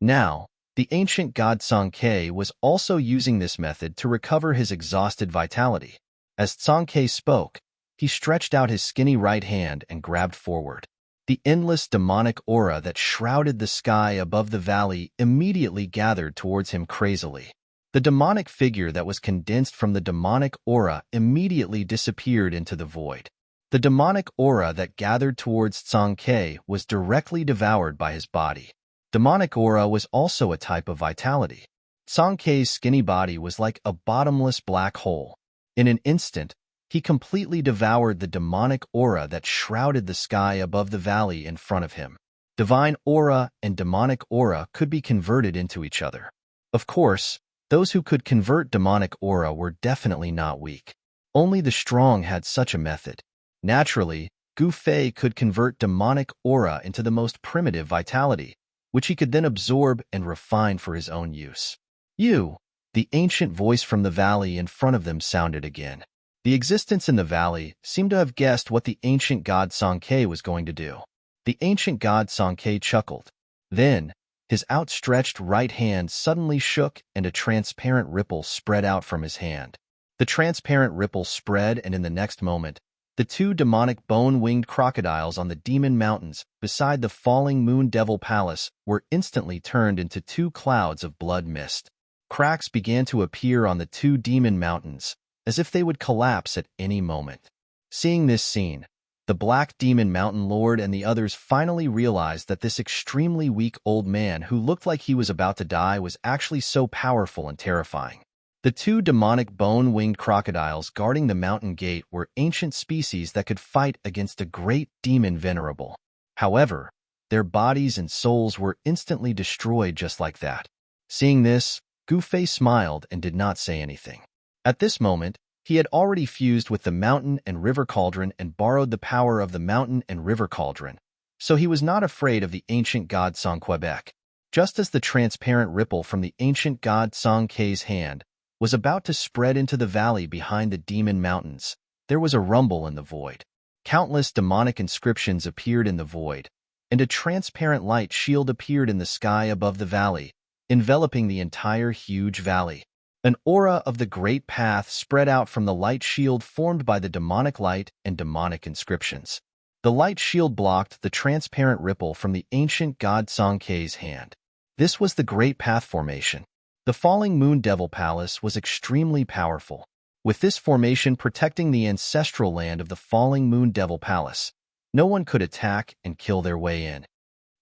Now, the ancient god Song-K was also using this method to recover his exhausted vitality. As Song-K spoke, he stretched out his skinny right hand and grabbed forward. The endless demonic aura that shrouded the sky above the valley immediately gathered towards him crazily. The demonic figure that was condensed from the demonic aura immediately disappeared into the void. The demonic aura that gathered towards Song-K was directly devoured by his body. Demonic aura was also a type of vitality. Song-K's skinny body was like a bottomless black hole. In an instant, he completely devoured the demonic aura that shrouded the sky above the valley in front of him. Divine aura and demonic aura could be converted into each other. Of course, those who could convert demonic aura were definitely not weak. Only the strong had such a method. Naturally, Gu Fei could convert demonic aura into the most primitive vitality, which he could then absorb and refine for his own use. You, the ancient voice from the valley in front of them sounded again. The existence in the valley seemed to have guessed what the ancient god Sankei was going to do. The ancient god Sankei chuckled. Then, his outstretched right hand suddenly shook and a transparent ripple spread out from his hand. The transparent ripple spread, and in the next moment, the two demonic bone-winged crocodiles on the demon mountains beside the falling moon devil palace were instantly turned into two clouds of blood mist. Cracks began to appear on the two demon mountains, as if they would collapse at any moment. Seeing this scene, the Black Demon Mountain Lord and the others finally realized that this extremely weak old man who looked like he was about to die was actually so powerful and terrifying. The two demonic bone-winged crocodiles guarding the mountain gate were ancient species that could fight against the great demon Venerable. However, their bodies and souls were instantly destroyed just like that. Seeing this, Gu-Fei smiled and did not say anything. At this moment, he had already fused with the mountain and river cauldron and borrowed the power of the mountain and river cauldron, so he was not afraid of the ancient god Song-Quebec. Just as the transparent ripple from the ancient god Song-Kei's hand was about to spread into the valley behind the demon mountains, there was a rumble in the void. Countless demonic inscriptions appeared in the void, and a transparent light shield appeared in the sky above the valley, enveloping the entire huge valley. An aura of the great path spread out from the light shield formed by the demonic light and demonic inscriptions. The light shield blocked the transparent ripple from the ancient god Song-Kei's hand. This was the great path formation. The falling moon devil palace was extremely powerful, with this formation protecting the ancestral land of the falling moon devil palace. No one could attack and kill their way in.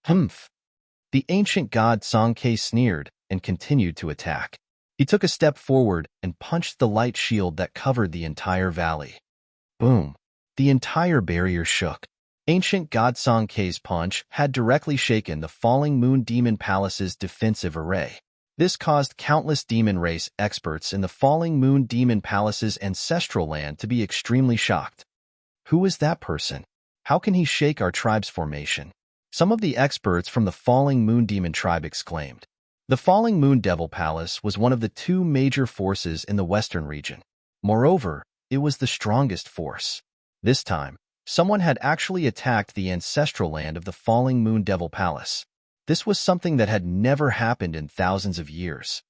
Humph! The ancient god Song-Kei sneered and continued to attack. He took a step forward and punched the light shield that covered the entire valley. Boom! The entire barrier shook. Ancient god Song-Kei's punch had directly shaken the falling moon demon palace's defensive array. This caused countless demon race experts in the falling moon demon palace's ancestral land to be extremely shocked. Who is that person? How can he shake our tribe's formation? Some of the experts from the falling moon demon tribe exclaimed. The falling moon devil palace was one of the two major forces in the western region. Moreover, it was the strongest force. This time, someone had actually attacked the ancestral land of the falling moon devil palace. This was something that had never happened in thousands of years.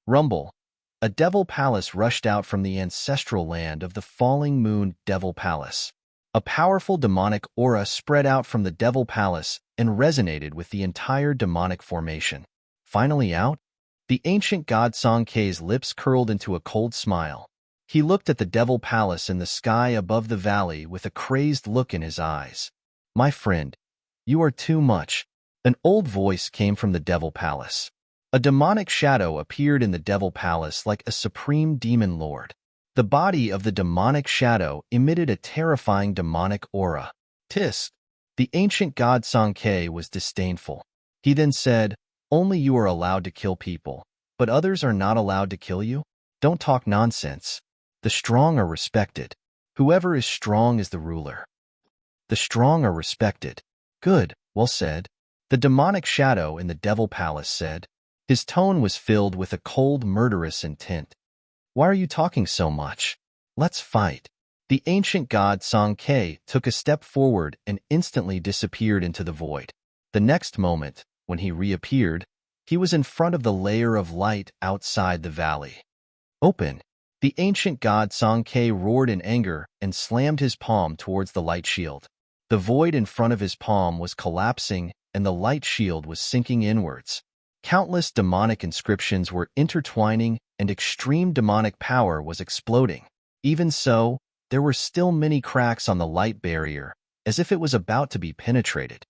Rumble. A devil palace rushed out from the ancestral land of the falling moon devil palace. A powerful demonic aura spread out from the devil palace and resonated with the entire demonic formation. Finally out, the ancient god Song-Kei's lips curled into a cold smile. He looked at the devil palace in the sky above the valley with a crazed look in his eyes. My friend, you are too much. An old voice came from the devil palace. A demonic shadow appeared in the devil palace like a supreme demon lord. The body of the demonic shadow emitted a terrifying demonic aura. Tisk! The ancient god Song-Kei was disdainful. He then said, "Only you are allowed to kill people, but others are not allowed to kill you? Don't talk nonsense. The strong are respected. Whoever is strong is the ruler. The strong are respected." Good, well said. The demonic shadow in the devil palace said. His tone was filled with a cold, murderous intent. Why are you talking so much? Let's fight. The ancient god Song-Kei took a step forward and instantly disappeared into the void. The next moment, when he reappeared, he was in front of the layer of light outside the valley. Open! The ancient god Song-Kei roared in anger and slammed his palm towards the light shield. The void in front of his palm was collapsing and the light shield was sinking inwards. Countless demonic inscriptions were intertwining and extreme demonic power was exploding. Even so, there were still many cracks on the light barrier, as if it was about to be penetrated.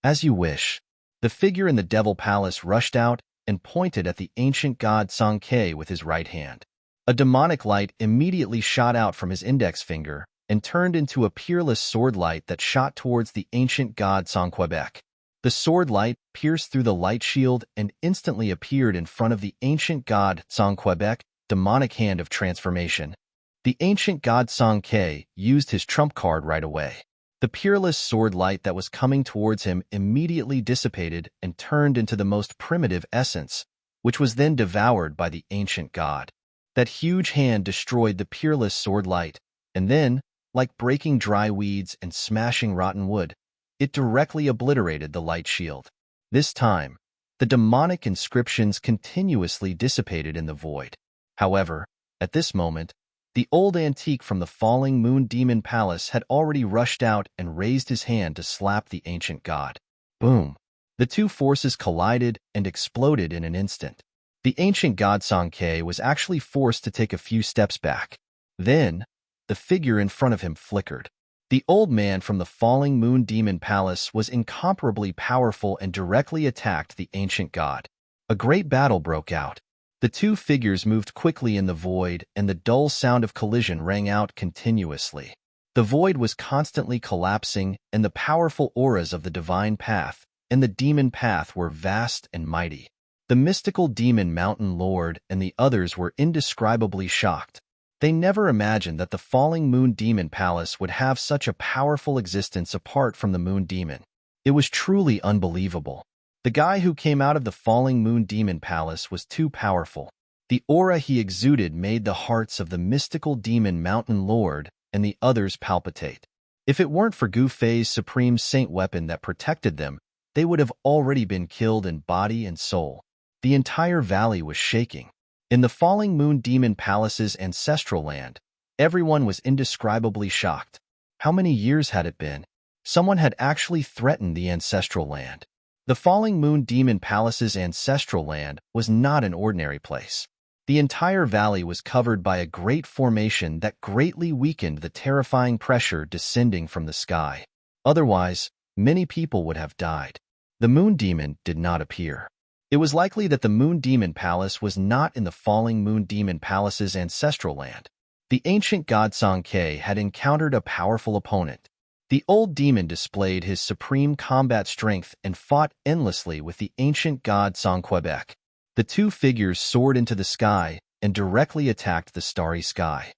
As you wish. The figure in the devil palace rushed out and pointed at the ancient god Song-Kei with his right hand. A demonic light immediately shot out from his index finger and turned into a peerless sword light that shot towards the ancient god Song-Quebec. The sword light pierced through the light shield and instantly appeared in front of the ancient god Song-Quebec, demonic hand of transformation. The ancient god Song-Kei used his trump card right away. The peerless sword light that was coming towards him immediately dissipated and turned into the most primitive essence, which was then devoured by the ancient god. That huge hand destroyed the peerless sword light, and then, like breaking dry weeds and smashing rotten wood, it directly obliterated the light shield. This time, the demonic inscriptions continuously dissipated in the void. However, at this moment, the old antique from the falling moon demon palace had already rushed out and raised his hand to slap the ancient god. Boom! The two forces collided and exploded in an instant. The ancient god Sankei was actually forced to take a few steps back. Then, the figure in front of him flickered. The old man from the falling moon demon palace was incomparably powerful and directly attacked the ancient god. A great battle broke out. The two figures moved quickly in the void, and the dull sound of collision rang out continuously. The void was constantly collapsing, and the powerful auras of the divine path and the demon path were vast and mighty. The mystical demon mountain lord and the others were indescribably shocked. They never imagined that the falling moon demon palace would have such a powerful existence apart from the moon demon. It was truly unbelievable. The guy who came out of the falling moon demon palace was too powerful. The aura he exuded made the hearts of the mystical demon mountain lord and the others palpitate. If it weren't for Gu Fei's supreme saint weapon that protected them, they would have already been killed in body and soul. The entire valley was shaking. In the falling moon demon palace's ancestral land, everyone was indescribably shocked. How many years had it been? Someone had actually threatened the ancestral land. The falling moon demon palace's ancestral land was not an ordinary place. The entire valley was covered by a great formation that greatly weakened the terrifying pressure descending from the sky. Otherwise, many people would have died. The moon demon did not appear. It was likely that the moon demon palace was not in the falling moon demon palace's ancestral land. The ancient god Sankei had encountered a powerful opponent. The old demon displayed his supreme combat strength and fought endlessly with the ancient god Sanquebec. The two figures soared into the sky and directly attacked the starry sky.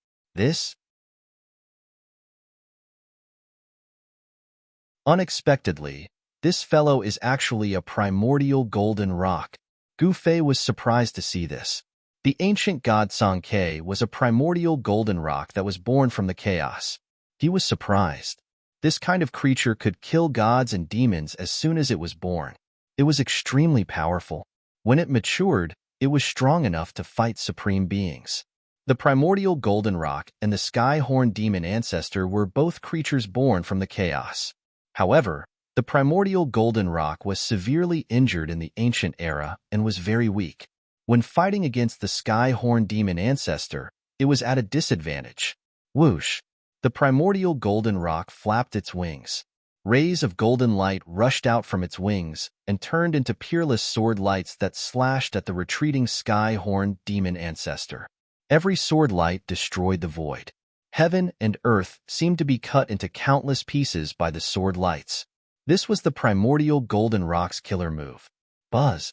Unexpectedly, this fellow is actually a primordial golden rock. Gu Fei was surprised to see this. The ancient god Sankei was a primordial golden rock that was born from the chaos. He was surprised. This kind of creature could kill gods and demons as soon as it was born. It was extremely powerful. When it matured, it was strong enough to fight supreme beings. The primordial golden rock and the sky-horn demon ancestor were both creatures born from the chaos. However, the primordial golden rock was severely injured in the ancient era and was very weak. When fighting against the sky-horn demon ancestor, it was at a disadvantage. Whoosh! The primordial golden rock flapped its wings. Rays of golden light rushed out from its wings and turned into peerless sword lights that slashed at the retreating sky-horn demon ancestor. Every sword light destroyed the void. Heaven and earth seemed to be cut into countless pieces by the sword lights. This was the primordial golden rock's killer move. Buzz!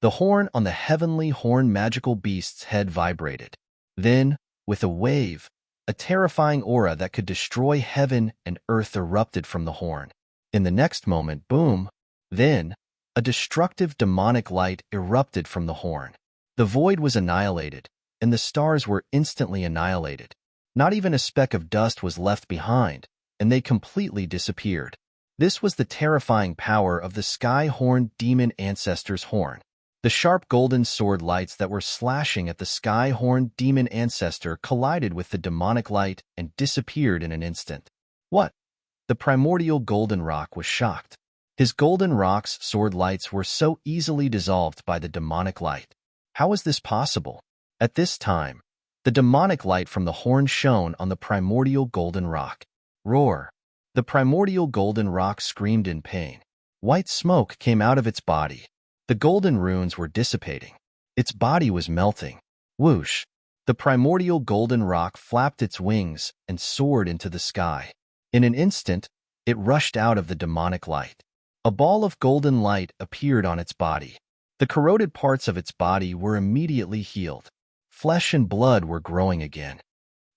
The horn on the heavenly horn magical beast's head vibrated. Then, with a wave, a terrifying aura that could destroy heaven and earth erupted from the horn. In the next moment, boom! Then, a destructive demonic light erupted from the horn. The void was annihilated, and the stars were instantly annihilated. Not even a speck of dust was left behind, and they completely disappeared. This was the terrifying power of the sky-horn demon ancestor's horn. The sharp golden sword lights that were slashing at the sky-horn demon ancestor collided with the demonic light and disappeared in an instant. What? The primordial golden rock was shocked. His golden rock's sword lights were so easily dissolved by the demonic light. How is this possible? At this time, the demonic light from the horn shone on the primordial golden rock. Roar! The primordial golden rock screamed in pain. White smoke came out of its body. The golden runes were dissipating. Its body was melting. Whoosh! The primordial golden rock flapped its wings and soared into the sky. In an instant, it rushed out of the demonic light. A ball of golden light appeared on its body. The corroded parts of its body were immediately healed. Flesh and blood were growing again.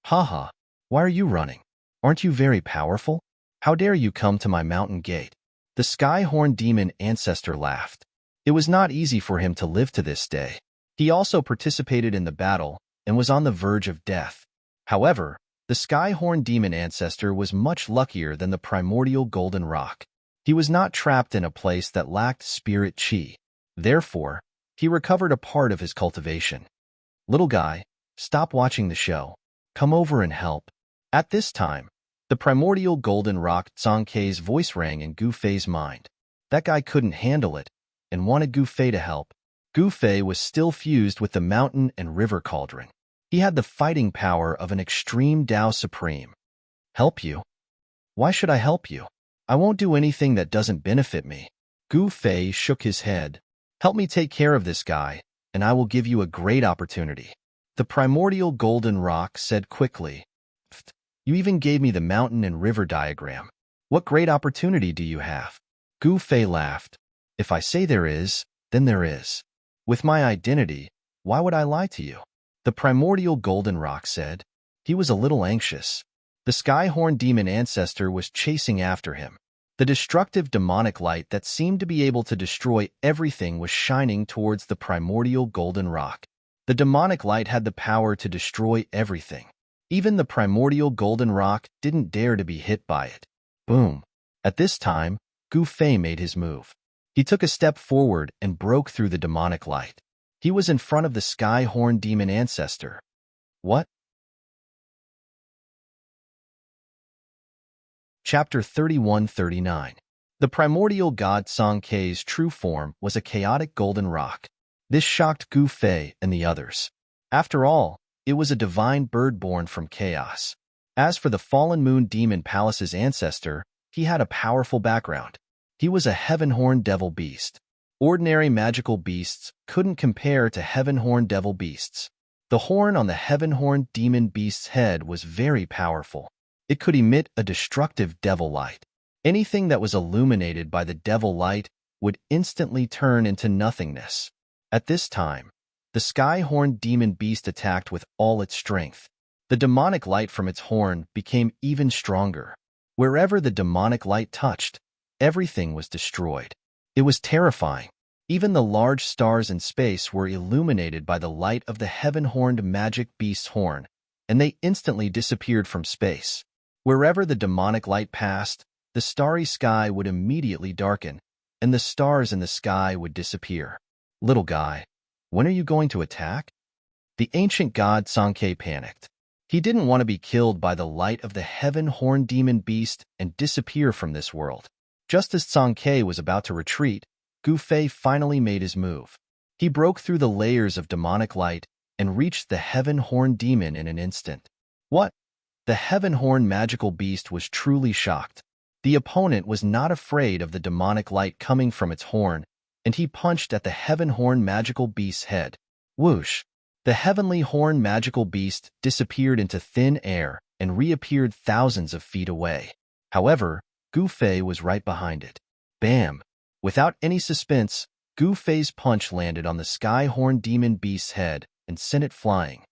Haha, why are you running? Aren't you very powerful? How dare you come to my mountain gate? The sky-horn demon ancestor laughed. It was not easy for him to live to this day. He also participated in the battle and was on the verge of death. However, the sky-horn demon ancestor was much luckier than the primordial golden rock. He was not trapped in a place that lacked spirit chi. Therefore, he recovered a part of his cultivation. Little guy, stop watching the show. Come over and help. At this time, the primordial golden rock Tsangkei's voice rang in Gu Fei's mind. That guy couldn't handle it and wanted Gu Fei to help. Gu Fei was still fused with the mountain and river cauldron. He had the fighting power of an extreme Tao Supreme. Help you? Why should I help you? I won't do anything that doesn't benefit me. Gu Fei shook his head. Help me take care of this guy, and I will give you a great opportunity. The primordial golden rock said quickly. You even gave me the mountain and river diagram. What great opportunity do you have? Gu Fei laughed. If I say there is, then there is. With my identity, why would I lie to you? The primordial golden rock said. He was a little anxious. The sky-horn demon ancestor was chasing after him. The destructive demonic light that seemed to be able to destroy everything was shining towards the primordial golden rock. The demonic light had the power to destroy everything. Even the primordial golden rock didn't dare to be hit by it. Boom. At this time, Gu Fei made his move. He took a step forward and broke through the demonic light. He was in front of the sky-horn demon ancestor. What? Chapter 31-39. The primordial god Tsangkei's true form was a chaotic golden rock. This shocked Gu Fei and the others. After all, it was a divine bird born from chaos. As for the fallen moon demon palace's ancestor, he had a powerful background. He was a heaven-horn devil beast. Ordinary magical beasts couldn't compare to heaven-horn devil beasts. The horn on the heaven-horn demon beast's head was very powerful. It could emit a destructive devil light. Anything that was illuminated by the devil light would instantly turn into nothingness. At this time, the sky-horn demon beast attacked with all its strength. The demonic light from its horn became even stronger. Wherever the demonic light touched, everything was destroyed. It was terrifying. Even the large stars in space were illuminated by the light of the heaven-horned magic beast's horn, and they instantly disappeared from space. Wherever the demonic light passed, the starry sky would immediately darken, and the stars in the sky would disappear. Little guy, when are you going to attack? The ancient god Tsangkei panicked. He didn't want to be killed by the light of the heaven-horned demon beast and disappear from this world. Just as Tsangkei was about to retreat, Gu Fei finally made his move. He broke through the layers of demonic light and reached the heaven-horned demon in an instant. What? The heaven-horned magical beast was truly shocked. The opponent was not afraid of the demonic light coming from its horn, and he punched at the heaven-horned magical beast's head. Whoosh! The heavenly horn magical beast disappeared into thin air and reappeared thousands of feet away. However, Gu Fei was right behind it. Bam! Without any suspense, Gu Fei's punch landed on the sky-horn demon beast's head and sent it flying.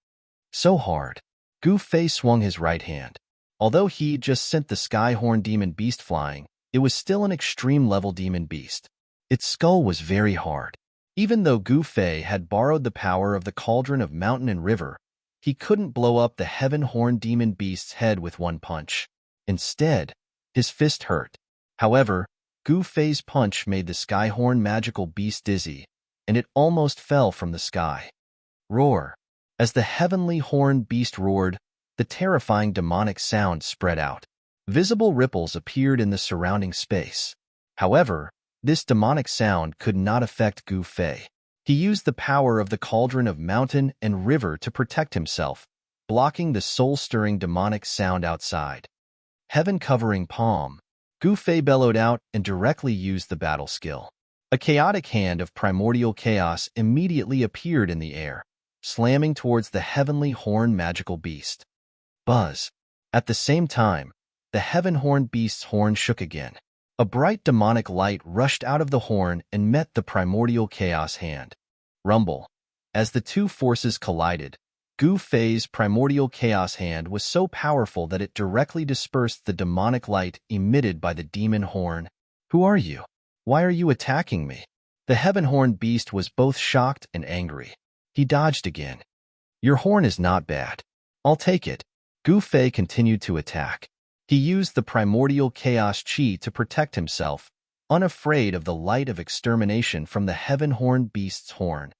So hard. Gu Fei swung his right hand. Although he just sent the sky-horn demon beast flying, it was still an extreme-level demon beast. Its skull was very hard. Even though Gu Fei had borrowed the power of the cauldron of mountain and river, he couldn't blow up the heaven-horned demon beast's head with one punch. Instead, his fist hurt. However, Gu Fei's punch made the sky-horn magical beast dizzy, and it almost fell from the sky. Roar! As the heavenly horn beast roared, the terrifying demonic sound spread out. Visible ripples appeared in the surrounding space. However, this demonic sound could not affect Gu Fei. He used the power of the cauldron of mountain and river to protect himself, blocking the soul-stirring demonic sound outside. Heaven-covering palm. Gu Fei bellowed out and directly used the battle skill. A chaotic hand of primordial chaos immediately appeared in the air, slamming towards the heavenly horn magical beast. Buzz. At the same time, the heaven-horned beast's horn shook again. A bright demonic light rushed out of the horn and met the primordial chaos hand. Rumble. As the two forces collided, Gu Fei's primordial chaos hand was so powerful that it directly dispersed the demonic light emitted by the demon horn. Who are you? Why are you attacking me? The heaven-horned beast was both shocked and angry. He dodged again. Your horn is not bad. I'll take it. Gu Fei continued to attack. He used the primordial chaos chi to protect himself, unafraid of the light of extermination from the heaven-horned beast's horn.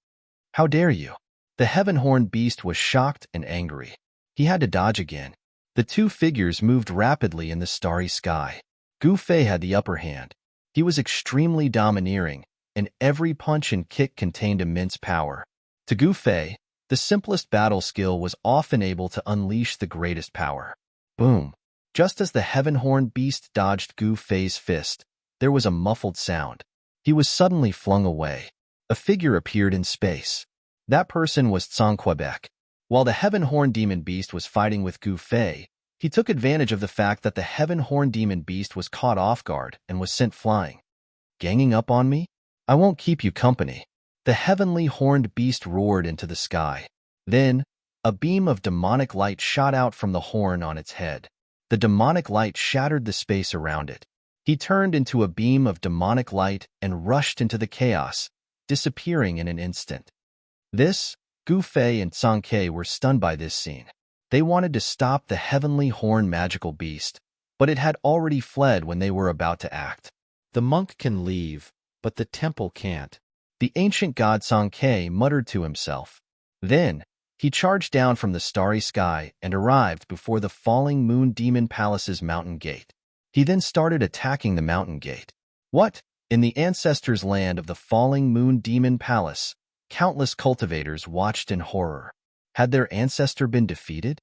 How dare you? The heaven-horned beast was shocked and angry. He had to dodge again. The two figures moved rapidly in the starry sky. Gu Fei had the upper hand. He was extremely domineering, and every punch and kick contained immense power. To Gu Fei, the simplest battle skill was often able to unleash the greatest power. Boom! Just as the heaven-horned beast dodged Gu Fei's fist, there was a muffled sound. He was suddenly flung away. A figure appeared in space. That person was Quebec. While the heaven-horned demon beast was fighting with Gu Fei, he took advantage of the fact that the heaven-horned demon beast was caught off guard and was sent flying. Ganging up on me? I won't keep you company. The heavenly horned beast roared into the sky. Then, a beam of demonic light shot out from the horn on its head. The demonic light shattered the space around it. He turned into a beam of demonic light and rushed into the chaos, disappearing in an instant. Gu Fei and Ke were stunned by this scene. They wanted to stop the heavenly horn magical beast, but it had already fled when they were about to act. The monk can leave, but the temple can't. The ancient god Ke muttered to himself. Then, he charged down from the starry sky and arrived before the falling moon demon palace's mountain gate. He then started attacking the mountain gate. What? In the ancestors' land of the falling moon demon palace, countless cultivators watched in horror. Had their ancestor been defeated?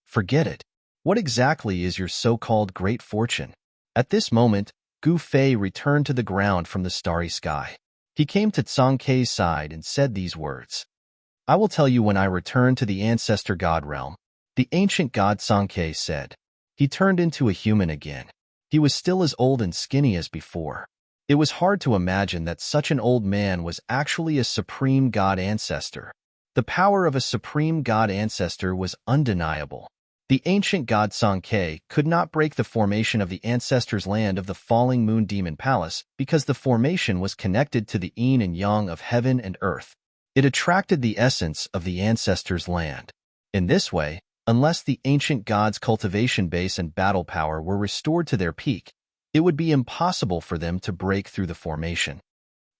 Forget it. What exactly is your so-called great fortune? At this moment, Gu Fei returned to the ground from the starry sky. He came to Ke's side and said these words. I will tell you when I return to the ancestor god realm. The ancient god Ke said. He turned into a human again. He was still as old and skinny as before. It was hard to imagine that such an old man was actually a supreme god ancestor. The power of a supreme god ancestor was undeniable. The ancient god Ke could not break the formation of the ancestors' land of the falling moon demon palace because the formation was connected to the yin and yang of heaven and earth. It attracted the essence of the ancestors' land. In this way, unless the ancient god's cultivation base and battle power were restored to their peak, it would be impossible for them to break through the formation.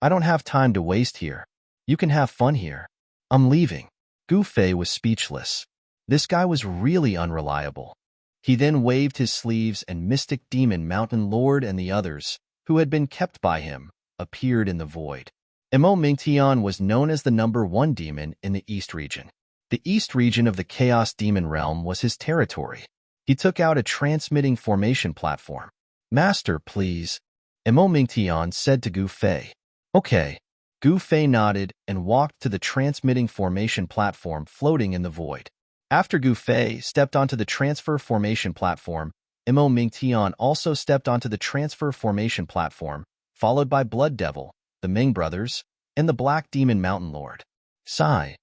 I don't have time to waste here. You can have fun here. I'm leaving. Gu Fei was speechless. This guy was really unreliable. He then waved his sleeves and Mystic Demon Mountain Lord and the others, who had been kept by him, appeared in the void. Mo Mingtian was known as the #1 demon in the East region. The East region of the Chaos Demon Realm was his territory. He took out a transmitting formation platform. Master, please, Mo Mingtian said to Gu Fei. Okay. Gu Fei nodded and walked to the transmitting formation platform floating in the void. After Gu Fei stepped onto the transfer formation platform, Mo Mingtian also stepped onto the transfer formation platform, followed by Blood Devil, the Ming brothers, and the Black Demon Mountain Lord. Sigh.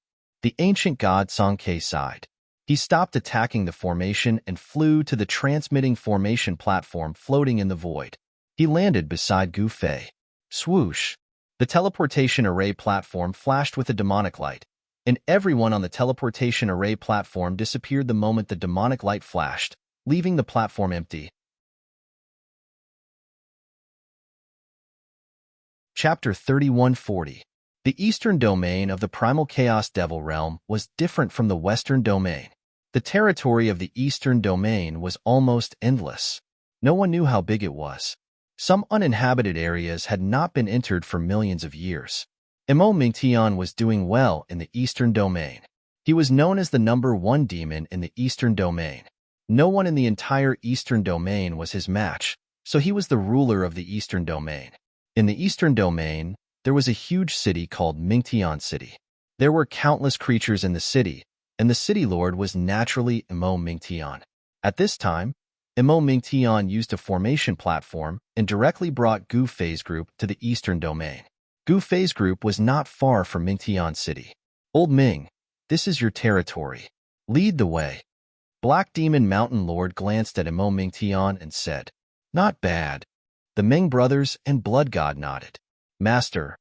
The ancient god Ke sighed. He stopped attacking the formation and flew to the transmitting formation platform floating in the void. He landed beside Gu Fei. Swoosh! The teleportation array platform flashed with a demonic light, and everyone on the teleportation array platform disappeared the moment the demonic light flashed, leaving the platform empty. Chapter 3140. The eastern domain of the primal chaos devil realm was different from the western domain. The territory of the eastern domain was almost endless. No one knew how big it was. Some uninhabited areas had not been entered for millions of years. Mo Mingtian was doing well in the eastern domain. He was known as the #1 demon in the eastern domain. No one in the entire eastern domain was his match, so he was the ruler of the eastern domain. In the eastern domain, there was a huge city called Mingtian City. There were countless creatures in the city, and the city lord was naturally Mo Mingtian. At this time, Mo Mingtian used a formation platform and directly brought Gu Fei's group to the eastern domain. Gu Fei's group was not far from Mingtian City. Old Ming, This is your territory. Lead the way. Black Demon Mountain Lord glanced at Emo Mingtian and said, Not bad. The Ming brothers and Blood God nodded. Master,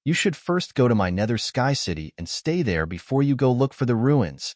you should first go to my Nether Sky City and stay there before you go look for the ruins.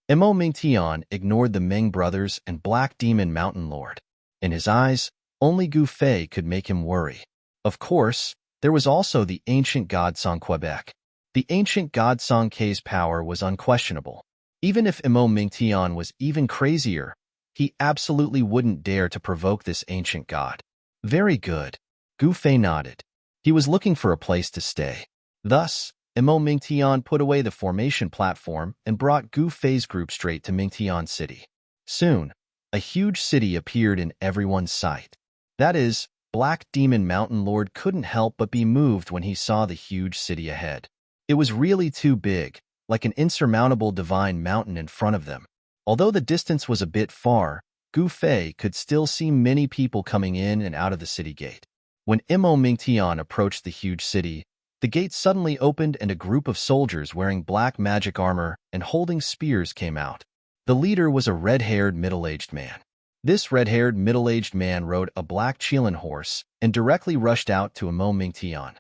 Emo Mingtian ignored the Ming brothers and Black Demon Mountain Lord. In his eyes, only Gu Fei could make him worry. Of course, there was also the ancient god Song Quebec. The ancient god Song Kei's power was unquestionable. Even if Emo Mingtian was even crazier, he absolutely wouldn't dare to provoke this ancient god. Very good. Gu Fei nodded. He was looking for a place to stay. Thus, Emo Mingtian put away the formation platform and brought Gu Fei's group straight to Mingtian City. Soon, a huge city appeared in everyone's sight. That is, Black Demon Mountain Lord couldn't help but be moved when he saw the huge city ahead. It was really too big, like an insurmountable divine mountain in front of them. Although the distance was a bit far, Gu Fei could still see many people coming in and out of the city gate. When Emo Mingtian approached the huge city, the gate suddenly opened and a group of soldiers wearing black magic armor and holding spears came out. The leader was a red-haired middle-aged man. This red-haired middle-aged man rode a black Qilin horse and directly rushed out to Emo Mingtian.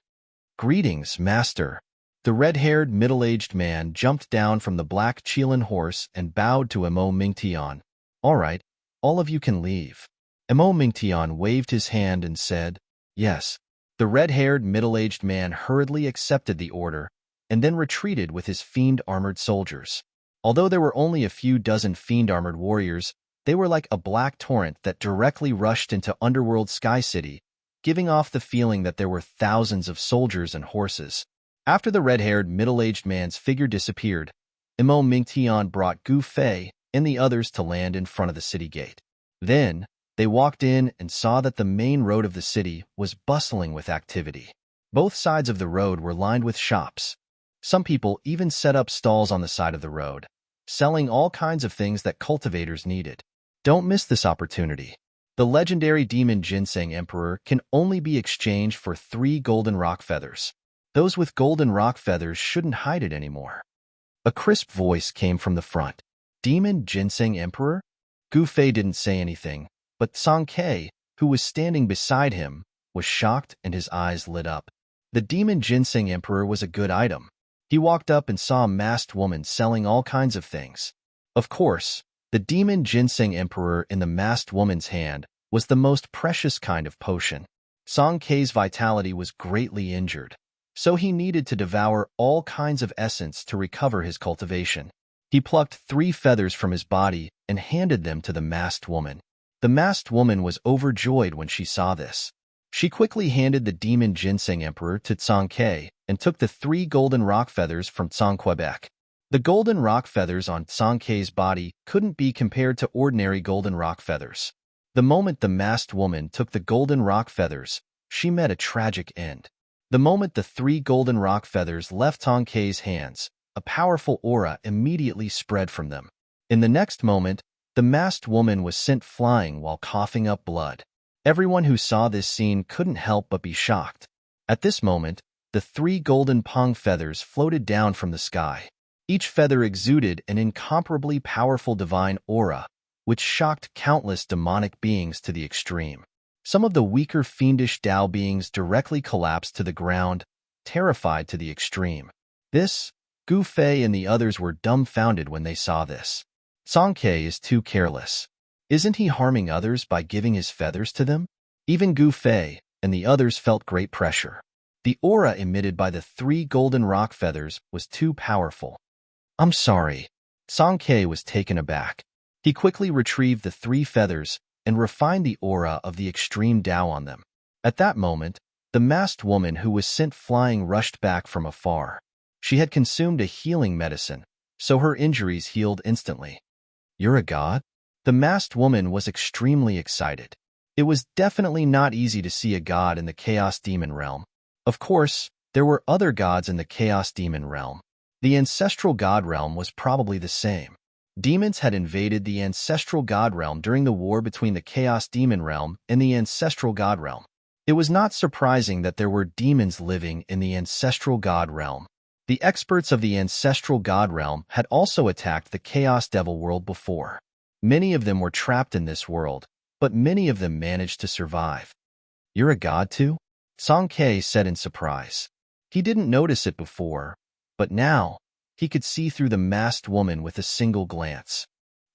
Greetings, master. The red-haired middle-aged man jumped down from the black Qilin horse and bowed to Emo Mingtian. All right, all of you can leave. Emo Mingtian waved his hand and said, Yes. The red-haired middle-aged man hurriedly accepted the order and then retreated with his fiend-armored soldiers. Although there were only a few dozen fiend-armored warriors, they were like a black torrent that directly rushed into Underworld Sky City, giving off the feeling that there were thousands of soldiers and horses. After the red-haired middle-aged man's figure disappeared, Emo Mingtian brought Gu Fei and the others to land in front of the city gate. Then, they walked in and saw that the main road of the city was bustling with activity. Both sides of the road were lined with shops. Some people even set up stalls on the side of the road, selling all kinds of things that cultivators needed. Don't miss this opportunity. The legendary demon Ginseng Emperor can only be exchanged for 3 golden rock feathers. Those with golden rock feathers shouldn't hide it anymore. A crisp voice came from the front. Demon Ginseng Emperor? Gu Fei didn't say anything, but Song Kei, who was standing beside him, was shocked and his eyes lit up. The demon Ginseng Emperor was a good item. He walked up and saw a masked woman selling all kinds of things. Of course, the demon Ginseng Emperor in the masked woman's hand was the most precious kind of potion. Song Kei's vitality was greatly injured, so he needed to devour all kinds of essence to recover his cultivation. He plucked 3 feathers from his body and handed them to the masked woman. The masked woman was overjoyed when she saw this. She quickly handed the demon Ginseng Emperor to Song Kei and took the 3 golden rock feathers from Song Quebec. The golden rock feathers on Song Kei's body couldn't be compared to ordinary golden rock feathers. The moment the masked woman took the golden rock feathers, she met a tragic end. The moment the 3 golden rock feathers left Song Kei's hands, a powerful aura immediately spread from them. In the next moment, the masked woman was sent flying while coughing up blood. Everyone who saw this scene couldn't help but be shocked. At this moment, the 3 golden pong feathers floated down from the sky. Each feather exuded an incomparably powerful divine aura, which shocked countless demonic beings to the extreme. Some of the weaker fiendish Tao beings directly collapsed to the ground, terrified to the extreme. Gu Fei and the others were dumbfounded when they saw this. Song Kei is too careless. Isn't he harming others by giving his feathers to them? Even Gu Fei and the others felt great pressure. The aura emitted by the 3 golden rock feathers was too powerful. I'm sorry. Song Kei was taken aback. He quickly retrieved the 3 feathers and refined the aura of the extreme Tao on them. At that moment, the masked woman who was sent flying rushed back from afar. She had consumed a healing medicine, so her injuries healed instantly. You're a god? The masked woman was extremely excited. It was definitely not easy to see a god in the Chaos Demon realm. Of course, there were other gods in the Chaos Demon realm. The ancestral god realm was probably the same. Demons had invaded the ancestral god realm during the war between the Chaos Demon realm and the ancestral god realm. It was not surprising that there were demons living in the ancestral god realm. The experts of the ancestral god realm had also attacked the Chaos Devil world before. Many of them were trapped in this world, but many of them managed to survive. "You're a god too?" Song Kei said in surprise. He didn't notice it before, but now he could see through the masked woman with a single glance.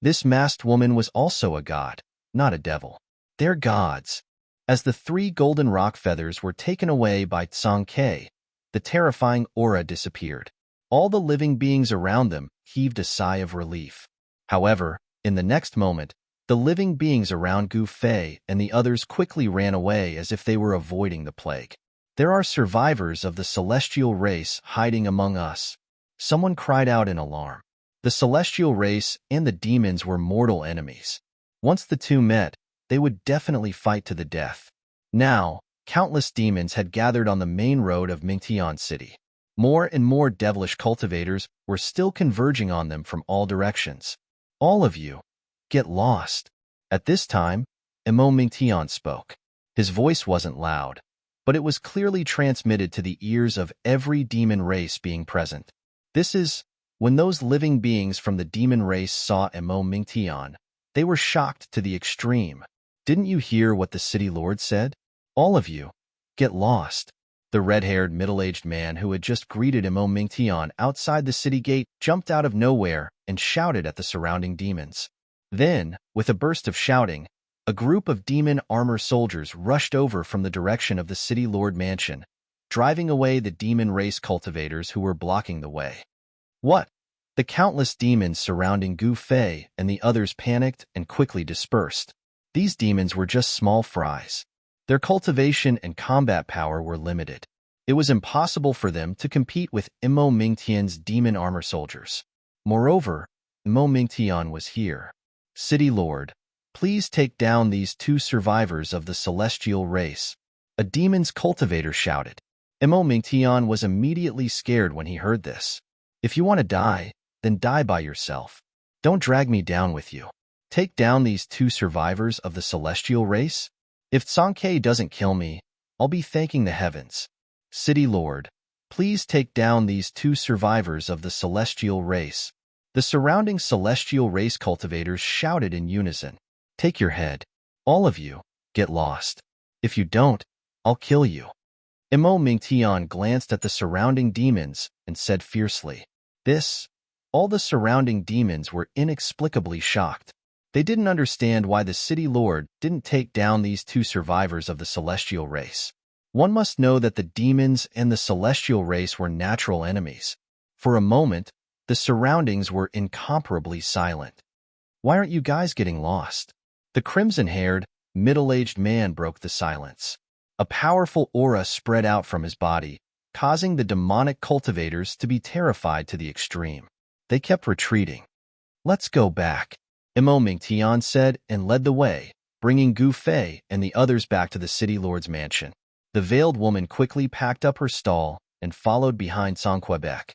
This masked woman was also a god, not a devil. They're gods. As the 3 golden rock feathers were taken away by Song Kei, the terrifying aura disappeared. All the living beings around them heaved a sigh of relief. However, in the next moment, the living beings around Gu Fei and the others quickly ran away as if they were avoiding the plague. "There are survivors of the celestial race hiding among us," someone cried out in alarm. The celestial race and the demons were mortal enemies. Once the two met, they would definitely fight to the death. Now, countless demons had gathered on the main road of Mingtian City. More and more devilish cultivators were still converging on them from all directions. "All of you, get lost." At this time, Emo Mingtian spoke. His voice wasn't loud, but it was clearly transmitted to the ears of every demon race being present. This is, when those living beings from the demon race saw Emo Mingtian, they were shocked to the extreme. "Didn't you hear what the city lord said? All of you, get lost." The red-haired, middle-aged man who had just greeted Emo Mingtian outside the city gate jumped out of nowhere and shouted at the surrounding demons. Then, with a burst of shouting, a group of demon armor soldiers rushed over from the direction of the city lord mansion, driving away the demon race cultivators who were blocking the way. "What?" The countless demons surrounding Gu Fei and the others panicked and quickly dispersed. These demons were just small fries. Their cultivation and combat power were limited. It was impossible for them to compete with Emo Mingtian's demon armor soldiers. Moreover, Emo Mingtian was here. "City Lord, please take down these 2 survivors of the celestial race," a demon's cultivator shouted. Emo Mingtian was immediately scared when he heard this. "If you want to die, then die by yourself. Don't drag me down with you. Take down these 2 survivors of the celestial race? If Song Kei doesn't kill me, I'll be thanking the heavens. City Lord, please take down these 2 survivors of the celestial race." The surrounding celestial race cultivators shouted in unison. "Take your head. All of you, get lost. If you don't, I'll kill you." Emo Mingtian glanced at the surrounding demons and said fiercely. All the surrounding demons were inexplicably shocked. They didn't understand why the city lord didn't take down these 2 survivors of the celestial race. One must know that the demons and the celestial race were natural enemies. For a moment, the surroundings were incomparably silent. "Why aren't you guys getting lost?" The crimson-haired, middle-aged man broke the silence. A powerful aura spread out from his body, causing the demonic cultivators to be terrified to the extreme. They kept retreating. "Let's go back," Emo Mingtian said and led the way, bringing Gu Fei and the others back to the city lord's mansion. The veiled woman quickly packed up her stall and followed behind Song Quebec.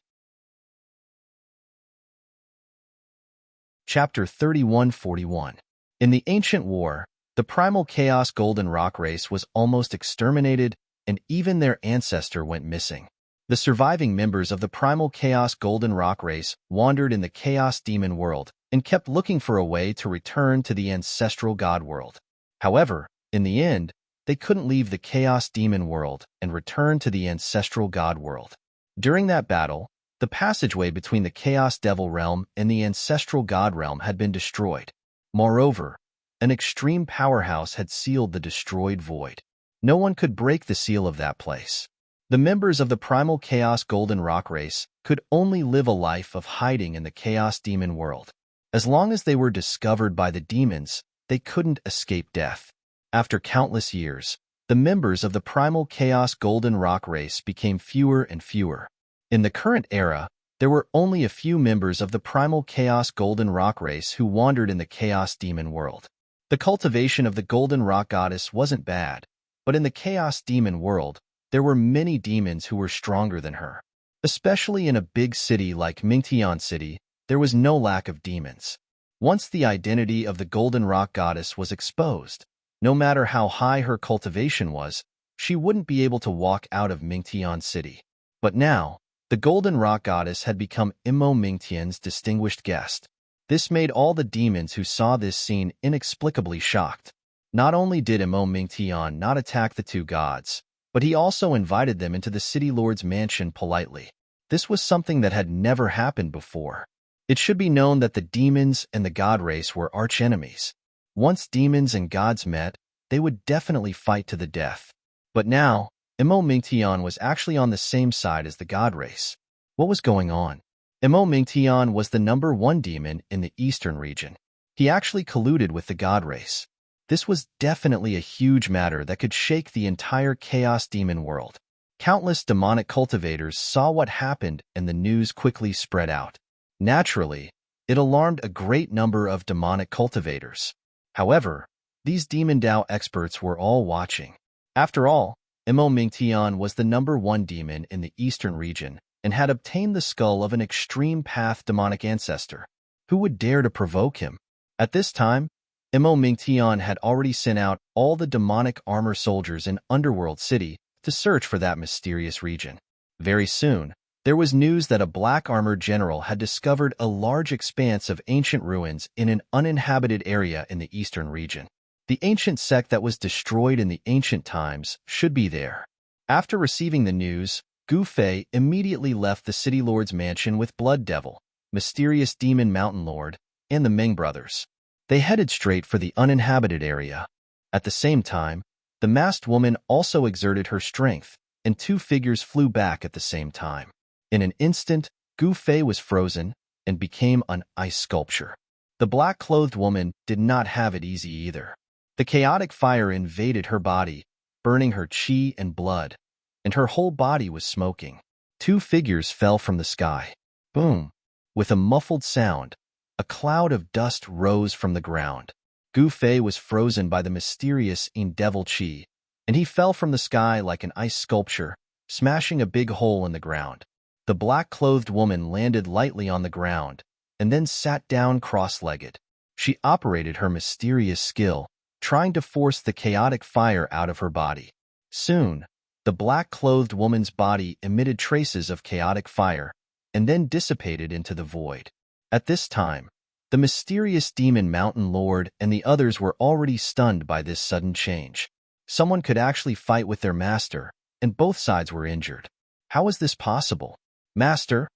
Chapter 3141. In the ancient war, the primal chaos golden rock race was almost exterminated, and even their ancestor went missing. The surviving members of the primal chaos golden rock race wandered in the chaos demon world and kept looking for a way to return to the ancestral god world. However, in the end, they couldn't leave the chaos demon world and return to the ancestral god world. During that battle, the passageway between the chaos devil realm and the ancestral god realm had been destroyed. Moreover, an extreme powerhouse had sealed the destroyed void. No one could break the seal of that place. The members of the primal chaos golden rock race could only live a life of hiding in the chaos demon world. As long as they were discovered by the demons, they couldn't escape death. After countless years, the members of the primal chaos golden rock race became fewer and fewer. In the current era, there were only a few members of the primal chaos golden rock race who wandered in the chaos demon world. The cultivation of the golden rock goddess wasn't bad, but in the chaos demon world, there were many demons who were stronger than her. Especially in a big city like Mingtian City, there was no lack of demons. Once the identity of the golden rock goddess was exposed, no matter how high her cultivation was, she wouldn't be able to walk out of Mingtian City. But now, The golden rock goddess had become Imo Mingtian's distinguished guest. This made all the demons who saw this scene inexplicably shocked. Not only did Imo Mingtian not attack the two gods, but he also invited them into the city lord's mansion politely. This was something that had never happened before. It should be known that the demons and the god race were archenemies. Once demons and gods met, they would definitely fight to the death. But now, Imo Mingtian was actually on the same side as the god race. What was going on? Imo Mingtian was the #1 demon in the eastern region. He actually colluded with the god race. This was definitely a huge matter that could shake the entire chaos demon world. Countless demonic cultivators saw what happened and the news quickly spread out. Naturally, it alarmed a great number of demonic cultivators. However, these demon Dao experts were all watching. After all, Imo Mingtian was the #1 demon in the eastern region and had obtained the skull of an extreme path demonic ancestor. Who would dare to provoke him? At this time, Imo Mingtian had already sent out all the demonic armor soldiers in Underworld City to search for that mysterious region. Very soon, there was news that a black-armored general had discovered a large expanse of ancient ruins in an uninhabited area in the eastern region. The ancient sect that was destroyed in the ancient times should be there. After receiving the news, Gu Fei immediately left the city lord's mansion with Blood Devil, mysterious demon mountain lord, and the Ming brothers. They headed straight for the uninhabited area. At the same time, the masked woman also exerted her strength, and two figures flew back at the same time. In an instant, Gu Fei was frozen and became an ice sculpture. The black-clothed woman did not have it easy either. The chaotic fire invaded her body, burning her chi and blood, and her whole body was smoking. Two figures fell from the sky. Boom! With a muffled sound, a cloud of dust rose from the ground. Gu Fei was frozen by the mysterious devil chi, and he fell from the sky like an ice sculpture, smashing a big hole in the ground. The black-clothed woman landed lightly on the ground, and then sat down cross-legged. She operated her mysterious skill, trying to force the chaotic fire out of her body. Soon, the black-clothed woman's body emitted traces of chaotic fire, and then dissipated into the void. At this time, the mysterious demon mountain lord and the others were already stunned by this sudden change. Someone could actually fight with their master, and both sides were injured. How was this possible? Master?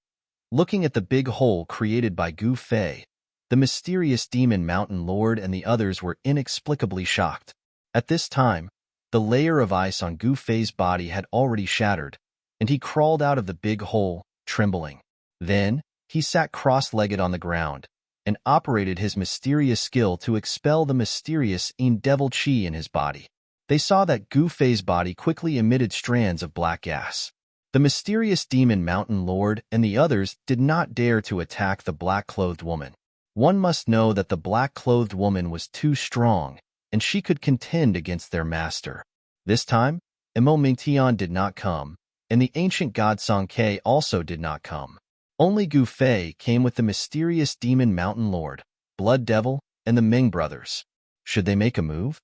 Looking at the big hole created by Gu Fei, the mysterious demon mountain lord and the others were inexplicably shocked. At this time, the layer of ice on Gu Fei's body had already shattered, and he crawled out of the big hole, trembling. Then, he sat cross-legged on the ground and operated his mysterious skill to expel the mysterious devil chi in his body. They saw that Gu Fei's body quickly emitted strands of black gas. The mysterious demon mountain lord and the others did not dare to attack the black-clothed woman. One must know that the black-clothed woman was too strong, and she could contend against their master. This time, Imo Mingtian did not come, and the ancient god Song Ke also did not come. Only Gu Fei came with the mysterious demon mountain lord, Blood Devil, and the Ming brothers. Should they make a move?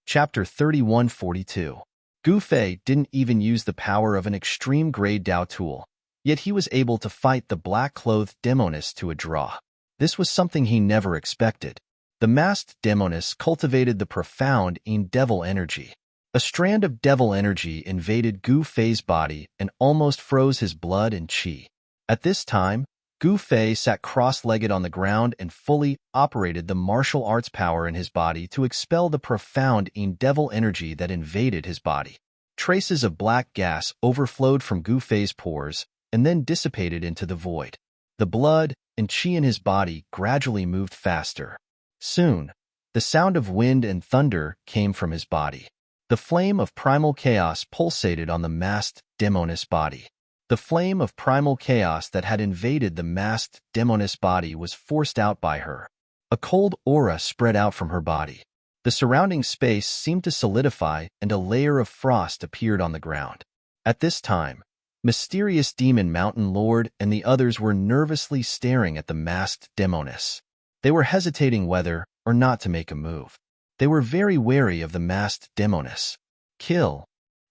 Chapter 3142. Gu Fei didn't even use the power of an extreme-grade Dao tool, yet he was able to fight the black-clothed demoness to a draw. This was something he never expected. The masked demoness cultivated the profound devil energy. A strand of devil energy invaded Gu Fei's body and almost froze his blood and chi. At this time, Gu Fei sat cross-legged on the ground and fully operated the martial arts power in his body to expel the profound devil energy that invaded his body. Traces of black gas overflowed from Gu Fei's pores and then dissipated into the void. The blood and chi in his body gradually moved faster. Soon, the sound of wind and thunder came from his body. The flame of primal chaos pulsated on the masked demoness body. The flame of primal chaos that had invaded the masked demoness body was forced out by her. A cold aura spread out from her body. The surrounding space seemed to solidify and a layer of frost appeared on the ground. At this time, mysterious demon mountain lord and the others were nervously staring at the masked demoness. They were hesitating whether or not to make a move. They were very wary of the masked demoness. Kill,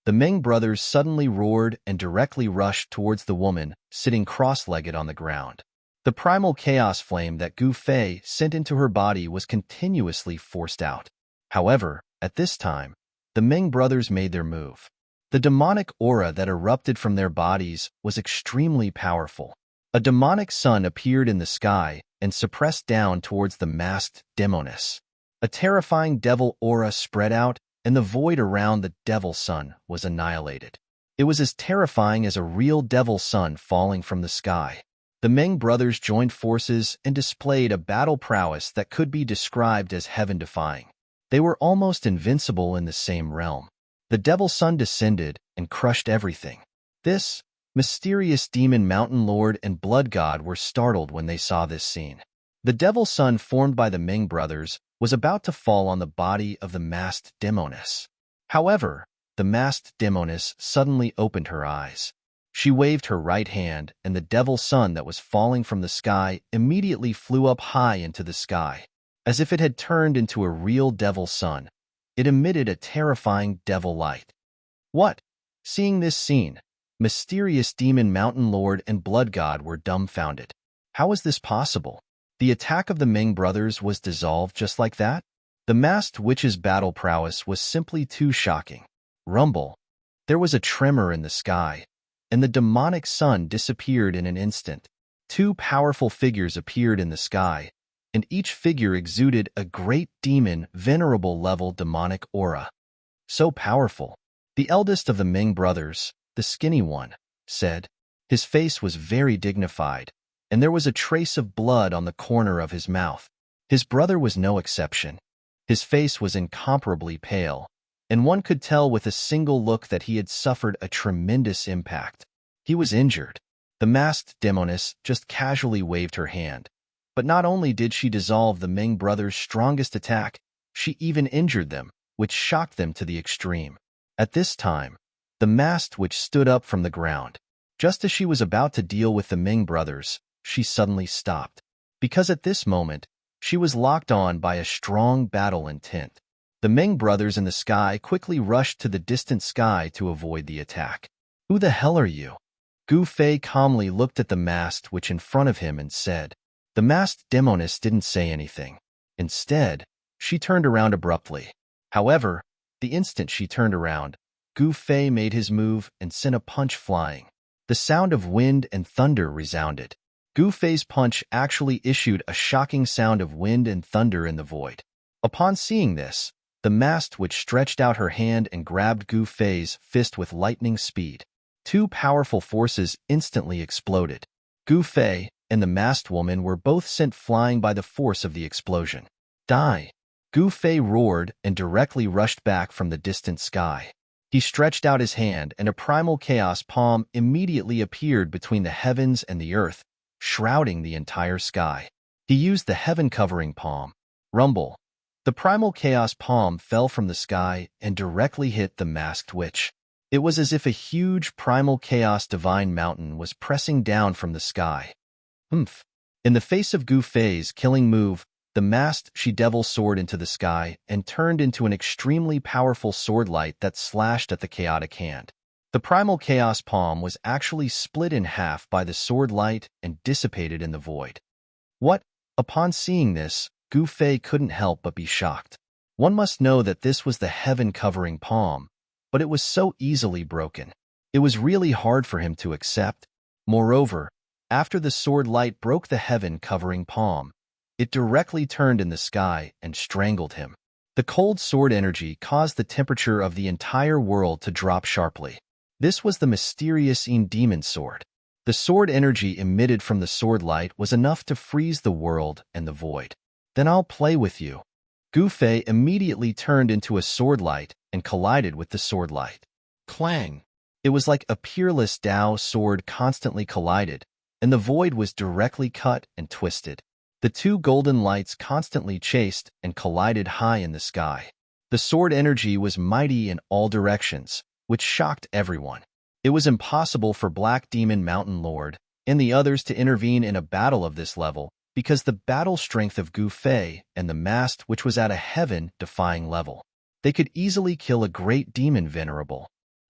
The Ming brothers suddenly roared and directly rushed towards the woman sitting cross-legged on the ground. The primal chaos flame that Gu Fei sent into her body was continuously forced out. However, at this time, the Ming brothers made their move. The demonic aura that erupted from their bodies was extremely powerful. A demonic sun appeared in the sky and suppressed down towards the masked demoness. A terrifying devil aura spread out, and the void around the devil sun was annihilated. It was as terrifying as a real devil sun falling from the sky. The Ming brothers joined forces and displayed a battle prowess that could be described as heaven-defying. They were almost invincible in the same realm. The devil sun descended and crushed everything. This mysterious demon mountain lord and blood god were startled when they saw this scene. The devil sun formed by the Ming brothers was about to fall on the body of the masked demoness. However, the masked demoness suddenly opened her eyes. She waved her right hand, and the devil sun that was falling from the sky immediately flew up high into the sky. As if it had turned into a real devil sun, it emitted a terrifying devil light. What? Seeing this scene, mysterious demon mountain lord and blood god were dumbfounded. How was this possible? The attack of the Ming brothers was dissolved just like that? The masked witch's battle prowess was simply too shocking. Rumble. There was a tremor in the sky, and the demonic sun disappeared in an instant. Two powerful figures appeared in the sky, and each figure exuded a great demon, venerable level demonic aura. So powerful. The eldest of the Ming brothers, the skinny one, said. His face was very dignified, and there was a trace of blood on the corner of his mouth. His brother was no exception. His face was incomparably pale, and one could tell with a single look that he had suffered a tremendous impact. He was injured. The masked demoness just casually waved her hand. But not only did she dissolve the Ming brothers' strongest attack, she even injured them, which shocked them to the extreme. At this time, the masked witch stood up from the ground. Just as she was about to deal with the Ming brothers, she suddenly stopped. Because at this moment, she was locked on by a strong battle intent. The Ming brothers in the sky quickly rushed to the distant sky to avoid the attack. Who the hell are you? Gu Fei calmly looked at the masked witch in front of him and said. The masked demoness didn't say anything. Instead, she turned around abruptly. However, the instant she turned around, Gu Fei made his move and sent a punch flying. The sound of wind and thunder resounded. Gu Fei's punch actually issued a shocking sound of wind and thunder in the void. Upon seeing this, the masked witch stretched out her hand and grabbed Gu Fei's fist with lightning speed. Two powerful forces instantly exploded. Gu Fei and the masked woman were both sent flying by the force of the explosion. Die! Gu Fei roared and directly rushed back from the distant sky. He stretched out his hand, and a primal chaos palm immediately appeared between the heavens and the earth, shrouding the entire sky. He used the heaven-covering palm. Rumble. The primal chaos palm fell from the sky and directly hit the masked witch. It was as if a huge primal chaos divine mountain was pressing down from the sky. Humph. In the face of Gu Fei's killing move, the masked she-devil soared into the sky and turned into an extremely powerful sword light that slashed at the chaotic hand. The primal chaos palm was actually split in half by the sword light and dissipated in the void. What? Upon seeing this, Gu Fei couldn't help but be shocked. One must know that this was the heaven-covering palm, but it was so easily broken. It was really hard for him to accept. Moreover, after the sword light broke the heaven-covering palm, it directly turned in the sky and strangled him. The cold sword energy caused the temperature of the entire world to drop sharply. This was the mysterious demon sword. The sword energy emitted from the sword light was enough to freeze the world and the void. Then I'll play with you. Gu Fei immediately turned into a sword light and collided with the sword light. Clang! It was like a peerless Dao sword constantly collided, and the void was directly cut and twisted. The two golden lights constantly chased and collided high in the sky. The sword energy was mighty in all directions, which shocked everyone. It was impossible for Black Demon Mountain Lord and the others to intervene in a battle of this level because the battle strength of Gu Fei and the masked which was at a heaven-defying level. They could easily kill a great demon Venerable.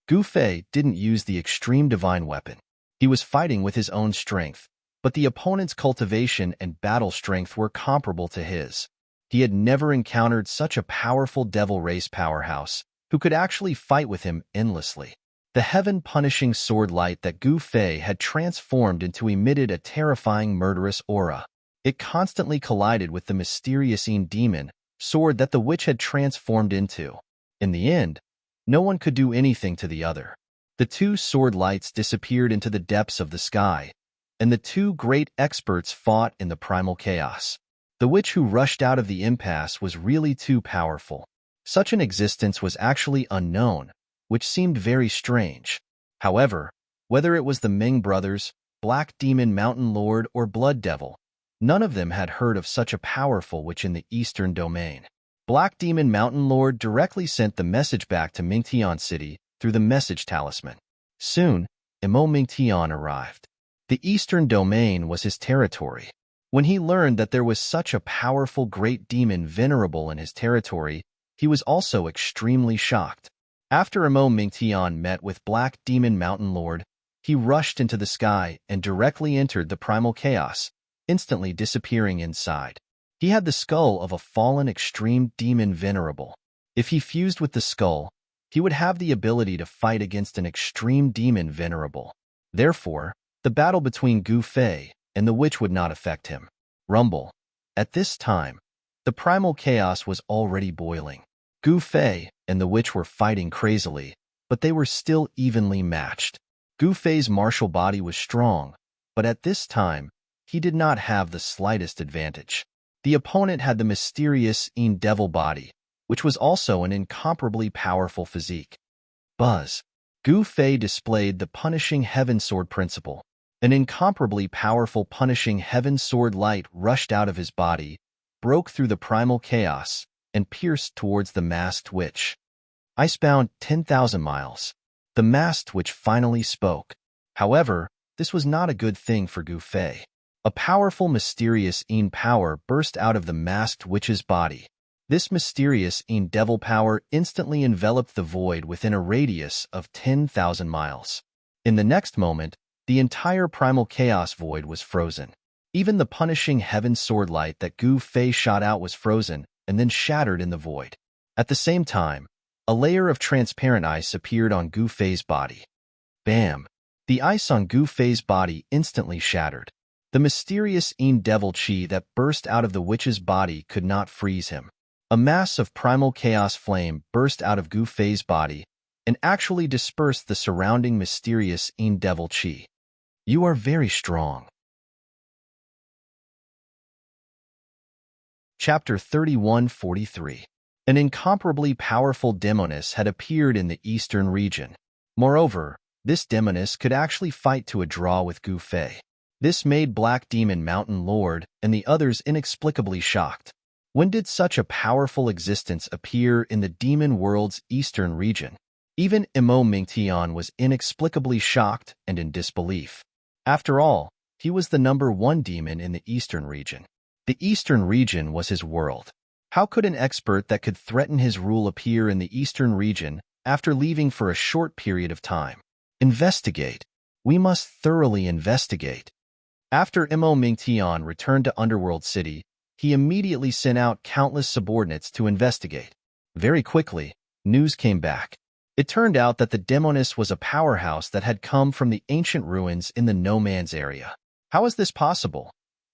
Gu Fei didn't use the extreme divine weapon. He was fighting with his own strength, but the opponent's cultivation and battle strength were comparable to his. He had never encountered such a powerful devil race powerhouse who could actually fight with him endlessly. The heaven-punishing sword light that Gu Fei had transformed into emitted a terrifying murderous aura. It constantly collided with the mysterious demon sword that the witch had transformed into. In the end, no one could do anything to the other. The two sword lights disappeared into the depths of the sky, and the two great experts fought in the primal chaos. The witch who rushed out of the impasse was really too powerful. Such an existence was actually unknown, which seemed very strange. However, whether it was the Ming brothers, Black Demon Mountain Lord, or Blood Devil, none of them had heard of such a powerful witch in the Eastern Domain. Black Demon Mountain Lord directly sent the message back to Mingtian City through the message talisman. Soon, Emo Mingtian arrived. The Eastern Domain was his territory. When he learned that there was such a powerful great demon Venerable in his territory, he was also extremely shocked. After Emo Mingtian met with Black Demon Mountain Lord, he rushed into the sky and directly entered the primal chaos, instantly disappearing inside. He had the skull of a fallen extreme demon Venerable. If he fused with the skull, he would have the ability to fight against an extreme demon Venerable. Therefore, the battle between Gu Fei and the witch would not affect him. Rumble. At this time, the primal chaos was already boiling. Gu Fei and the witch were fighting crazily, but they were still evenly matched. Gu Fei's martial body was strong, but at this time, he did not have the slightest advantage. The opponent had the mysterious devil body, which was also an incomparably powerful physique. Buzz. Gu Fei displayed the punishing heaven sword principle. An incomparably powerful punishing heaven sword light rushed out of his body, broke through the primal chaos, and pierced towards the masked witch. Icebound 10,000 miles. The masked witch finally spoke. However, this was not a good thing for Gu Fei. A powerful mysterious power burst out of the masked witch's body. This mysterious devil power instantly enveloped the void within a radius of 10,000 miles. In the next moment, the entire primal chaos void was frozen. Even the punishing heaven sword light that Gu Fei shot out was frozen and then shattered in the void. At the same time, a layer of transparent ice appeared on Gu Fei's body. Bam! The ice on Gu Fei's body instantly shattered. The mysterious devil chi that burst out of the witch's body could not freeze him. A mass of primal chaos flame burst out of Gu Fei's body and actually dispersed the surrounding mysterious devil chi. You are very strong. Chapter 3143. An incomparably powerful demoness had appeared in the eastern region. Moreover, this demoness could actually fight to a draw with Gu Fei. This made Black Demon Mountain Lord and the others inexplicably shocked. When did such a powerful existence appear in the demon world's eastern region? Even Emo Mingtian was inexplicably shocked and in disbelief. After all, he was the #1 demon in the eastern region. The eastern region was his world. How could an expert that could threaten his rule appear in the eastern region after leaving for a short period of time? Investigate. We must thoroughly investigate. After Emo Mingtian returned to Underworld City, he immediately sent out countless subordinates to investigate. Very quickly, news came back. It turned out that the demoness was a powerhouse that had come from the ancient ruins in the No Man's area. How is this possible?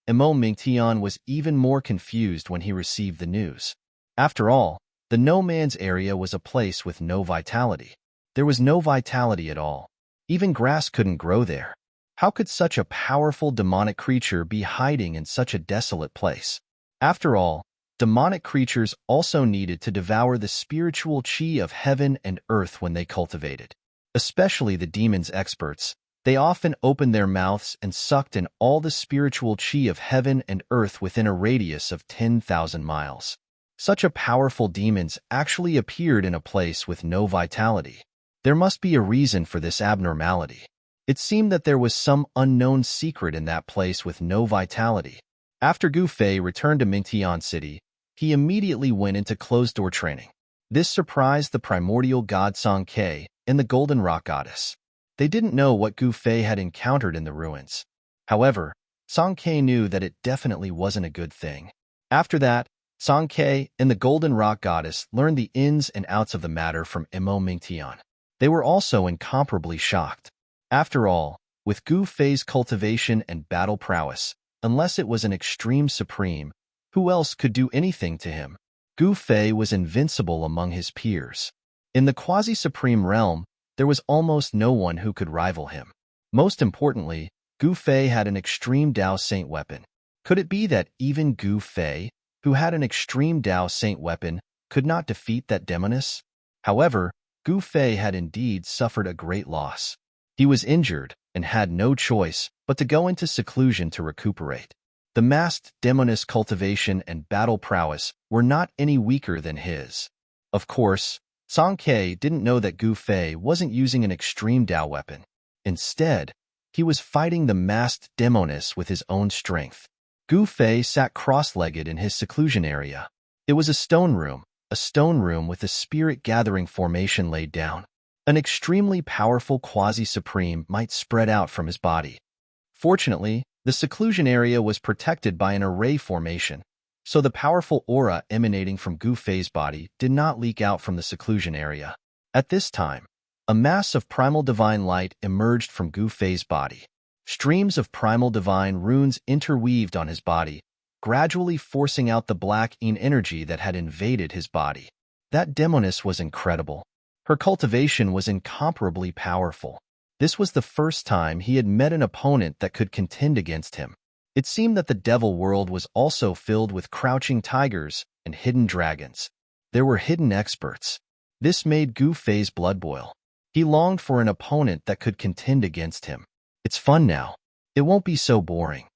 Emo Mingtian was even more confused when he received the news. After all, the No Man's area was a place with no vitality. There was no vitality at all. Even grass couldn't grow there. How could such a powerful demonic creature be hiding in such a desolate place? After all, demonic creatures also needed to devour the spiritual chi of heaven and earth when they cultivated. Especially the demons' experts, they often opened their mouths and sucked in all the spiritual chi of heaven and earth within a radius of 10,000 miles. Such a powerful demons actually appeared in a place with no vitality. There must be a reason for this abnormality. It seemed that there was some unknown secret in that place with no vitality. After Gu Fei returned to Mingtian City, he immediately went into closed-door training. This surprised the primordial god Song-Kei and the golden rock goddess. They didn't know what Gu Fei had encountered in the ruins. However, Song-Kei knew that it definitely wasn't a good thing. After that, Song-Kei and the golden rock goddess learned the ins and outs of the matter from Imo Mingtian. They were also incomparably shocked. After all, with Gu Fei's cultivation and battle prowess, unless it was an extreme supreme, who else could do anything to him? Gu Fei was invincible among his peers. In the quasi-supreme realm, there was almost no one who could rival him. Most importantly, Gu Fei had an extreme Dao Saint weapon. Could it be that even Gu Fei, who had an extreme Dao Saint weapon, could not defeat that demoness? However, Gu Fei had indeed suffered a great loss. He was injured and had no choice but to go into seclusion to recuperate. The masked demoness cultivation and battle prowess were not any weaker than his. Of course, Song-Kei didn't know that Gu Fei wasn't using an extreme Dao weapon. Instead, he was fighting the masked demoness with his own strength. Gu Fei sat cross-legged in his seclusion area. It was a stone room with a spirit-gathering formation laid down. An extremely powerful quasi-supreme might spread out from his body. Fortunately, the seclusion area was protected by an array formation, so the powerful aura emanating from Gu Fei's body did not leak out from the seclusion area. At this time, a mass of primal divine light emerged from Gu Fei's body. Streams of primal divine runes interweaved on his body, gradually forcing out the black Yin energy that had invaded his body. That demoness was incredible. Her cultivation was incomparably powerful. This was the first time he had met an opponent that could contend against him. It seemed that the devil world was also filled with crouching tigers and hidden dragons. There were hidden experts. This made Gu Fei's blood boil. He longed for an opponent that could contend against him. It's fun now. It won't be so boring.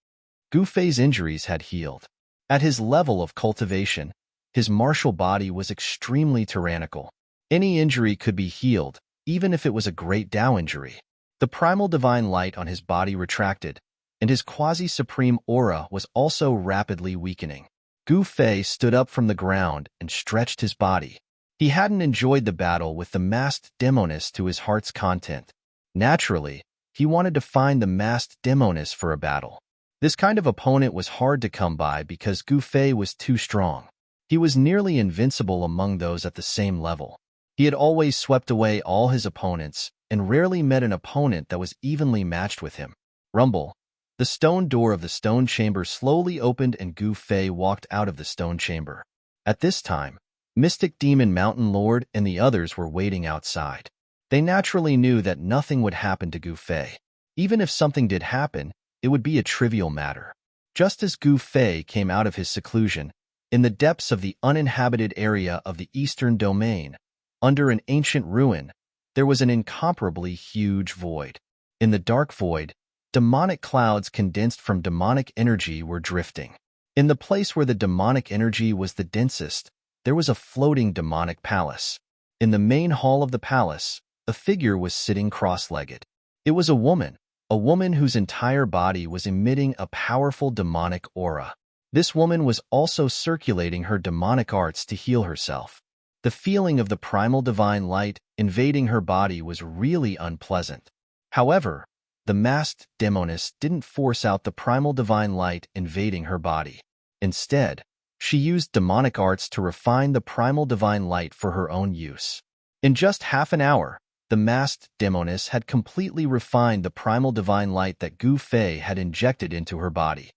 Gu Fei's injuries had healed. At his level of cultivation, his martial body was extremely tyrannical. Any injury could be healed, even if it was a great Dao injury. The primal divine light on his body retracted, and his quasi-supreme aura was also rapidly weakening. Gu Fei stood up from the ground and stretched his body. He hadn't enjoyed the battle with the masked demoness to his heart's content. Naturally, he wanted to find the masked demoness for a battle. This kind of opponent was hard to come by because Gu Fei was too strong. He was nearly invincible among those at the same level. He had always swept away all his opponents and rarely met an opponent that was evenly matched with him. Rumble. The stone door of the stone chamber slowly opened and Gu Fei walked out of the stone chamber. At this time, Mystic Demon Mountain Lord and the others were waiting outside. They naturally knew that nothing would happen to Gu Fei. Even if something did happen, it would be a trivial matter. Just as Gu Fei came out of his seclusion, in the depths of the uninhabited area of the Eastern Domain, under an ancient ruin, there was an incomparably huge void. In the dark void, demonic clouds condensed from demonic energy were drifting. In the place where the demonic energy was the densest, there was a floating demonic palace. In the main hall of the palace, a figure was sitting cross-legged. It was a woman whose entire body was emitting a powerful demonic aura. This woman was also circulating her demonic arts to heal herself. The feeling of the primal divine light invading her body was really unpleasant. However, the masked demoness didn't force out the primal divine light invading her body. Instead, she used demonic arts to refine the primal divine light for her own use. In just half an hour, the masked demoness had completely refined the primal divine light that Gu Fei had injected into her body.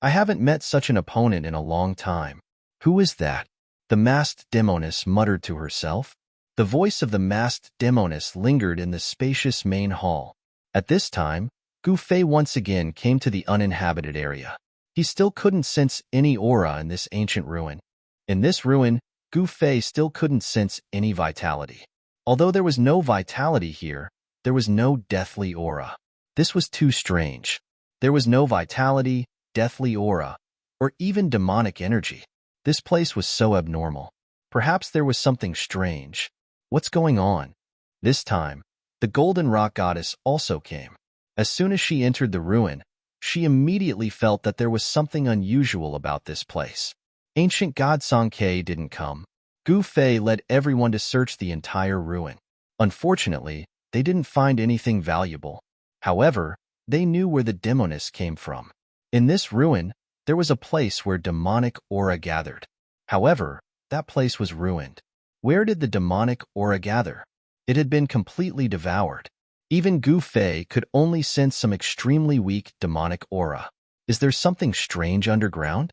I haven't met such an opponent in a long time. Who is that? The masked demoness muttered to herself. The voice of the masked demoness lingered in the spacious main hall. At this time, Gu Fei once again came to the uninhabited area. He still couldn't sense any aura in this ancient ruin. In this ruin, Gu Fei still couldn't sense any vitality. Although there was no vitality here, there was no deathly aura. This was too strange. There was no vitality, deathly aura, or even demonic energy. This place was so abnormal. Perhaps there was something strange. What's going on? This time, the golden rock goddess also came. As soon as she entered the ruin, she immediately felt that there was something unusual about this place. Ancient god Song-Kei didn't come. Gu Fei led everyone to search the entire ruin. Unfortunately, they didn't find anything valuable. However, they knew where the demoness came from. In this ruin, there was a place where demonic aura gathered. However, that place was ruined. Where did the demonic aura gather? It had been completely devoured. Even Gu Fei could only sense some extremely weak demonic aura. Is there something strange underground?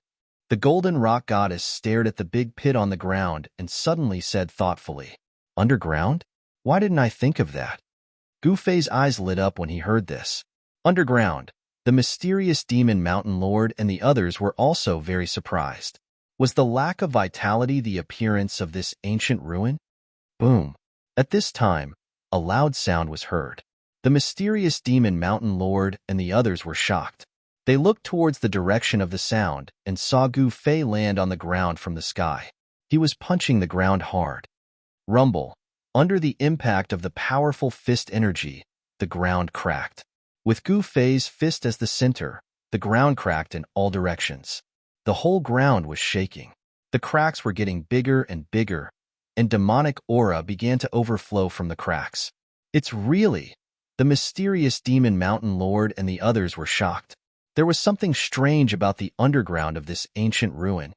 The golden rock goddess stared at the big pit on the ground and suddenly said thoughtfully, "Underground? Why didn't I think of that?" Gu Fei's eyes lit up when he heard this. Underground, the mysterious demon mountain lord and the others were also very surprised. Was the lack of vitality the appearance of this ancient ruin? Boom. At this time, a loud sound was heard. The mysterious demon mountain lord and the others were shocked. They looked towards the direction of the sound and saw Gu Fei land on the ground from the sky. He was punching the ground hard. Rumble. Under the impact of the powerful fist energy, the ground cracked. With Gu Fei's fist as the center, the ground cracked in all directions. The whole ground was shaking. The cracks were getting bigger and bigger, and demonic aura began to overflow from the cracks. It's really... The mysterious demon mountain lord and the others were shocked. There was something strange about the underground of this ancient ruin.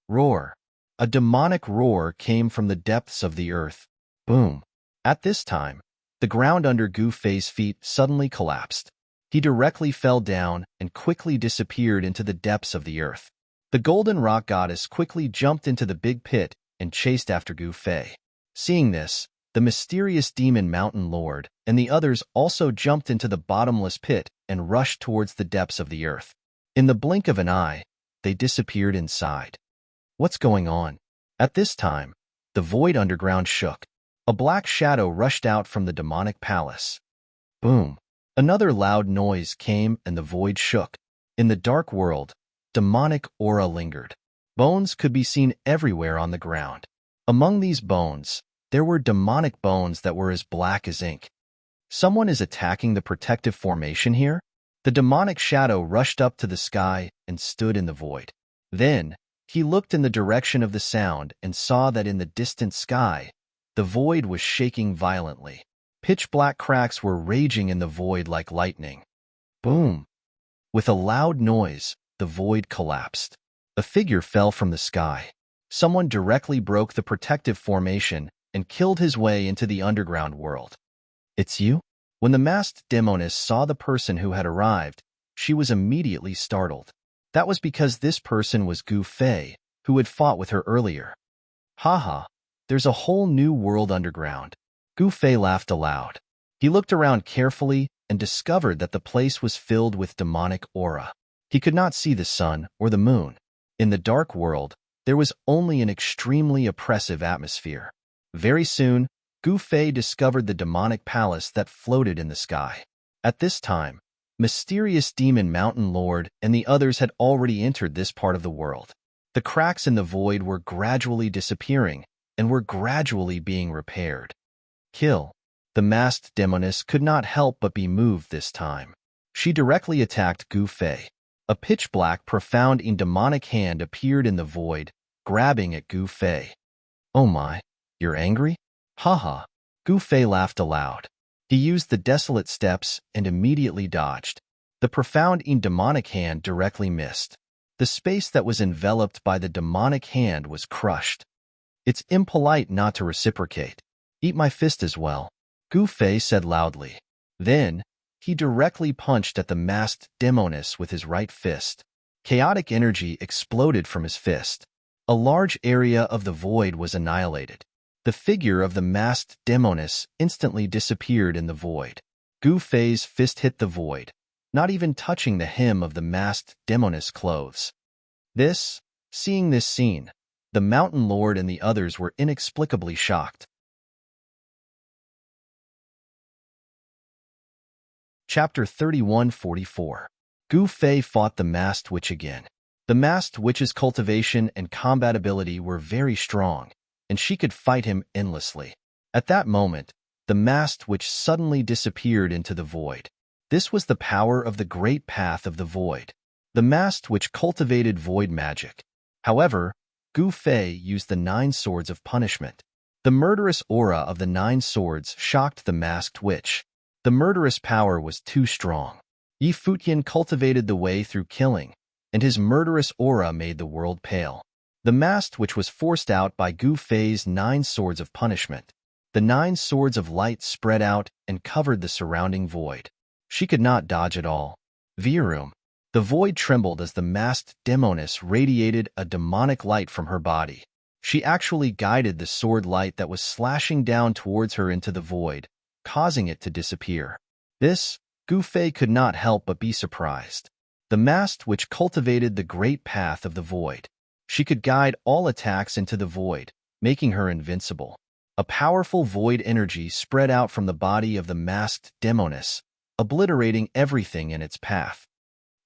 Roar. A demonic roar came from the depths of the earth. Boom. At this time, the ground under Gu Fei's feet suddenly collapsed. He directly fell down and quickly disappeared into the depths of the earth. The golden rock goddess quickly jumped into the big pit and chased after Gu Fei. Seeing this, the mysterious demon mountain lord and the others also jumped into the bottomless pit and rushed towards the depths of the earth. In the blink of an eye, they disappeared inside. What's going on? At this time, the void underground shook. A black shadow rushed out from the demonic palace. Boom. Another loud noise came and the void shook. In the dark world, demonic aura lingered. Bones could be seen everywhere on the ground. Among these bones, there were demonic bones that were as black as ink. Someone is attacking the protective formation here? The demonic shadow rushed up to the sky and stood in the void. Then, he looked in the direction of the sound and saw that in the distant sky, the void was shaking violently. Pitch-black cracks were raging in the void like lightning. Boom! With a loud noise, the void collapsed. A figure fell from the sky. Someone directly broke the protective formation and killed his way into the underground world. "It's you?" When the masked demoness saw the person who had arrived, she was immediately startled. That was because this person was Gu Fei, who had fought with her earlier. Haha, there's a whole new world underground. Gu Fei laughed aloud. He looked around carefully and discovered that the place was filled with demonic aura. He could not see the sun or the moon. In the dark world, there was only an extremely oppressive atmosphere. Very soon, Gu Fei discovered the demonic palace that floated in the sky. At this time, mysterious demon mountain lord and the others had already entered this part of the world. The cracks in the void were gradually disappearing and were gradually being repaired. Kill. The masked demoness could not help but be moved this time. She directly attacked Gu Fei. A pitch-black, profound and demonic hand appeared in the void, grabbing at Gu Fei. "Oh my, you're angry?" Haha. Gu Fei laughed aloud. He used the desolate steps and immediately dodged. The profound and demonic hand directly missed. The space that was enveloped by the demonic hand was crushed. "It's impolite not to reciprocate. Eat my fist as well," Gu Fei said loudly. Then, he directly punched at the masked demoness with his right fist. Chaotic energy exploded from his fist. A large area of the void was annihilated. The figure of the masked demoness instantly disappeared in the void. Gu Fei's fist hit the void, not even touching the hem of the masked demoness clothes. Seeing this scene, the mountain lord and the others were inexplicably shocked. Chapter 3144. Gu Fei fought the masked witch again. The masked witch's cultivation and combat ability were very strong, and she could fight him endlessly. At that moment, the masked witch suddenly disappeared into the void. This was the power of the great path of the void. The masked witch cultivated void magic. However, Gu Fei used the 9 swords of punishment. The murderous aura of the 9 swords shocked the masked witch. The murderous power was too strong. Yi Futian cultivated the way through killing, and his murderous aura made the world pale. The masked witch was forced out by Gu Fei's 9 swords of punishment. The 9 swords of light spread out and covered the surrounding void. She could not dodge at all. Virum. The void trembled as the masked demoness radiated a demonic light from her body. She actually guided the sword light that was slashing down towards her into the void, causing it to disappear. This, Gu Fei could not help but be surprised. The masked witch cultivated the great path of the void. She could guide all attacks into the void, making her invincible. A powerful void energy spread out from the body of the masked demoness, obliterating everything in its path.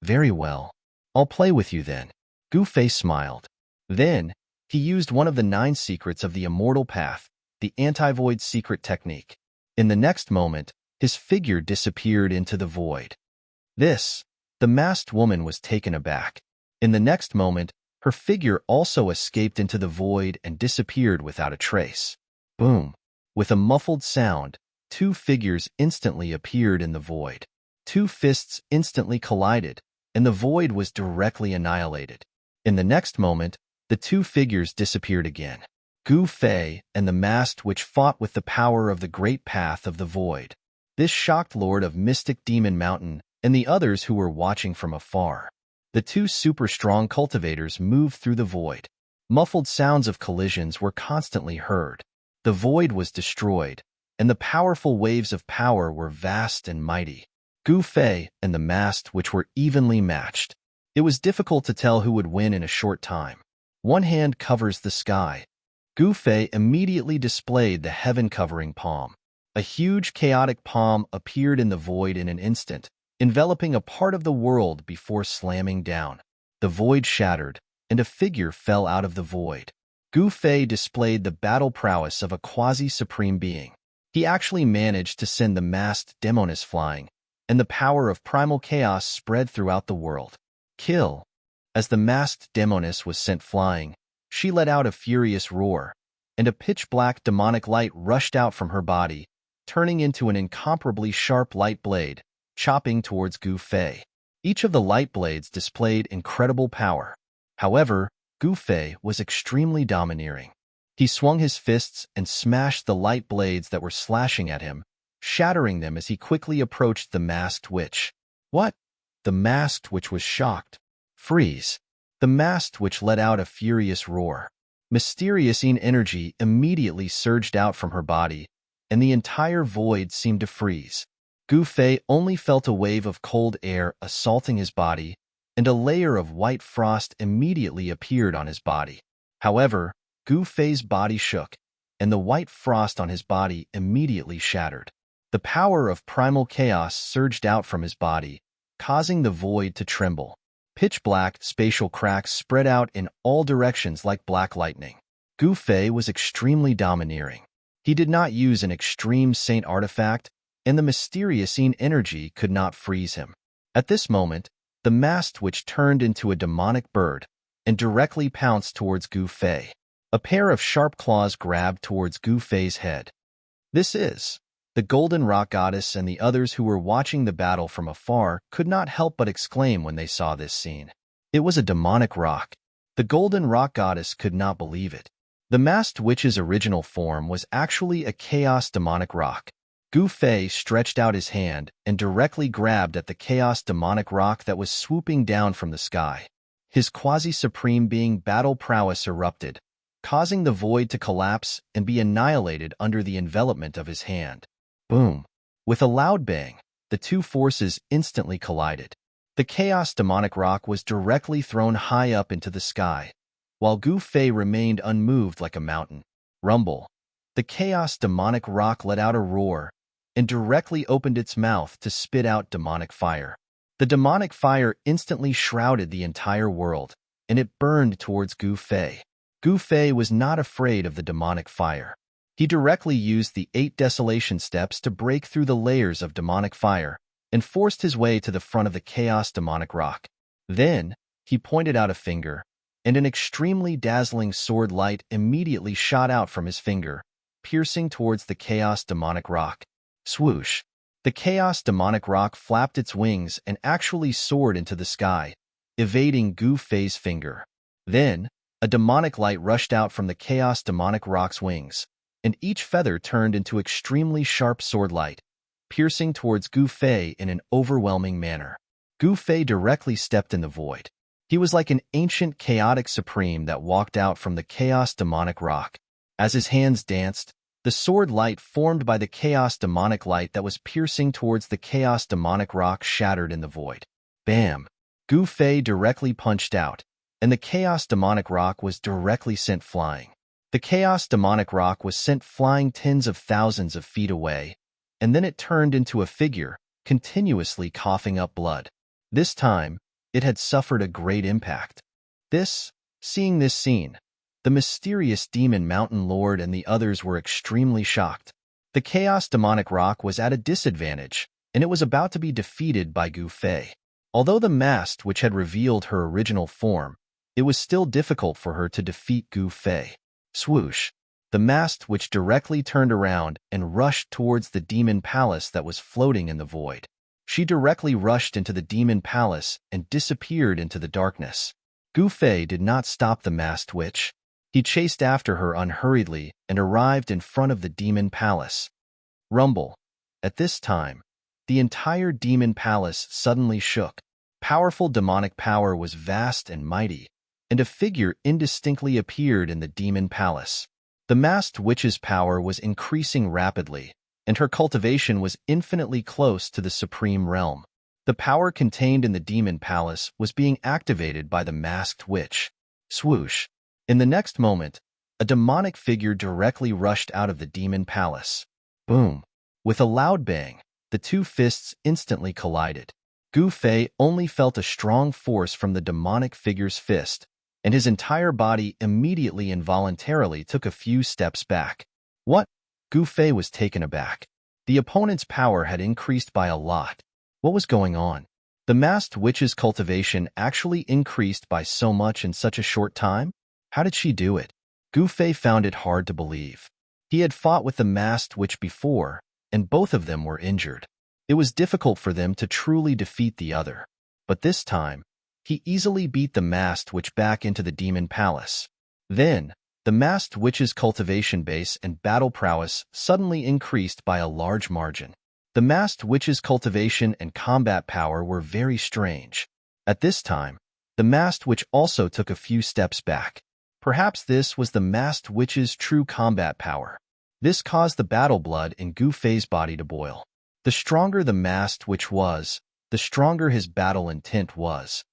Very well. I'll play with you then. Gu Fei smiled. Then, he used one of the 9 secrets of the immortal path, the anti-void secret technique. In the next moment, his figure disappeared into the void. The masked woman was taken aback. In the next moment, her figure also escaped into the void and disappeared without a trace. Boom! With a muffled sound, 2 figures instantly appeared in the void. 2 fists instantly collided, and the void was directly annihilated. In the next moment, the 2 figures disappeared again. Gu Fei and the masked witch fought with the power of the great path of the void. This shocked Lord of Mystic Demon Mountain and the others who were watching from afar. The 2 super-strong cultivators moved through the void. Muffled sounds of collisions were constantly heard. The void was destroyed, and the powerful waves of power were vast and mighty. Gu Fei and the masked witch were evenly matched. It was difficult to tell who would win in a short time. One hand covers the sky. Gu Fei immediately displayed the heaven-covering palm. A huge chaotic palm appeared in the void in an instant, enveloping a part of the world before slamming down. The void shattered, and a figure fell out of the void. Gu Fei displayed the battle prowess of a quasi-supreme being. He actually managed to send the masked demoness flying, and the power of primal chaos spread throughout the world. Kill! As the masked demoness was sent flying, she let out a furious roar, and a pitch-black demonic light rushed out from her body, turning into an incomparably sharp light blade, chopping towards Gu Fei. Each of the light blades displayed incredible power. However, Gu Fei was extremely domineering. He swung his fists and smashed the light blades that were slashing at him, shattering them as he quickly approached the masked witch. What? The masked witch was shocked. Freeze! The masked witch let out a furious roar. Mysterious energy immediately surged out from her body, and the entire void seemed to freeze. Gu Fei only felt a wave of cold air assaulting his body, and a layer of white frost immediately appeared on his body. However, Gu Fei's body shook, and the white frost on his body immediately shattered. The power of primal chaos surged out from his body, causing the void to tremble. Pitch-black spatial cracks spread out in all directions like black lightning. Gu Fei was extremely domineering. He did not use an extreme saint artifact, and the mysterious energy could not freeze him. At this moment, the masked witch turned into a demonic bird and directly pounced towards Gu Fei. A pair of sharp claws grabbed towards Gu Fei's head. The Golden Rock Goddess and the others who were watching the battle from afar could not help but exclaim when they saw this scene. It was a demonic rock. The Golden Rock Goddess could not believe it. The masked witch's original form was actually a chaos demonic rock. Gu Fei stretched out his hand and directly grabbed at the chaos demonic rock that was swooping down from the sky. His quasi-supreme being battle prowess erupted, causing the void to collapse and be annihilated under the envelopment of his hand. Boom! With a loud bang, the 2 forces instantly collided. The chaos demonic rock was directly thrown high up into the sky, while Gu Fei remained unmoved like a mountain. Rumble! The chaos demonic rock let out a roar and directly opened its mouth to spit out demonic fire. The demonic fire instantly shrouded the entire world, and it burned towards Gu Fei. Gu Fei was not afraid of the demonic fire. He directly used the 8 desolation steps to break through the layers of demonic fire and forced his way to the front of the chaos demonic rock. Then, he pointed out a finger, and an extremely dazzling sword light immediately shot out from his finger, piercing towards the chaos demonic rock. Swoosh! The chaos demonic rock flapped its wings and actually soared into the sky, evading Gu Fei's finger. Then, a demonic light rushed out from the chaos demonic rock's wings, and each feather turned into extremely sharp sword light, piercing towards Gu Fei in an overwhelming manner. Gu Fei directly stepped in the void. He was like an ancient chaotic supreme that walked out from the chaos demonic rock. As his hands danced, the sword light formed by the chaos demonic light that was piercing towards the chaos demonic rock shattered in the void. Bam! Gu Fei directly punched out, and the chaos demonic rock was directly sent flying. The chaos demonic rock was sent flying tens of thousands of feet away, and then it turned into a figure, continuously coughing up blood. This time, it had suffered a great impact. Seeing this scene, the mysterious demon mountain lord and the others were extremely shocked. The chaos demonic rock was at a disadvantage, and it was about to be defeated by Gu Fei. Although the mast which had revealed her original form, it was still difficult for her to defeat Gu Fei. Swoosh! The mast which directly turned around and rushed towards the demon palace that was floating in the void. She directly rushed into the demon palace and disappeared into the darkness. Gu Fei did not stop the mast witch. He chased after her unhurriedly and arrived in front of the demon palace. Rumble. At this time, the entire demon palace suddenly shook. Powerful demonic power was vast and mighty, and a figure indistinctly appeared in the demon palace. The masked witch's power was increasing rapidly, and her cultivation was infinitely close to the supreme realm. The power contained in the demon palace was being activated by the masked witch. Swoosh! In the next moment, a demonic figure directly rushed out of the demon palace. Boom! With a loud bang, the two fists instantly collided. Gu Fei only felt a strong force from the demonic figure's fist, and his entire body immediately involuntarily took a few steps back. What? Gu Fei was taken aback. The opponent's power had increased by a lot. What was going on? The masked witch's cultivation actually increased by so much in such a short time? How did she do it? Gu Fei found it hard to believe. He had fought with the masked witch before, and both of them were injured. It was difficult for them to truly defeat the other. But this time, he easily beat the masked witch back into the demon palace. Then, the masked witch's cultivation base and battle prowess suddenly increased by a large margin. The masked witch's cultivation and combat power were very strange. At this time, the masked witch also took a few steps back. Perhaps this was the masked witch's true combat power. This caused the battle blood in Gu Fei's body to boil. The stronger the masked witch was, the stronger his battle intent was.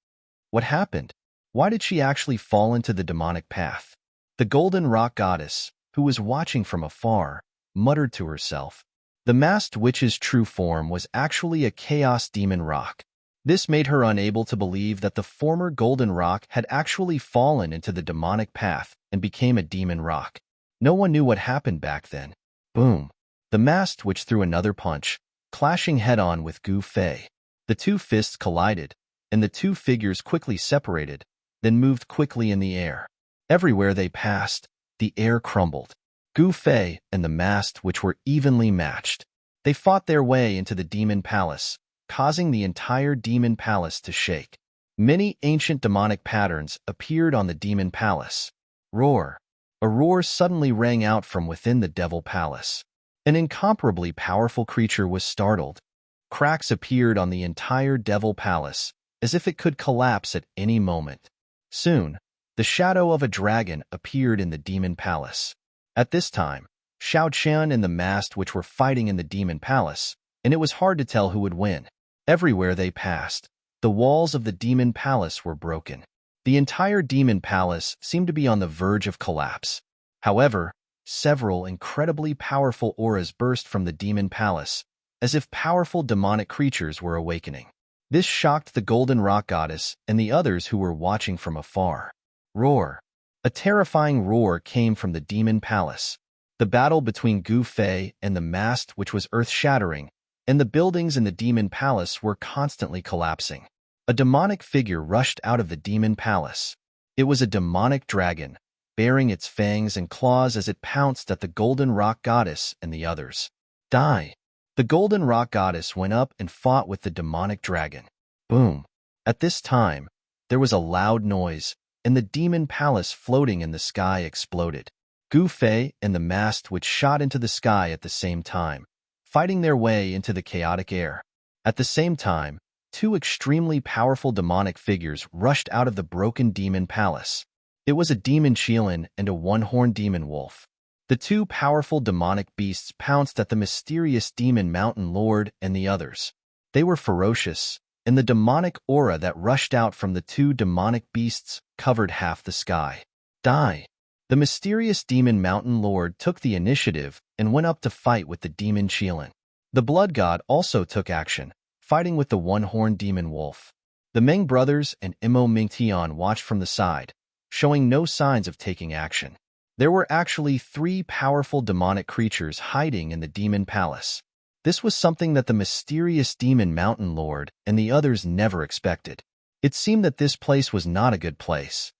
What happened? Why did she actually fall into the demonic path? The golden rock goddess, who was watching from afar, muttered to herself. The masked witch's true form was actually a chaos demon rock. This made her unable to believe that the former golden rock had actually fallen into the demonic path and became a demon rock. No one knew what happened back then. Boom! The masked witch threw another punch, clashing head-on with Gu Fei. The two fists collided, and the two figures quickly separated, then moved quickly in the air. Everywhere they passed, the air crumbled. Gu Fei and the masked witch were evenly matched. They fought their way into the demon palace, causing the entire demon palace to shake. Many ancient demonic patterns appeared on the demon palace. Roar! A roar suddenly rang out from within the devil palace. An incomparably powerful creature was startled. Cracks appeared on the entire devil palace, as if it could collapse at any moment. Soon, the shadow of a dragon appeared in the demon palace. At this time, Shao Qian and the masked witch were fighting in the demon palace, and it was hard to tell who would win. Everywhere they passed, the walls of the demon palace were broken. The entire demon palace seemed to be on the verge of collapse. However, several incredibly powerful auras burst from the demon palace, as if powerful demonic creatures were awakening. This shocked the golden rock goddess and the others who were watching from afar. Roar! A terrifying roar came from the demon palace. The battle between Gu Fei and the masked witch was earth-shattering, and the buildings in the demon palace were constantly collapsing. A demonic figure rushed out of the demon palace. It was a demonic dragon, baring its fangs and claws as it pounced at the golden rock goddess and the others. Die! The golden rock goddess went up and fought with the demonic dragon. Boom! At this time, there was a loud noise, and the demon palace floating in the sky exploded. Gu Fei and the mast which shot into the sky at the same time, fighting their way into the chaotic air. At the same time, two extremely powerful demonic figures rushed out of the broken demon palace. It was a demon Qilin and a one-horned demon wolf. The two powerful demonic beasts pounced at the mysterious demon mountain lord and the others. They were ferocious, and the demonic aura that rushed out from the two demonic beasts covered half the sky. Die! The mysterious demon mountain lord took the initiative and went up to fight with the demon Qilin. The blood god also took action, fighting with the one-horned demon wolf. The Meng brothers and Imo Mingtian watched from the side, showing no signs of taking action. There were actually 3 powerful demonic creatures hiding in the demon palace. This was something that the mysterious demon mountain lord and the others never expected. It seemed that this place was not a good place.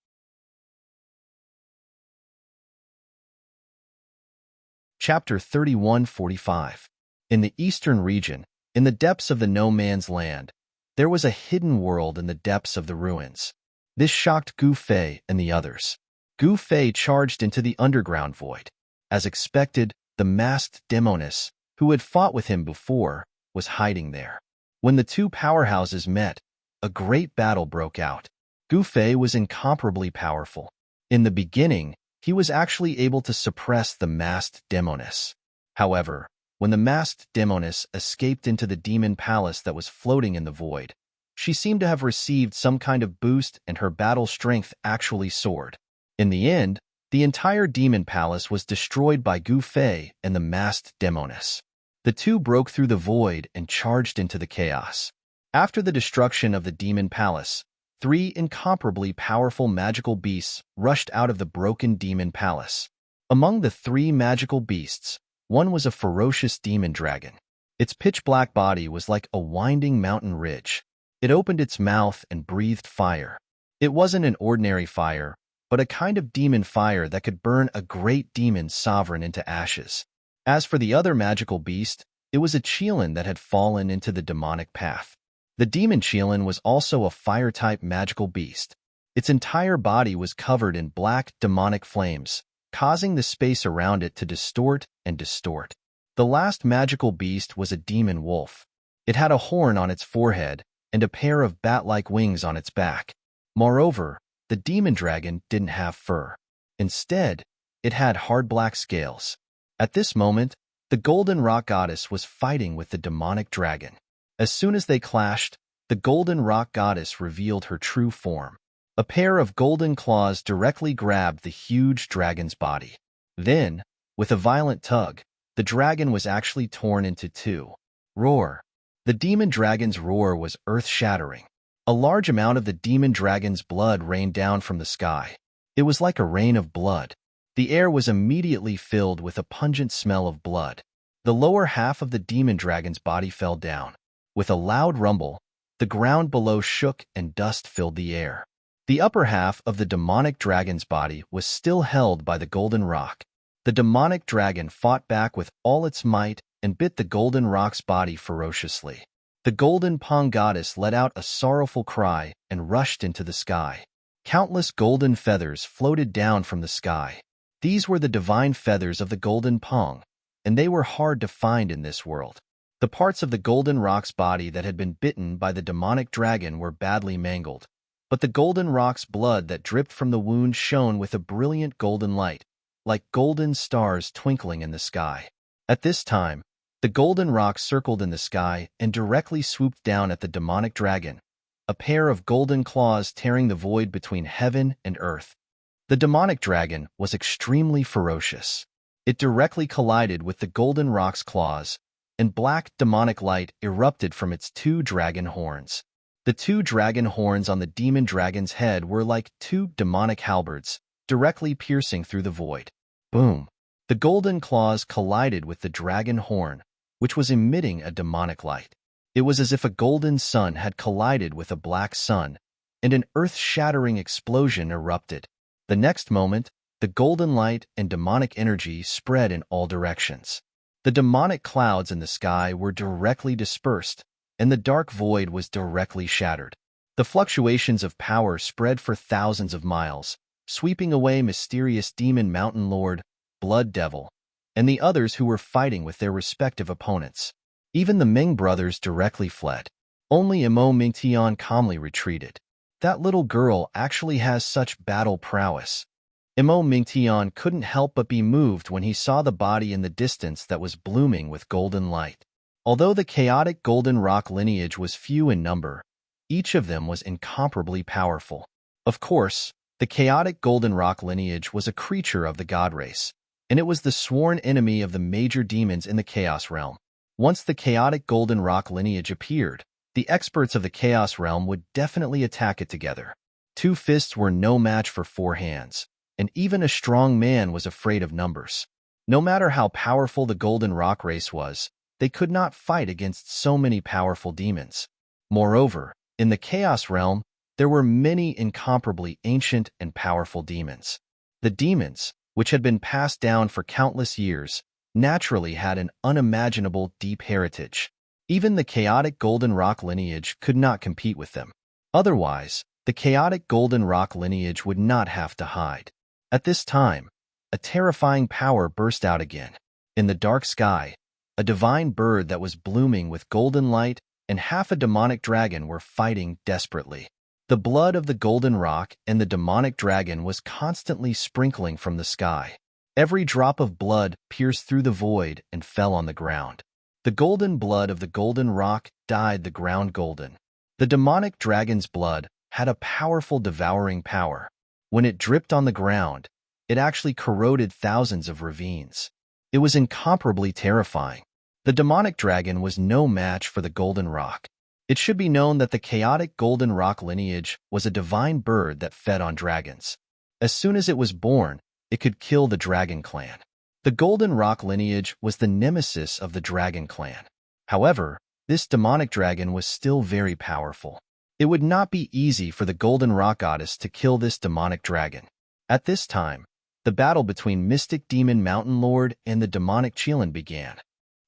Chapter 31:45. In the eastern region, in the depths of the no man's land, there was a hidden world in the depths of the ruins. This shocked Gu Fei and the others. Gu Fei charged into the underground void. As expected, the masked demoness, who had fought with him before, was hiding there. When the two powerhouses met, a great battle broke out. Gu Fei was incomparably powerful. In the beginning, he was actually able to suppress the masked demoness. However, when the masked demoness escaped into the demon palace that was floating in the void, she seemed to have received some kind of boost and her battle strength actually soared. In the end, the entire demon palace was destroyed by Gu Fei and the masked demoness. The two broke through the void and charged into the chaos. After the destruction of the demon palace, 3 incomparably powerful magical beasts rushed out of the broken demon palace. Among the 3 magical beasts, one was a ferocious demon dragon. Its pitch-black body was like a winding mountain ridge. It opened its mouth and breathed fire. It wasn't an ordinary fire, but a kind of demon fire that could burn a great demon sovereign into ashes. As for the other magical beast, it was a Qilin that had fallen into the demonic path. The demon Qilin was also a fire-type magical beast. Its entire body was covered in black demonic flames, causing the space around it to distort and distort. The last magical beast was a demon wolf. It had a horn on its forehead and a pair of bat-like wings on its back. Moreover, the demon dragon didn't have fur. Instead, it had hard black scales. At this moment, the golden rock goddess was fighting with the demonic dragon. As soon as they clashed, the golden rock goddess revealed her true form. A pair of golden claws directly grabbed the huge dragon's body. Then, with a violent tug, the dragon was actually torn into 2. Roar! The demon dragon's roar was earth-shattering. A large amount of the demon dragon's blood rained down from the sky. It was like a rain of blood. The air was immediately filled with a pungent smell of blood. The lower half of the demon dragon's body fell down. With a loud rumble, the ground below shook and dust filled the air. The upper half of the demonic dragon's body was still held by the golden rock. The demonic dragon fought back with all its might and bit the golden rock's body ferociously. The golden Pong goddess let out a sorrowful cry and rushed into the sky. Countless golden feathers floated down from the sky. These were the divine feathers of the golden Pong, and they were hard to find in this world. The parts of the golden rock's body that had been bitten by the demonic dragon were badly mangled, but the golden rock's blood that dripped from the wound shone with a brilliant golden light, like golden stars twinkling in the sky. At this time, the golden rock circled in the sky and directly swooped down at the demonic dragon, a pair of golden claws tearing the void between heaven and earth. The demonic dragon was extremely ferocious. It directly collided with the golden rock's claws, and black demonic light erupted from its 2 dragon horns. The 2 dragon horns on the demon dragon's head were like 2 demonic halberds, directly piercing through the void. Boom! The golden claws collided with the dragon horn, which was emitting a demonic light. It was as if a golden sun had collided with a black sun, and an earth-shattering explosion erupted. The next moment, the golden light and demonic energy spread in all directions. The demonic clouds in the sky were directly dispersed, and the dark void was directly shattered. The fluctuations of power spread for thousands of miles, sweeping away mysterious demon mountain lord, blood devil, and the others who were fighting with their respective opponents. Even the Ming brothers directly fled. Only Imo Mingtian calmly retreated. That little girl actually has such battle prowess. Imo Mingtian couldn't help but be moved when he saw the body in the distance that was blooming with golden light. Although the chaotic golden rock lineage was few in number, each of them was incomparably powerful. Of course, the chaotic golden rock lineage was a creature of the god race, and it was the sworn enemy of the major demons in the Chaos Realm. Once the chaotic golden rock lineage appeared, the experts of the Chaos Realm would definitely attack it together. 2 fists were no match for 4 hands, and even a strong man was afraid of numbers. No matter how powerful the golden rock race was, they could not fight against so many powerful demons. Moreover, in the Chaos Realm, there were many incomparably ancient and powerful demons. The demons, which had been passed down for countless years, naturally had an unimaginable deep heritage. Even the chaotic golden rock lineage could not compete with them. Otherwise, the chaotic golden rock lineage would not have to hide. At this time, a terrifying power burst out again. In the dark sky, a divine bird that was blooming with golden light and half a demonic dragon were fighting desperately. The blood of the golden rock and the demonic dragon was constantly sprinkling from the sky. Every drop of blood pierced through the void and fell on the ground. The golden blood of the golden rock dyed the ground golden. The demonic dragon's blood had a powerful devouring power. When it dripped on the ground, it actually corroded thousands of ravines. It was incomparably terrifying. The demonic dragon was no match for the golden rock. It should be known that the chaotic golden rock lineage was a divine bird that fed on dragons. As soon as it was born, it could kill the dragon clan. The golden rock lineage was the nemesis of the dragon clan. However, this demonic dragon was still very powerful. It would not be easy for the golden rock goddess to kill this demonic dragon. At this time, the battle between mystic demon mountain lord and the demonic Qilin began.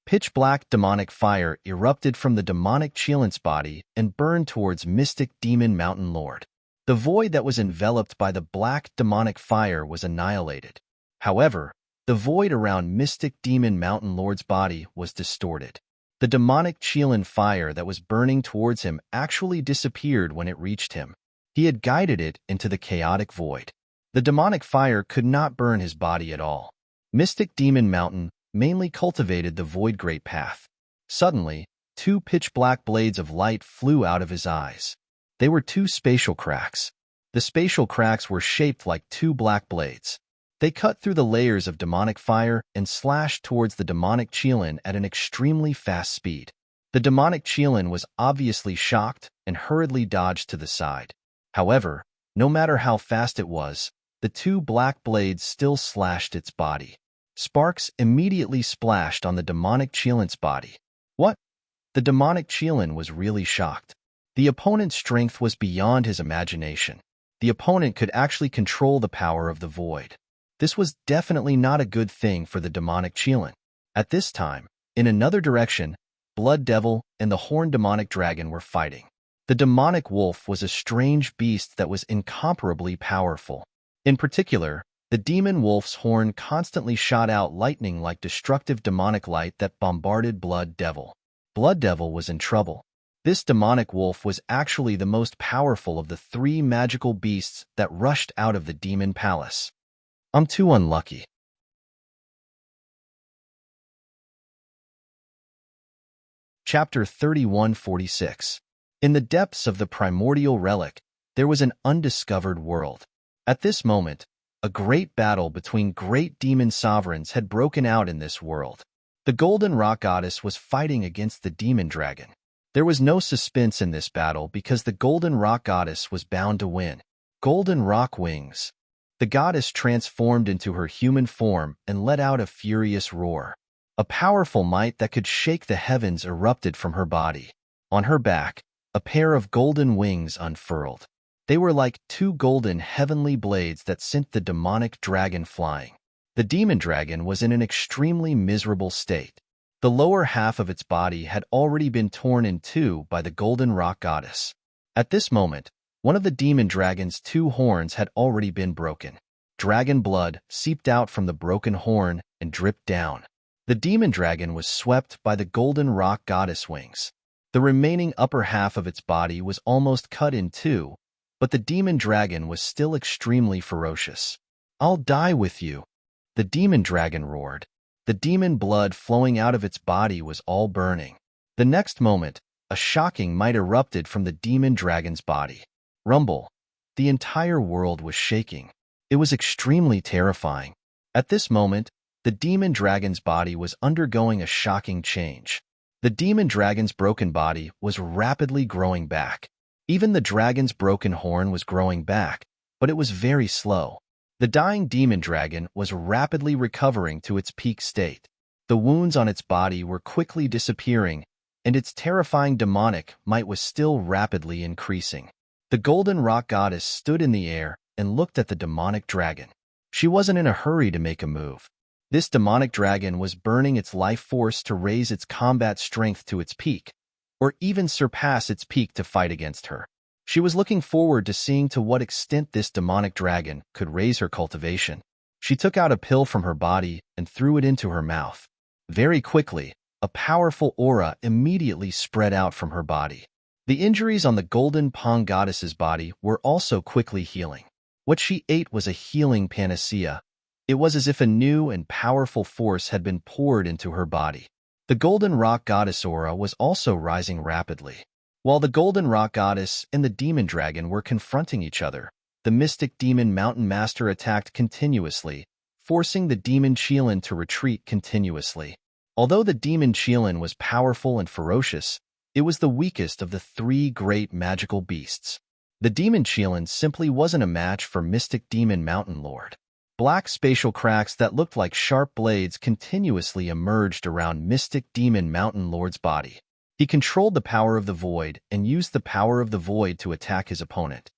Pitch-black demonic fire erupted from the demonic Qilin's body and burned towards mystic demon mountain lord. The void that was enveloped by the black demonic fire was annihilated. However, the void around mystic demon mountain lord's body was distorted. The demonic Qilin fire that was burning towards him actually disappeared when it reached him. He had guided it into the chaotic void. The demonic fire could not burn his body at all. Mystic demon mountain mainly cultivated the void great path. Suddenly, 2 pitch-black blades of light flew out of his eyes. They were 2 spatial cracks. The spatial cracks were shaped like 2 black blades. They cut through the layers of demonic fire and slashed towards the demonic Qilin at an extremely fast speed. The demonic Qilin was obviously shocked and hurriedly dodged to the side. However, no matter how fast it was, the 2 black blades still slashed its body. Sparks immediately splashed on the demonic Qilin's body. What? The demonic Qilin was really shocked. The opponent's strength was beyond his imagination. The opponent could actually control the power of the void. This was definitely not a good thing for the demonic Qilin. At this time, in another direction, Blood Devil and the horned demonic dragon were fighting. The demonic wolf was a strange beast that was incomparably powerful. In particular, the demon wolf's horn constantly shot out lightning like destructive demonic light that bombarded Blood Devil. Blood Devil was in trouble. This demonic wolf was actually the most powerful of the 3 magical beasts that rushed out of the demon palace. I'm too unlucky. Chapter 3146. In the depths of the primordial relic, there was an undiscovered world. At this moment, a great battle between great demon sovereigns had broken out in this world. The golden rock goddess was fighting against the demon dragon. There was no suspense in this battle because the golden rock goddess was bound to win. Golden rock wings. The goddess transformed into her human form and let out a furious roar. A powerful might that could shake the heavens erupted from her body. On her back, a pair of golden wings unfurled. They were like two golden heavenly blades that sent the demonic dragon flying. The demon dragon was in an extremely miserable state. The lower half of its body had already been torn in two by the golden rock goddess. At this moment, one of the demon dragon's two horns had already been broken. Dragon blood seeped out from the broken horn and dripped down. The demon dragon was swept by the golden rock goddess wings. The remaining upper half of its body was almost cut in two, but the demon dragon was still extremely ferocious. "I'll die with you," the demon dragon roared. The demon blood flowing out of its body was all burning. The next moment, a shocking might erupted from the demon dragon's body. Rumble. The entire world was shaking. It was extremely terrifying. At this moment, the demon dragon's body was undergoing a shocking change. The demon dragon's broken body was rapidly growing back. Even the dragon's broken horn was growing back, but it was very slow. The dying demon dragon was rapidly recovering to its peak state. The wounds on its body were quickly disappearing, and its terrifying demonic might was still rapidly increasing. The golden rock goddess stood in the air and looked at the demonic dragon. She wasn't in a hurry to make a move. This demonic dragon was burning its life force to raise its combat strength to its peak, or even surpass its peak to fight against her. She was looking forward to seeing to what extent this demonic dragon could raise her cultivation. She took out a pill from her body and threw it into her mouth. Very quickly, a powerful aura immediately spread out from her body. The injuries on the golden Pong goddess's body were also quickly healing. What she ate was a healing panacea. It was as if a new and powerful force had been poured into her body. The golden rock goddess aura was also rising rapidly. While the golden rock goddess and the demon dragon were confronting each other, the mystic demon mountain master attacked continuously, forcing the demon Qilin to retreat continuously. Although the demon Qilin was powerful and ferocious, it was the weakest of the three great magical beasts. The demon Qilin simply wasn't a match for mystic demon mountain lord. Black spatial cracks that looked like sharp blades continuously emerged around mystic demon mountain lord's body. He controlled the power of the void and used the power of the void to attack his opponent.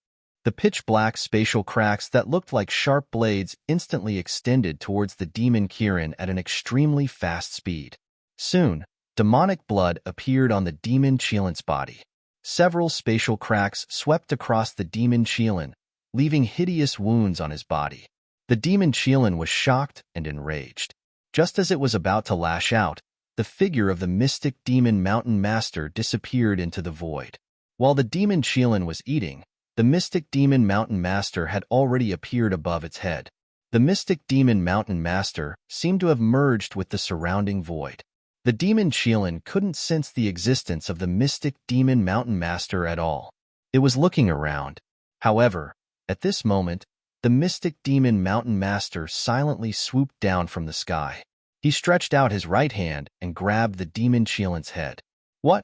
The pitch-black spatial cracks that looked like sharp blades instantly extended towards the demon Kirin at an extremely fast speed. Soon, demonic blood appeared on the demon Qilin's body. Several spatial cracks swept across the demon Qilin, leaving hideous wounds on his body. The demon Qilin was shocked and enraged. Just as it was about to lash out, the figure of the mystic demon mountain master disappeared into the void. While the demon Qilin was eating, the mystic demon mountain master had already appeared above its head. The mystic demon mountain master seemed to have merged with the surrounding void. The demon Qilin couldn't sense the existence of the mystic demon mountain master at all. It was looking around. However, at this moment, the mystic demon mountain master silently swooped down from the sky. He stretched out his right hand and grabbed the demon Qilin's head. What?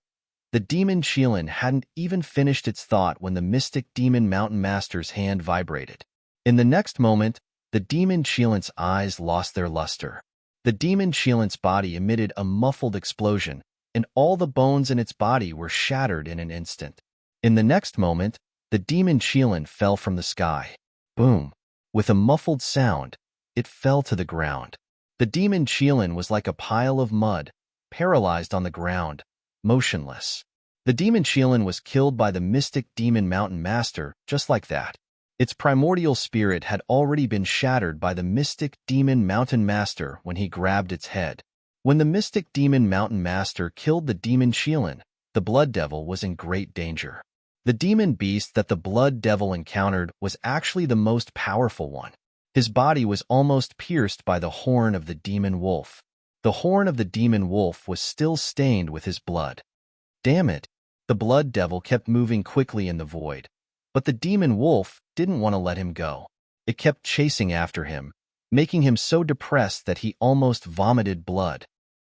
The demon Qilin hadn't even finished its thought when the mystic demon mountain master's hand vibrated. In the next moment, the demon Qilin's eyes lost their luster. The demon Qilin's body emitted a muffled explosion, and all the bones in its body were shattered in an instant. In the next moment, the demon Qilin fell from the sky. Boom! With a muffled sound, it fell to the ground. The demon Qilin was like a pile of mud, paralyzed on the ground, motionless. The demon Qilin was killed by the mystic demon mountain master just like that. Its primordial spirit had already been shattered by the mystic demon mountain master when he grabbed its head. When the mystic demon mountain master killed the demon Qilin, the blood devil was in great danger. The demon beast that the blood devil encountered was actually the most powerful one. His body was almost pierced by the horn of the demon wolf. The horn of the demon wolf was still stained with his blood. Damn it! The blood devil kept moving quickly in the void, but the demon wolf didn't want to let him go. It kept chasing after him, making him so depressed that he almost vomited blood.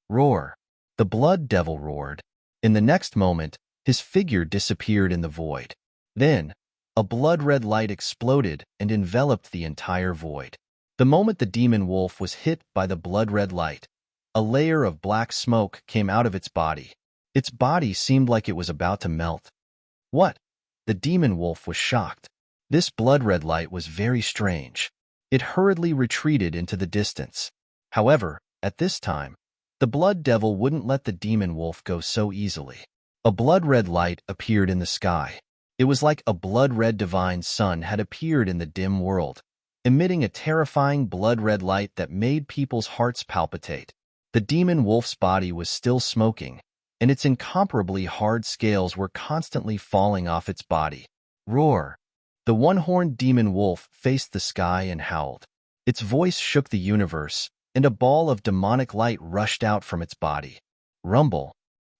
Roar! The blood devil roared. In the next moment, his figure disappeared in the void. Then, a blood-red light exploded and enveloped the entire void. The moment the demon wolf was hit by the blood-red light, a layer of black smoke came out of its body. Its body seemed like it was about to melt. What? The demon wolf was shocked. This blood-red light was very strange. It hurriedly retreated into the distance. However, at this time, the blood devil wouldn't let the demon wolf go so easily. A blood-red light appeared in the sky. It was like a blood-red divine sun had appeared in the dim world, emitting a terrifying blood-red light that made people's hearts palpitate. The demon wolf's body was still smoking, and its incomparably hard scales were constantly falling off its body. Roar! The one-horned demon wolf faced the sky and howled. Its voice shook the universe, and a ball of demonic light rushed out from its body. Rumble!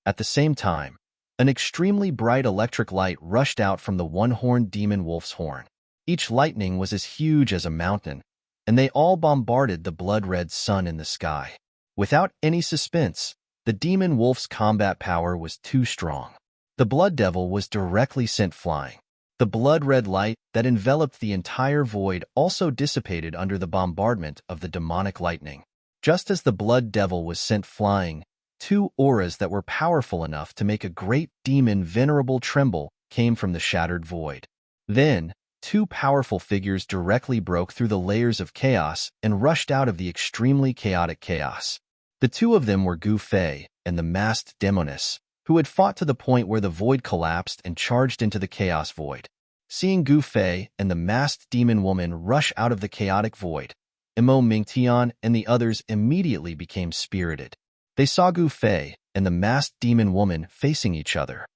At the same time, an extremely bright electric light rushed out from the one-horned demon wolf's horn. Each lightning was as huge as a mountain, and they all bombarded the blood-red sun in the sky. Without any suspense, the demon wolf's combat power was too strong. The blood devil was directly sent flying. The blood-red light that enveloped the entire void also dissipated under the bombardment of the demonic lightning. Just as the blood devil was sent flying, two auras that were powerful enough to make a great demon Venerable tremble came from the shattered void. Then, two powerful figures directly broke through the layers of chaos and rushed out of the extremely chaotic chaos. The two of them were Gu Fei and the masked demoness, who had fought to the point where the void collapsed and charged into the chaos void. Seeing Gu Fei and the masked demon woman rush out of the chaotic void, Emo Mingtian and the others immediately became spirited. They saw Gu Fei and the masked demon woman facing each other.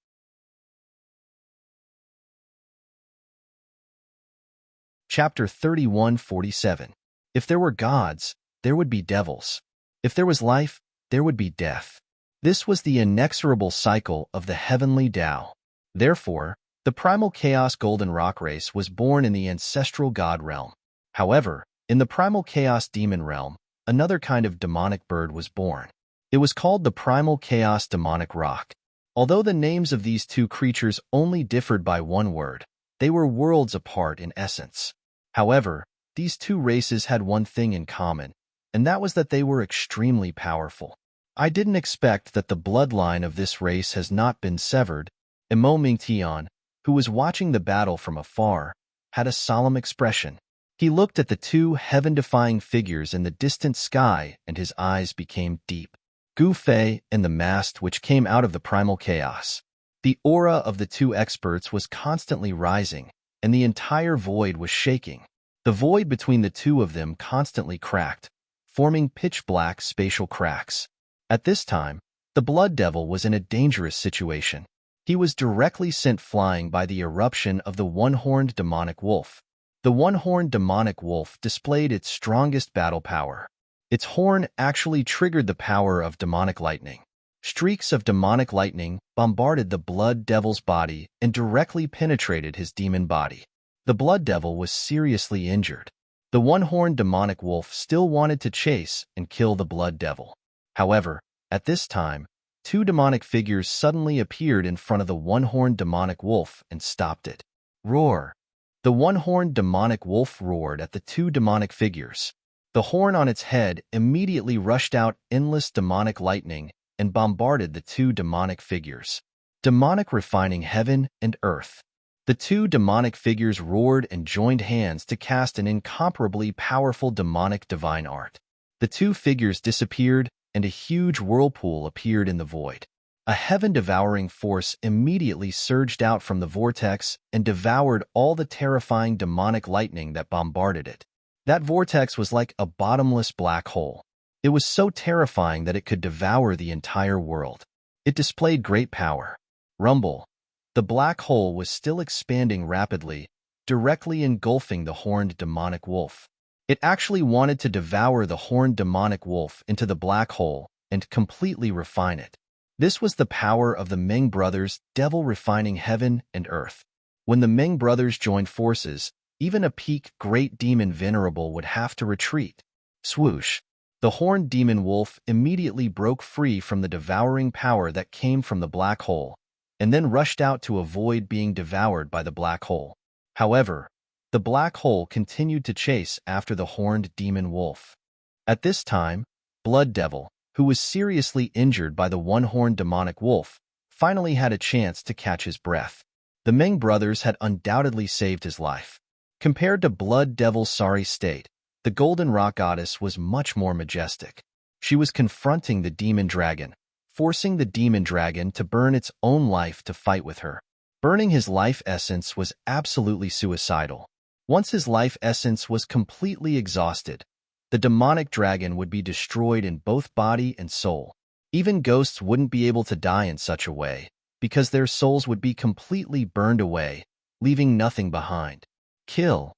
Chapter 31:47. If there were gods, there would be devils. If there was life, there would be death. This was the inexorable cycle of the heavenly Tao. Therefore, the primal chaos golden rock race was born in the ancestral god realm. However, in the primal chaos demon realm, another kind of demonic bird was born. It was called the primal chaos demonic rock. Although the names of these two creatures only differed by one word, they were worlds apart in essence. However, these two races had one thing in common, and that was that they were extremely powerful. I didn't expect that the bloodline of this race has not been severed. Emo Mingtian, who was watching the battle from afar, had a solemn expression. He looked at the two heaven-defying figures in the distant sky, and his eyes became deep. Gu Fei and the masked which came out of the primal chaos. The aura of the two experts was constantly rising, and the entire void was shaking. The void between the two of them constantly cracked, forming pitch-black spatial cracks. At this time, the blood devil was in a dangerous situation. He was directly sent flying by the eruption of the one-horned demonic wolf. The one-horned demonic wolf displayed its strongest battle power. Its horn actually triggered the power of demonic lightning. Streaks of demonic lightning bombarded the blood devil's body and directly penetrated his demon body. The blood devil was seriously injured. The one-horned demonic wolf still wanted to chase and kill the blood devil. However, at this time, two demonic figures suddenly appeared in front of the one-horned demonic wolf and stopped it. Roar! The one-horned demonic wolf roared at the two demonic figures. The horn on its head immediately rushed out endless demonic lightning and bombarded the two demonic figures. Demonic refining heaven and earth. The two demonic figures roared and joined hands to cast an incomparably powerful demonic divine art. The two figures disappeared, and a huge whirlpool appeared in the void. A heaven-devouring force immediately surged out from the vortex and devoured all the terrifying demonic lightning that bombarded it. That vortex was like a bottomless black hole. It was so terrifying that it could devour the entire world. It displayed great power. Rumble. The black hole was still expanding rapidly, directly engulfing the horned demonic wolf. It actually wanted to devour the horned demonic wolf into the black hole and completely refine it. This was the power of the Ming brothers, devil refining heaven and earth. When the Ming brothers joined forces, even a peak great demon Venerable would have to retreat. Swoosh! The horned demon wolf immediately broke free from the devouring power that came from the black hole, and then rushed out to avoid being devoured by the black hole. However, the black hole continued to chase after the horned demon wolf. At this time, Blood Devil, who was seriously injured by the one-horned demonic wolf, finally had a chance to catch his breath. The Ming brothers had undoubtedly saved his life. Compared to Blood Devil's sorry state, the Golden Rock Goddess was much more majestic. She was confronting the demon dragon, forcing the demon dragon to burn its own life to fight with her. Burning his life essence was absolutely suicidal. Once his life essence was completely exhausted, the demonic dragon would be destroyed in both body and soul. Even ghosts wouldn't be able to die in such a way, because their souls would be completely burned away, leaving nothing behind. Kill.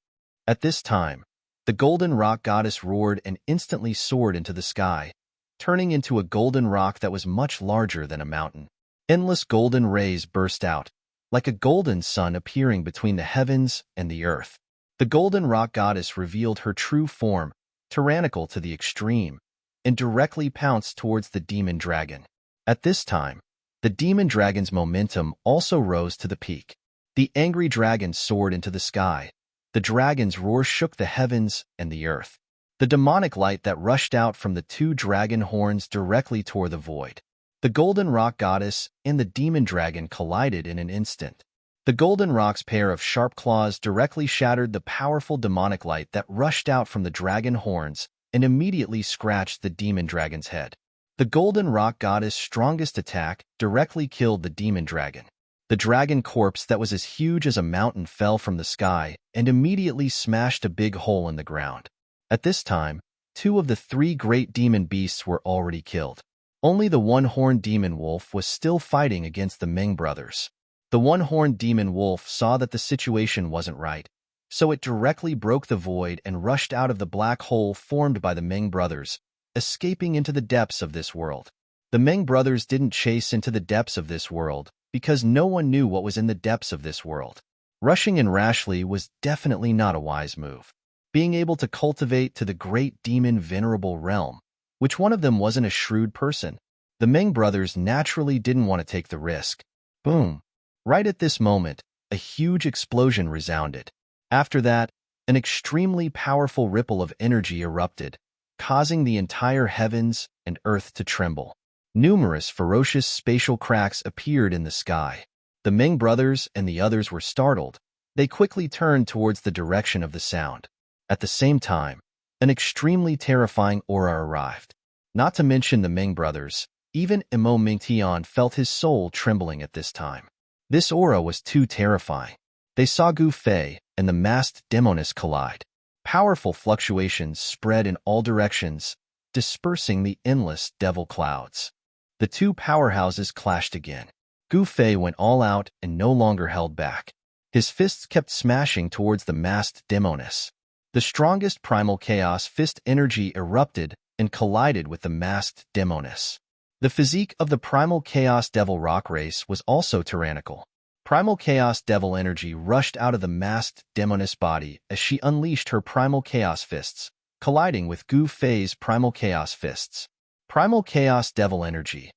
At this time, the Golden Rock Goddess roared and instantly soared into the sky, turning into a golden rock that was much larger than a mountain. Endless golden rays burst out, like a golden sun appearing between the heavens and the earth. The Golden Rock Goddess revealed her true form, tyrannical to the extreme, and directly pounced towards the demon dragon. At this time, the demon dragon's momentum also rose to the peak. The angry dragon soared into the sky. The dragon's roar shook the heavens and the earth. The demonic light that rushed out from the two dragon horns directly tore the void. The Golden Rock Goddess and the demon dragon collided in an instant. The Golden Rock's pair of sharp claws directly shattered the powerful demonic light that rushed out from the dragon horns and immediately scratched the demon dragon's head. The Golden Rock Goddess' strongest attack directly killed the demon dragon. The dragon corpse that was as huge as a mountain fell from the sky and immediately smashed a big hole in the ground. At this time, 2 of the 3 great demon beasts were already killed. Only the one-horned demon wolf was still fighting against the Ming brothers. The one-horned demon wolf saw that the situation wasn't right, so it directly broke the void and rushed out of the black hole formed by the Ming brothers, escaping into the depths of this world. The Ming brothers didn't chase into the depths of this world because no one knew what was in the depths of this world. Rushing in rashly was definitely not a wise move. Being able to cultivate to the great demon Venerable realm, which one of them wasn't a shrewd person, the Ming brothers naturally didn't want to take the risk. Boom! Right at this moment, a huge explosion resounded. After that, an extremely powerful ripple of energy erupted, causing the entire heavens and earth to tremble. Numerous ferocious spatial cracks appeared in the sky. The Ming brothers and the others were startled. They quickly turned towards the direction of the sound. At the same time, an extremely terrifying aura arrived. Not to mention the Ming brothers, even Emo Mingtian felt his soul trembling at this time. This aura was too terrifying. They saw Gu Fei and the masked demoness collide. Powerful fluctuations spread in all directions, dispersing the endless devil clouds. The 2 powerhouses clashed again. Gu Fei went all out and no longer held back. His fists kept smashing towards the masked demoness. The strongest primal chaos fist energy erupted and collided with the masked demoness. The physique of the primal chaos devil rock race was also tyrannical. Primal chaos devil energy rushed out of the masked demoness body as she unleashed her primal chaos fists, colliding with Gu Fei's primal chaos fists. Primal chaos devil energy.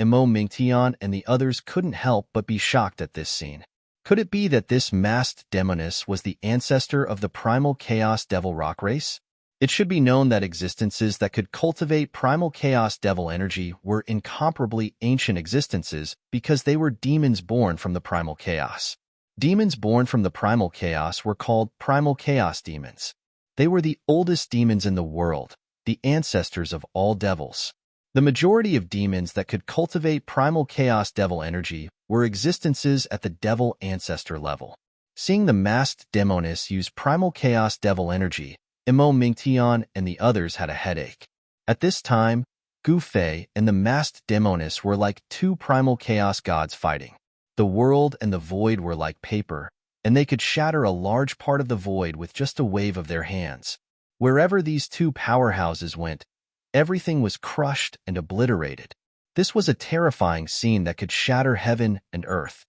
Emo Mingtian and the others couldn't help but be shocked at this scene. Could it be that this masked demoness was the ancestor of the primal chaos devil rock race? It should be known that existences that could cultivate primal chaos devil energy were incomparably ancient existences because they were demons born from the primal chaos. Demons born from the primal chaos were called primal chaos demons. They were the oldest demons in the world, the ancestors of all devils. The majority of demons that could cultivate primal chaos devil energy were existences at the devil ancestor level. Seeing the masked demoness use primal chaos devil energy, Emo Mingtian and the others had a headache. At this time, Gu Fei and the masked demoness were like 2 primal chaos gods fighting. The world and the void were like paper, and they could shatter a large part of the void with just a wave of their hands. Wherever these 2 powerhouses went, everything was crushed and obliterated. This was a terrifying scene that could shatter heaven and earth.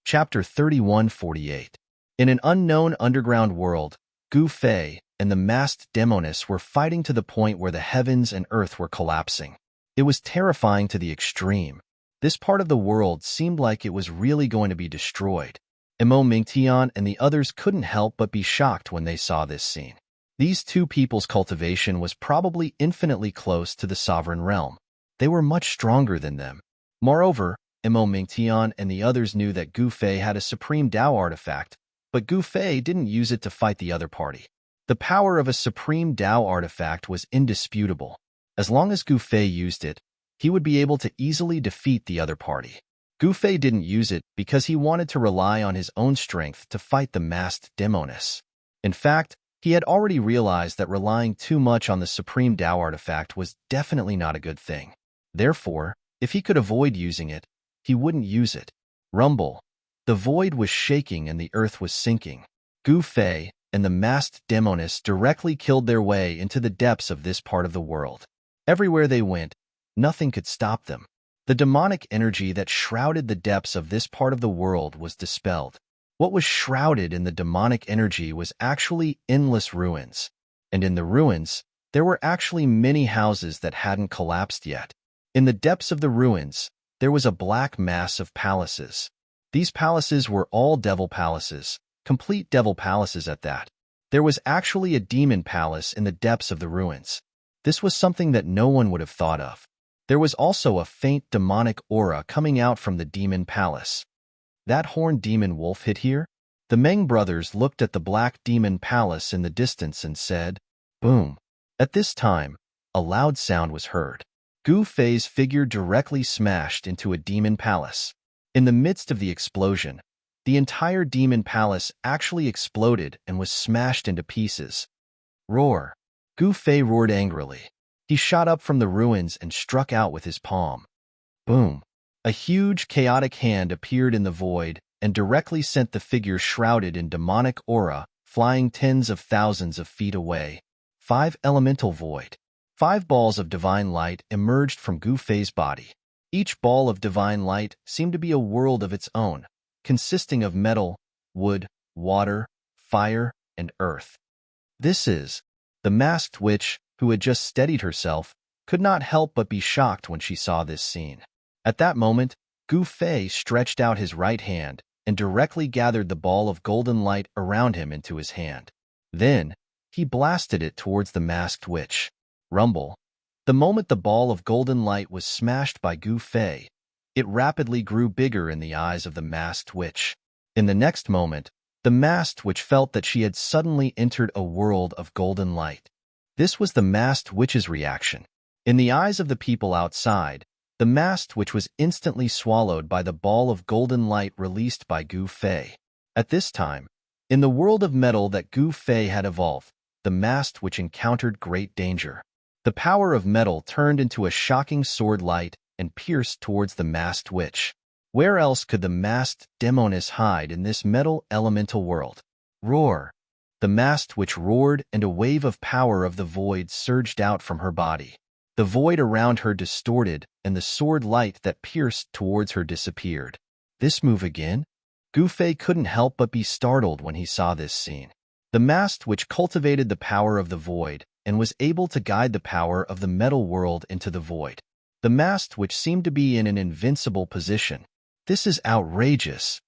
Chapter 3148. In an unknown underground world, Gu Fei and the masked demoness were fighting to the point where the heavens and earth were collapsing. It was terrifying to the extreme. This part of the world seemed like it was really going to be destroyed. Emo Mingtian and the others couldn't help but be shocked when they saw this scene. These 2 people's cultivation was probably infinitely close to the sovereign realm. They were much stronger than them. Moreover, Mo Mingtian and the others knew that Gu Fei had a supreme Dao artifact, but Gu Fei didn't use it to fight the other party. The power of a supreme Dao artifact was indisputable. As long as Gu Fei used it, he would be able to easily defeat the other party. Gu Fei didn't use it because he wanted to rely on his own strength to fight the masked demoness. In fact, he had already realized that relying too much on the supreme Dao artifact was definitely not a good thing. Therefore, if he could avoid using it, he wouldn't use it. Rumble. The void was shaking and the earth was sinking. Gu Fei and the masked demoness directly killed their way into the depths of this part of the world. Everywhere they went, nothing could stop them. The demonic energy that shrouded the depths of this part of the world was dispelled. What was shrouded in the demonic energy was actually endless ruins. And in the ruins, there were actually many houses that hadn't collapsed yet. In the depths of the ruins, there was a black mass of palaces. These palaces were all devil palaces, complete devil palaces at that. There was actually a demon palace in the depths of the ruins. This was something that no one would have thought of. There was also a faint demonic aura coming out from the demon palace. That horned demon wolf hid here? The Meng brothers looked at the black demon palace in the distance and said, "Boom." At this time, a loud sound was heard. Gu Fei's figure directly smashed into a demon palace. In the midst of the explosion, the entire demon palace actually exploded and was smashed into pieces. Roar. Gu Fei roared angrily. He shot up from the ruins and struck out with his palm. Boom. A huge, chaotic hand appeared in the void and directly sent the figure shrouded in demonic aura flying tens of thousands of feet away. 5 elemental void. 5 balls of divine light emerged from Gu Fei's body. Each ball of divine light seemed to be a world of its own, consisting of metal, wood, water, fire, and earth. The masked witch, who had just steadied herself, could not help but be shocked when she saw this scene. At that moment, Gu Fei stretched out his right hand and directly gathered the ball of golden light around him into his hand. Then, he blasted it towards the masked witch. Rumble. The moment the ball of golden light was smashed by Gu Fei, it rapidly grew bigger in the eyes of the masked witch. In the next moment, the masked witch felt that she had suddenly entered a world of golden light. This was the masked witch's reaction. In the eyes of the people outside, the masked witch was instantly swallowed by the ball of golden light released by Gu Fei. At this time, in the world of metal that Gu Fei had evolved, the masked witch encountered great danger. The power of metal turned into a shocking sword light and pierced towards the masked witch. Where else could the masked demoness hide in this metal elemental world? Roar. The masked witch roared and a wave of power of the void surged out from her body. The void around her distorted and the sword light that pierced towards her disappeared. This move again? Gu Fei couldn't help but be startled when he saw this scene. The masked witch cultivated the power of the void and was able to guide the power of the metal world into the void. The masked witch seemed to be in an invincible position. This is outrageous.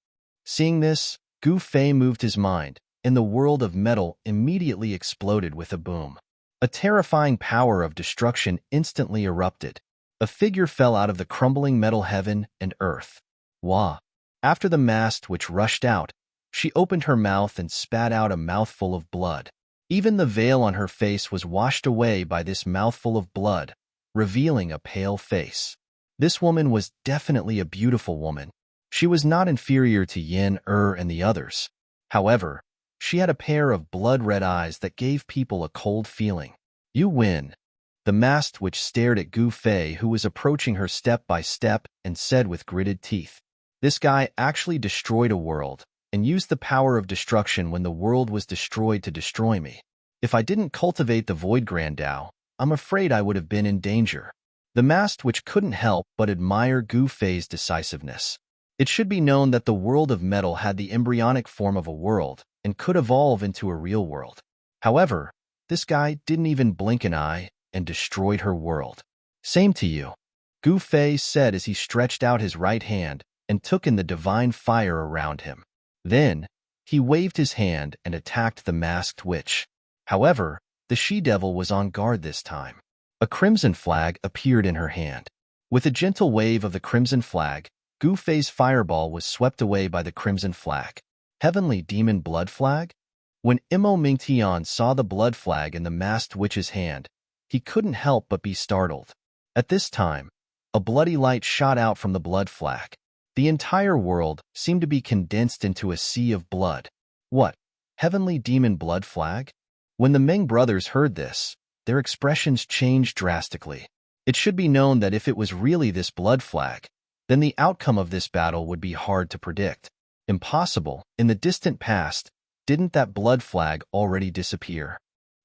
Seeing this, Gu Fei moved his mind, and the world of metal immediately exploded with a boom. A terrifying power of destruction instantly erupted. A figure fell out of the crumbling metal heaven and earth. Wah! After the masked witch rushed out, she opened her mouth and spat out a mouthful of blood. Even the veil on her face was washed away by this mouthful of blood, revealing a pale face. This woman was definitely a beautiful woman. She was not inferior to Yin, and the others. However, she had a pair of blood-red eyes that gave people a cold feeling. You win. The masked witch stared at Gu Fei, who was approaching her step by step, and said with gritted teeth, "This guy actually destroyed a world, and used the power of destruction when the world was destroyed to destroy me. If I didn't cultivate the Void Grand Tao, I'm afraid I would have been in danger." The masked witch couldn't help but admire Gu Fei's decisiveness. It should be known that the world of metal had the embryonic form of a world, and could evolve into a real world. However, this guy didn't even blink an eye and destroyed her world. "Same to you," Gu Fei said as he stretched out his right hand and took in the divine fire around him. Then, he waved his hand and attacked the masked witch. However, the she-devil was on guard this time. A crimson flag appeared in her hand. With a gentle wave of the crimson flag, Gu Fei's fireball was swept away by the crimson flag. Heavenly demon blood flag? When Imo Mingtian saw the blood flag in the masked witch's hand, he couldn't help but be startled. At this time, a bloody light shot out from the blood flag. The entire world seemed to be condensed into a sea of blood. What? Heavenly demon blood flag? When the Ming brothers heard this, their expressions changed drastically. It should be known that if it was really this blood flag, then the outcome of this battle would be hard to predict. Impossible. In the distant past, didn't that blood flag already disappear?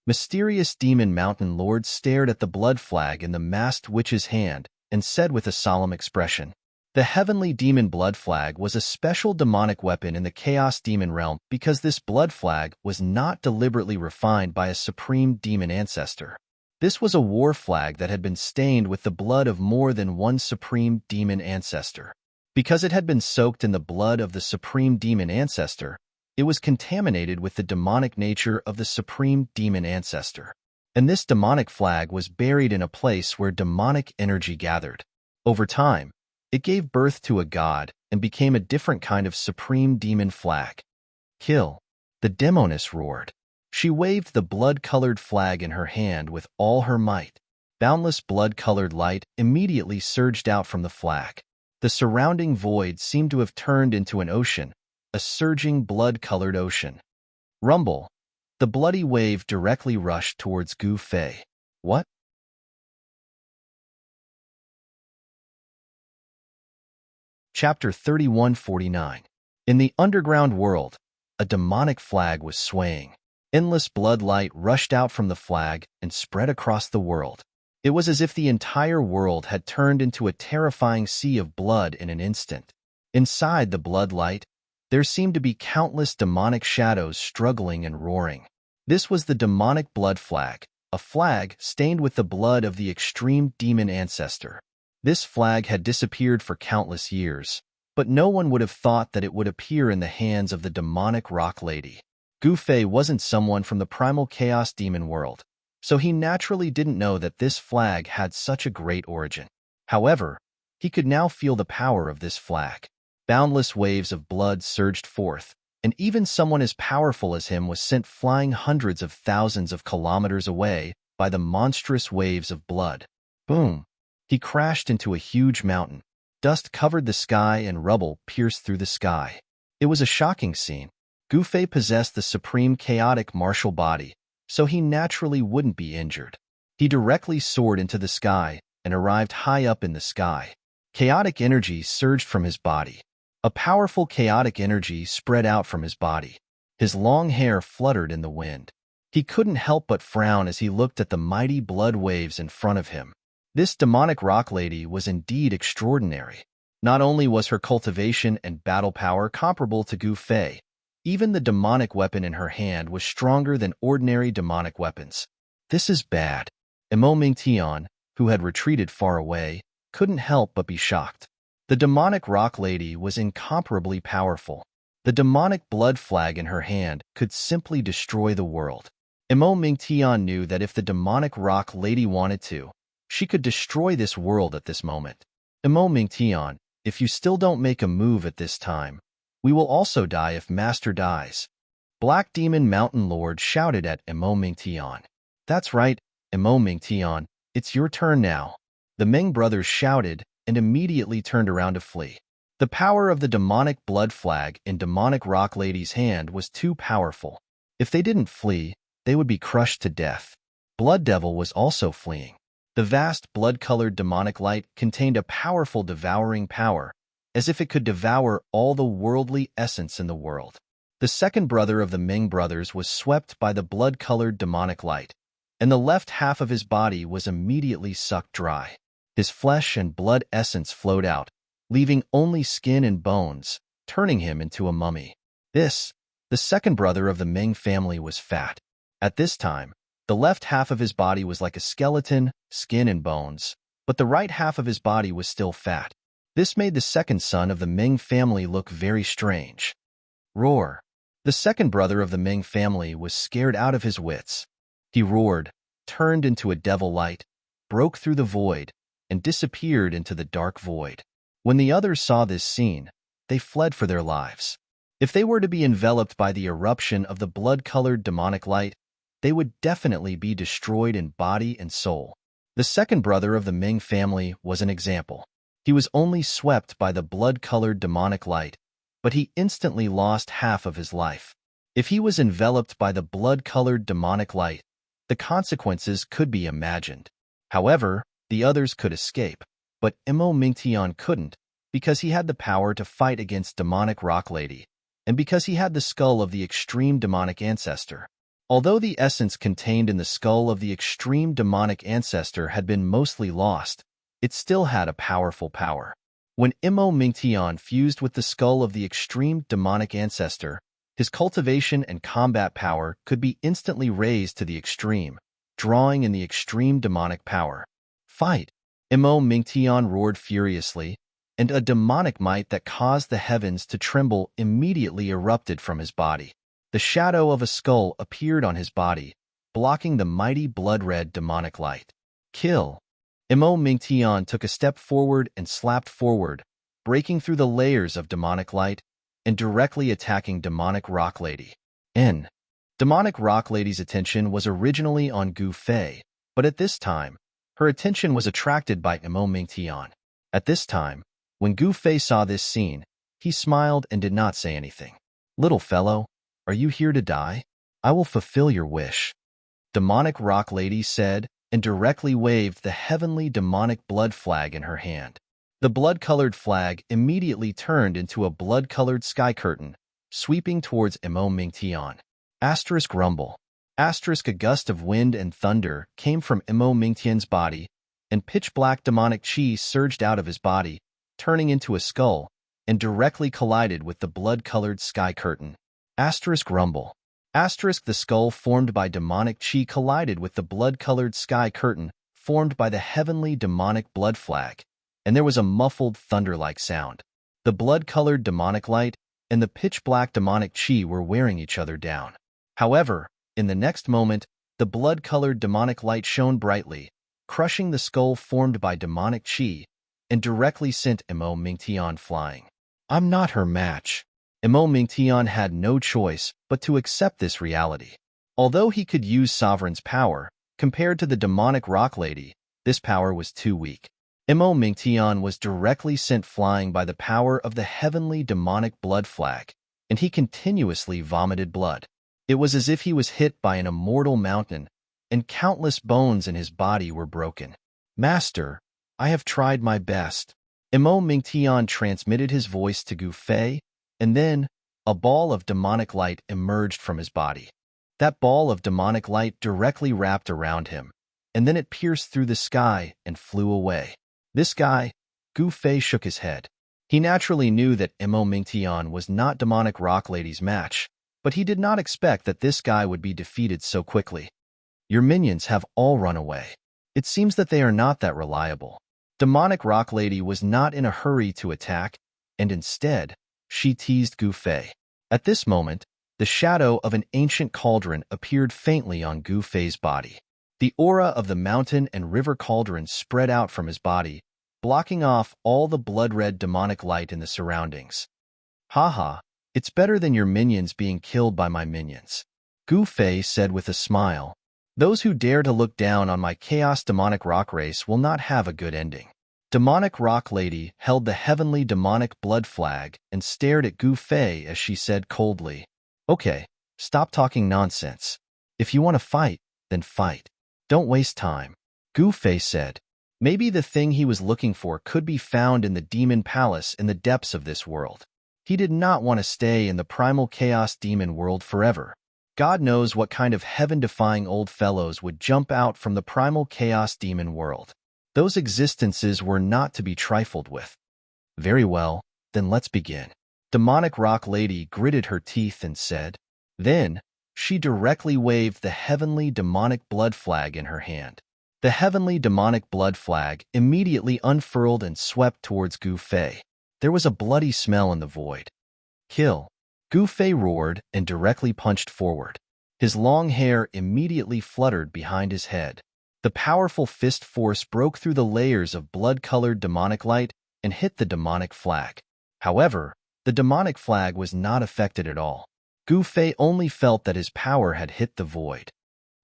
Mysterious demon mountain lord stared at the blood flag in the masked witch's hand and said with a solemn expression, "The heavenly demon blood flag was a special demonic weapon in the chaos demon realm because this blood flag was not deliberately refined by a supreme demon ancestor. This was a war flag that had been stained with the blood of more than one supreme demon ancestor. Because it had been soaked in the blood of the supreme demon ancestor, it was contaminated with the demonic nature of the supreme demon ancestor. And this demonic flag was buried in a place where demonic energy gathered. Over time, it gave birth to a god and became a different kind of supreme demon flag. Kill! The demoness roared. She waved the blood-colored flag in her hand with all her might. Boundless blood-colored light immediately surged out from the flag. The surrounding void seemed to have turned into an ocean, a surging blood-colored ocean. Rumble! The bloody wave directly rushed towards Gu Fei. What? Chapter 3149. In the underground world, a demonic flag was swaying. Endless blood light rushed out from the flag and spread across the world. It was as if the entire world had turned into a terrifying sea of blood in an instant. Inside the blood light, there seemed to be countless demonic shadows struggling and roaring. This was the demonic blood flag, a flag stained with the blood of the extreme demon ancestor. This flag had disappeared for countless years, but no one would have thought that it would appear in the hands of the demonic rock lady. Gu Fei wasn't someone from the primal chaos demon world, so he naturally didn't know that this flag had such a great origin. However, he could now feel the power of this flag. Boundless waves of blood surged forth, and even someone as powerful as him was sent flying hundreds of thousands of kilometers away by the monstrous waves of blood. Boom! He crashed into a huge mountain. Dust covered the sky and rubble pierced through the sky. It was a shocking scene. Gu Fei possessed the supreme chaotic martial body, so he naturally wouldn't be injured. He directly soared into the sky and arrived high up in the sky. Chaotic energy surged from his body. A powerful chaotic energy spread out from his body. His long hair fluttered in the wind. He couldn't help but frown as he looked at the mighty blood waves in front of him. This demonic rock lady was indeed extraordinary. Not only was her cultivation and battle power comparable to Gu Fei, even the demonic weapon in her hand was stronger than ordinary demonic weapons. This is bad. Imo Mingtian, who had retreated far away, couldn't help but be shocked. The demonic rock lady was incomparably powerful. The demonic blood flag in her hand could simply destroy the world. Imo Mingtian knew that if the demonic rock lady wanted to, she could destroy this world at this moment. Imo Mingtian, if you still don't make a move at this time, we will also die if Master dies. Black Demon Mountain Lord shouted at Imo Mingtian. That's right, Imo Mingtian, it's your turn now. The Ming brothers shouted and immediately turned around to flee. The power of the demonic blood flag in demonic rock lady's hand was too powerful. If they didn't flee, they would be crushed to death. Blood Devil was also fleeing. The vast blood-colored demonic light contained a powerful devouring power, as if it could devour all the worldly essence in the world. The second brother of the Ming brothers was swept by the blood-colored demonic light, and the left half of his body was immediately sucked dry. His flesh and blood essence flowed out, leaving only skin and bones, turning him into a mummy. The second brother of the Ming family was fat. At this time, the left half of his body was like a skeleton, skin and bones, but the right half of his body was still fat. This made the second son of the Ming family look very strange. Roar! The second brother of the Ming family was scared out of his wits. He roared, turned into a devil light, broke through the void, and disappeared into the dark void. When the others saw this scene, they fled for their lives. If they were to be enveloped by the eruption of the blood-colored demonic light, they would definitely be destroyed in body and soul. The second brother of the Ming family was an example. He was only swept by the blood-colored demonic light, but he instantly lost half of his life. If he was enveloped by the blood-colored demonic light, the consequences could be imagined. However, the others could escape, but Imo Mingtian couldn't, because he had the power to fight against demonic rock lady, and because he had the skull of the extreme demonic ancestor. Although the essence contained in the skull of the extreme demonic ancestor had been mostly lost, it still had a powerful power. When Imo Mingtian fused with the skull of the extreme demonic ancestor, his cultivation and combat power could be instantly raised to the extreme, drawing in the extreme demonic power. Fight! Imo Mingtian roared furiously, and a demonic might that caused the heavens to tremble immediately erupted from his body. The shadow of a skull appeared on his body, blocking the mighty blood-red demonic light. Kill! Imo Mingtian took a step forward and slapped forward, breaking through the layers of demonic light and directly attacking demonic rock lady. Demonic rock lady's attention was originally on Gu Fei, but at this time, her attention was attracted by Imo Mingtian. At this time, when Gu Fei saw this scene, he smiled and did not say anything. Little fellow, are you here to die? I will fulfill your wish. Demonic rock lady said, and directly waved the heavenly demonic blood flag in her hand. The blood-colored flag immediately turned into a blood-colored sky curtain, sweeping towards Imo Mingtian. Asterisk rumble. Asterisk a gust of wind and thunder came from Imo Mingtian's body, and pitch-black demonic chi surged out of his body, turning into a skull, and directly collided with the blood-colored sky curtain. Asterisk rumble. Asterisk the skull formed by demonic chi collided with the blood-colored sky curtain formed by the heavenly demonic blood flag, and there was a muffled thunder-like sound. The blood-colored demonic light and the pitch-black demonic chi were wearing each other down. However, in the next moment, the blood-colored demonic light shone brightly, crushing the skull formed by demonic chi, and directly sent Imo Mingtian flying. I'm not her match. Imo Mingtian had no choice but to accept this reality. Although he could use Sovereign's power, compared to the demonic rock lady, this power was too weak. Imo Mingtian was directly sent flying by the power of the heavenly demonic blood flag, and he continuously vomited blood. It was as if he was hit by an immortal mountain, and countless bones in his body were broken. Master, I have tried my best. Imo Mingtian transmitted his voice to Gu Fei, and then a ball of demonic light emerged from his body. That ball of demonic light directly wrapped around him, and then it pierced through the sky and flew away. This guy, Gu Fei shook his head. He naturally knew that Imo Mingtian was not demonic rock lady's match, but he did not expect that this guy would be defeated so quickly. Your minions have all run away. It seems that they are not that reliable. Demonic rock lady was not in a hurry to attack, and instead, she teased Gu Fei. At this moment, the shadow of an ancient cauldron appeared faintly on Gu Fei's body. The aura of the mountain and river cauldron spread out from his body, blocking off all the blood-red demonic light in the surroundings. Haha, it's better than your minions being killed by my minions. Gu Fei said with a smile. Those who dare to look down on my chaos demonic rock race will not have a good ending. Demonic rock lady held the heavenly demonic blood flag and stared at Gu Fei as she said coldly, Okay, stop talking nonsense. If you want to fight, then fight. Don't waste time. Gu Fei said. Maybe the thing he was looking for could be found in the demon palace in the depths of this world. He did not want to stay in the primal chaos demon world forever. God knows what kind of heaven-defying old fellows would jump out from the primal chaos demon world. Those existences were not to be trifled with. Very well, then let's begin. Demonic rock lady gritted her teeth and said. Then, she directly waved the heavenly demonic blood flag in her hand. The heavenly demonic blood flag immediately unfurled and swept towards Gu Fei. There was a bloody smell in the void. Kill! Gu Fei roared and directly punched forward. His long hair immediately fluttered behind his head. The powerful fist force broke through the layers of blood-colored demonic light and hit the demonic flag. However, the demonic flag was not affected at all. Gu Fei only felt that his power had hit the void.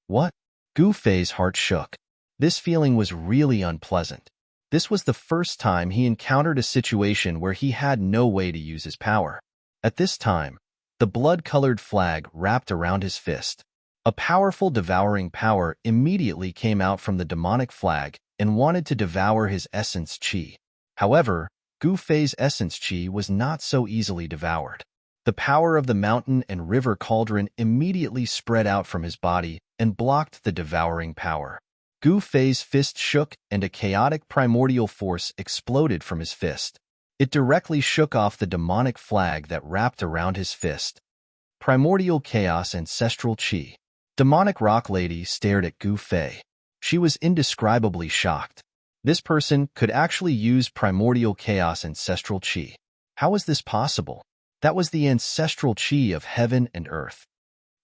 What? Gu Fei's heart shook. This feeling was really unpleasant. This was the first time he encountered a situation where he had no way to use his power. At this time, the blood-colored flag wrapped around his fist. A powerful devouring power immediately came out from the demonic flag and wanted to devour his essence qi. However, Gu Fei's essence qi was not so easily devoured. The power of the mountain and river cauldron immediately spread out from his body and blocked the devouring power. Gu Fei's fist shook and a chaotic primordial force exploded from his fist. It directly shook off the demonic flag that wrapped around his fist. Primordial chaos ancestral qi. Demonic rock lady stared at Gu Fei. She was indescribably shocked. This person could actually use primordial chaos ancestral qi. How was this possible? That was the ancestral qi of heaven and earth.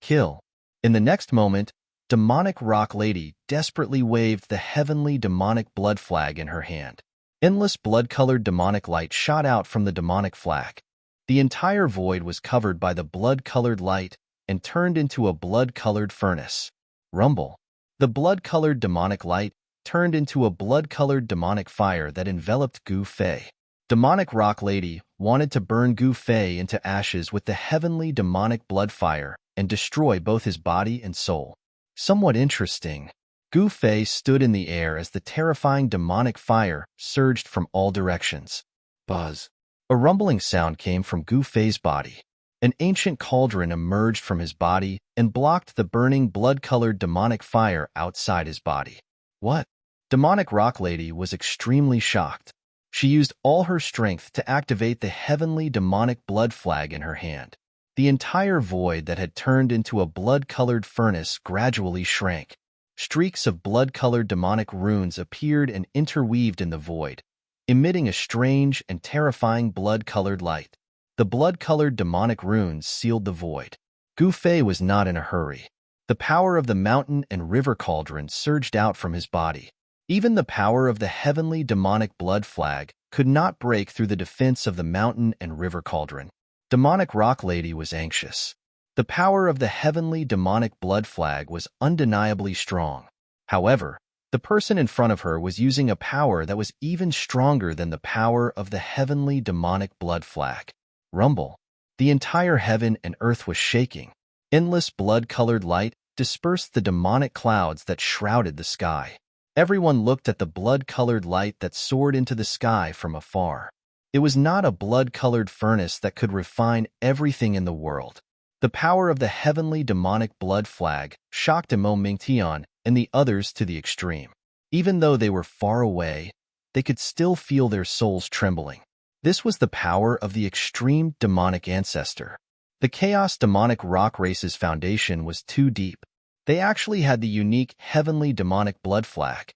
Kill. In the next moment, demonic rock lady desperately waved the heavenly demonic blood flag in her hand. Endless blood-colored demonic light shot out from the demonic flag. The entire void was covered by the blood-colored light and turned into a blood-colored furnace. Rumble. The blood-colored demonic light turned into a blood-colored demonic fire that enveloped Gu Fei. Demonic rock lady wanted to burn Gu Fei into ashes with the heavenly demonic blood fire and destroy both his body and soul. Somewhat interesting. Gu Fei stood in the air as the terrifying demonic fire surged from all directions. Buzz. A rumbling sound came from Gu Fei's body. An ancient cauldron emerged from his body and blocked the burning blood-colored demonic fire outside his body. What? Demonic rock lady was extremely shocked. She used all her strength to activate the heavenly demonic blood flag in her hand. The entire void that had turned into a blood-colored furnace gradually shrank. Streaks of blood-colored demonic runes appeared and interweaved in the void, emitting a strange and terrifying blood-colored light. The blood-colored demonic runes sealed the void. Gu Fei was not in a hurry. The power of the mountain and river cauldron surged out from his body. Even the power of the heavenly demonic blood flag could not break through the defense of the mountain and river cauldron. Demonic rock lady was anxious. The power of the heavenly demonic blood flag was undeniably strong. However, the person in front of her was using a power that was even stronger than the power of the heavenly demonic blood flag. Rumble. The entire heaven and earth was shaking. Endless blood-colored light dispersed the demonic clouds that shrouded the sky. Everyone looked at the blood-colored light that soared into the sky from afar. It was not a blood-colored furnace that could refine everything in the world. The power of the heavenly demonic blood flag shocked Mo Mingtian and the others to the extreme. Even though they were far away, they could still feel their souls trembling. This was the power of the extreme demonic ancestor. The Chaos Demonic Rock Race's foundation was too deep. They actually had the unique heavenly demonic blood flag.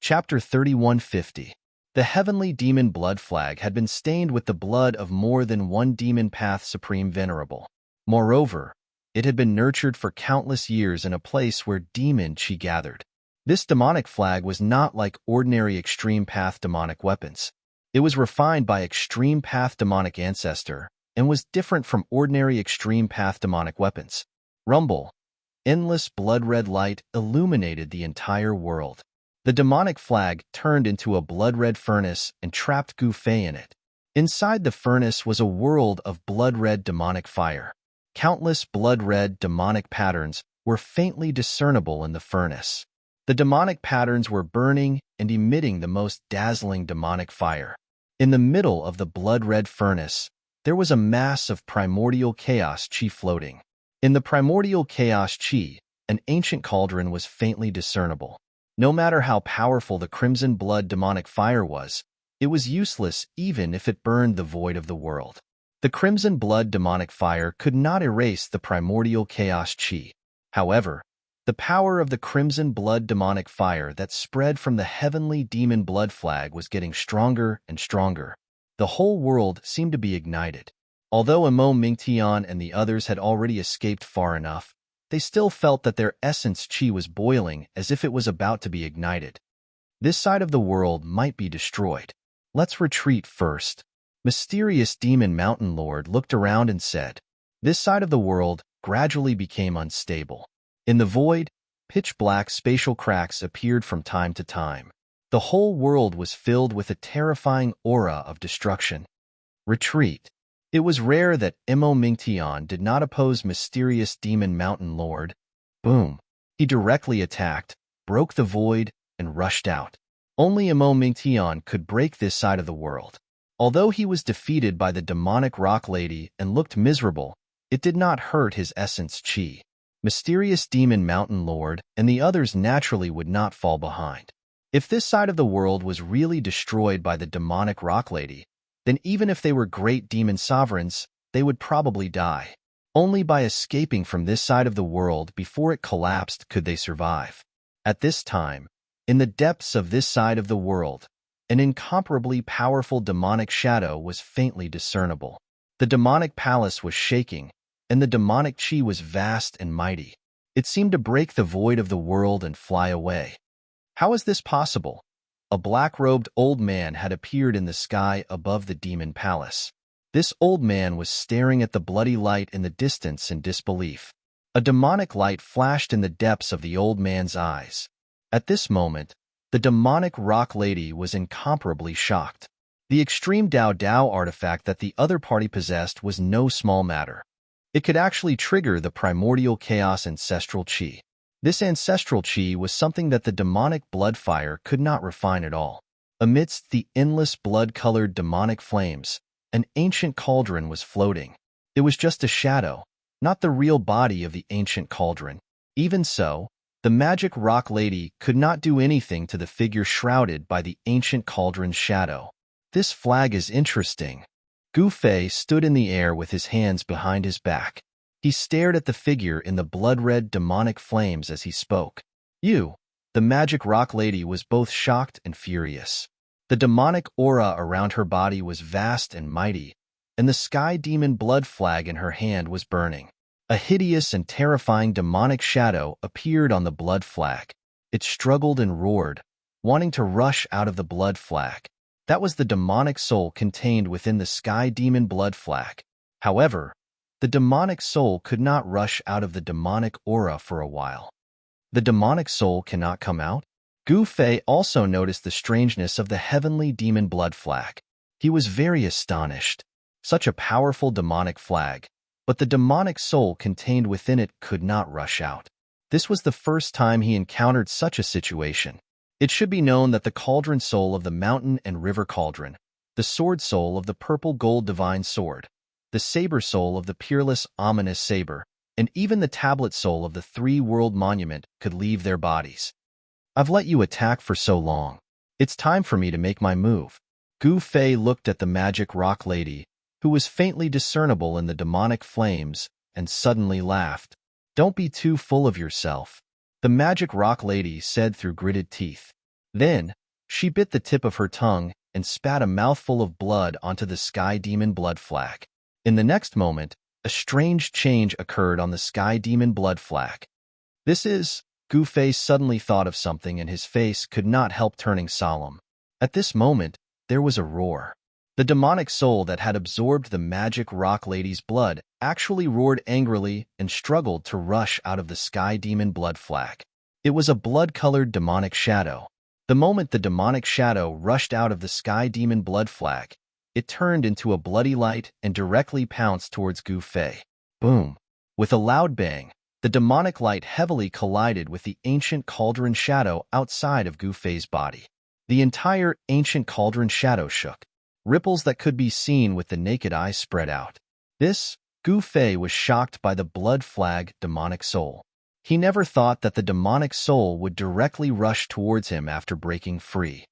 Chapter 3150. The heavenly demon blood flag had been stained with the blood of more than one demon path supreme Venerable. Moreover, it had been nurtured for countless years in a place where demon qi gathered. This demonic flag was not like ordinary extreme path demonic weapons. It was refined by extreme path demonic ancestor and was different from ordinary extreme path demonic weapons. Rumble. Endless blood-red light illuminated the entire world. The demonic flag turned into a blood-red furnace and trapped Gu Fei in it. Inside the furnace was a world of blood-red demonic fire. Countless blood-red demonic patterns were faintly discernible in the furnace. The demonic patterns were burning and emitting the most dazzling demonic fire. In the middle of the blood-red furnace, there was a mass of primordial chaos qi floating. In the primordial chaos qi, an ancient cauldron was faintly discernible. No matter how powerful the crimson blood demonic fire was, it was useless even if it burned the void of the world. The crimson blood demonic fire could not erase the primordial chaos qi. However, the power of the crimson blood demonic fire that spread from the heavenly demon blood flag was getting stronger and stronger. The whole world seemed to be ignited. Although Mo Mingtian and the others had already escaped far enough, they still felt that their essence chi was boiling as if it was about to be ignited. This side of the world might be destroyed. Let's retreat first. Mysterious demon mountain lord looked around and said. This side of the world gradually became unstable. In the void, pitch-black spatial cracks appeared from time to time. The whole world was filled with a terrifying aura of destruction. Retreat. It was rare that Mo Mingtian did not oppose mysterious demon mountain lord. Boom. He directly attacked, broke the void, and rushed out. Only Mo Mingtian could break this side of the world. Although he was defeated by the demonic rock lady and looked miserable, it did not hurt his essence chi. Mysterious demon mountain lord and the others naturally would not fall behind. If this side of the world was really destroyed by the demonic rock lady, then even if they were great demon sovereigns, they would probably die. Only by escaping from this side of the world before it collapsed could they survive. At this time, in the depths of this side of the world, an incomparably powerful demonic shadow was faintly discernible. The demonic palace was shaking, and the demonic chi was vast and mighty. It seemed to break the void of the world and fly away. How is this possible? A black-robed old man had appeared in the sky above the demon palace. This old man was staring at the bloody light in the distance in disbelief. A demonic light flashed in the depths of the old man's eyes. At this moment, the demonic rock lady was incomparably shocked. The extreme Dao Dao artifact that the other party possessed was no small matter. It could actually trigger the primordial chaos ancestral chi. This ancestral chi was something that the demonic blood fire could not refine at all. Amidst the endless blood-colored demonic flames, an ancient cauldron was floating. It was just a shadow, not the real body of the ancient cauldron. Even so, the magic rock lady could not do anything to the figure shrouded by the ancient cauldron's shadow. This flag is interesting. Gu Fei stood in the air with his hands behind his back. He stared at the figure in the blood-red demonic flames as he spoke. You, the magic rock lady, was both shocked and furious. The demonic aura around her body was vast and mighty, and the sky demon blood flag in her hand was burning. A hideous and terrifying demonic shadow appeared on the blood flag. It struggled and roared, wanting to rush out of the blood flag. That was the demonic soul contained within the sky demon blood flag. However, the demonic soul could not rush out of the demonic aura for a while. The demonic soul cannot come out? Gu Fei also noticed the strangeness of the heavenly demon blood flag. He was very astonished. Such a powerful demonic flag, but the demonic soul contained within it could not rush out. This was the first time he encountered such a situation. It should be known that the cauldron soul of the mountain and river cauldron, the sword soul of the purple gold divine sword, the saber soul of the peerless ominous saber, and even the tablet soul of the three-world monument could leave their bodies. I've let you attack for so long. It's time for me to make my move. Gu Fei looked at the magic rock lady, who was faintly discernible in the demonic flames, and suddenly laughed. Don't be too full of yourself, the magic rock lady said through gritted teeth. Then, she bit the tip of her tongue and spat a mouthful of blood onto the sky demon blood flag. In the next moment, a strange change occurred on the sky demon blood flag. This is... Gu Fei suddenly thought of something and his face could not help turning solemn. At this moment, there was a roar. The demonic soul that had absorbed the magic rock lady's blood actually roared angrily and struggled to rush out of the sky demon blood flag. It was a blood-colored demonic shadow. The moment the demonic shadow rushed out of the sky demon blood flag, it turned into a bloody light and directly pounced towards Gu Fei. Boom! With a loud bang, the demonic light heavily collided with the ancient cauldron shadow outside of Gu Fei's body. The entire ancient cauldron shadow shook. Ripples that could be seen with the naked eye spread out. Gu Fei was shocked by the blood flag demonic soul. He never thought that the demonic soul would directly rush towards him after breaking free.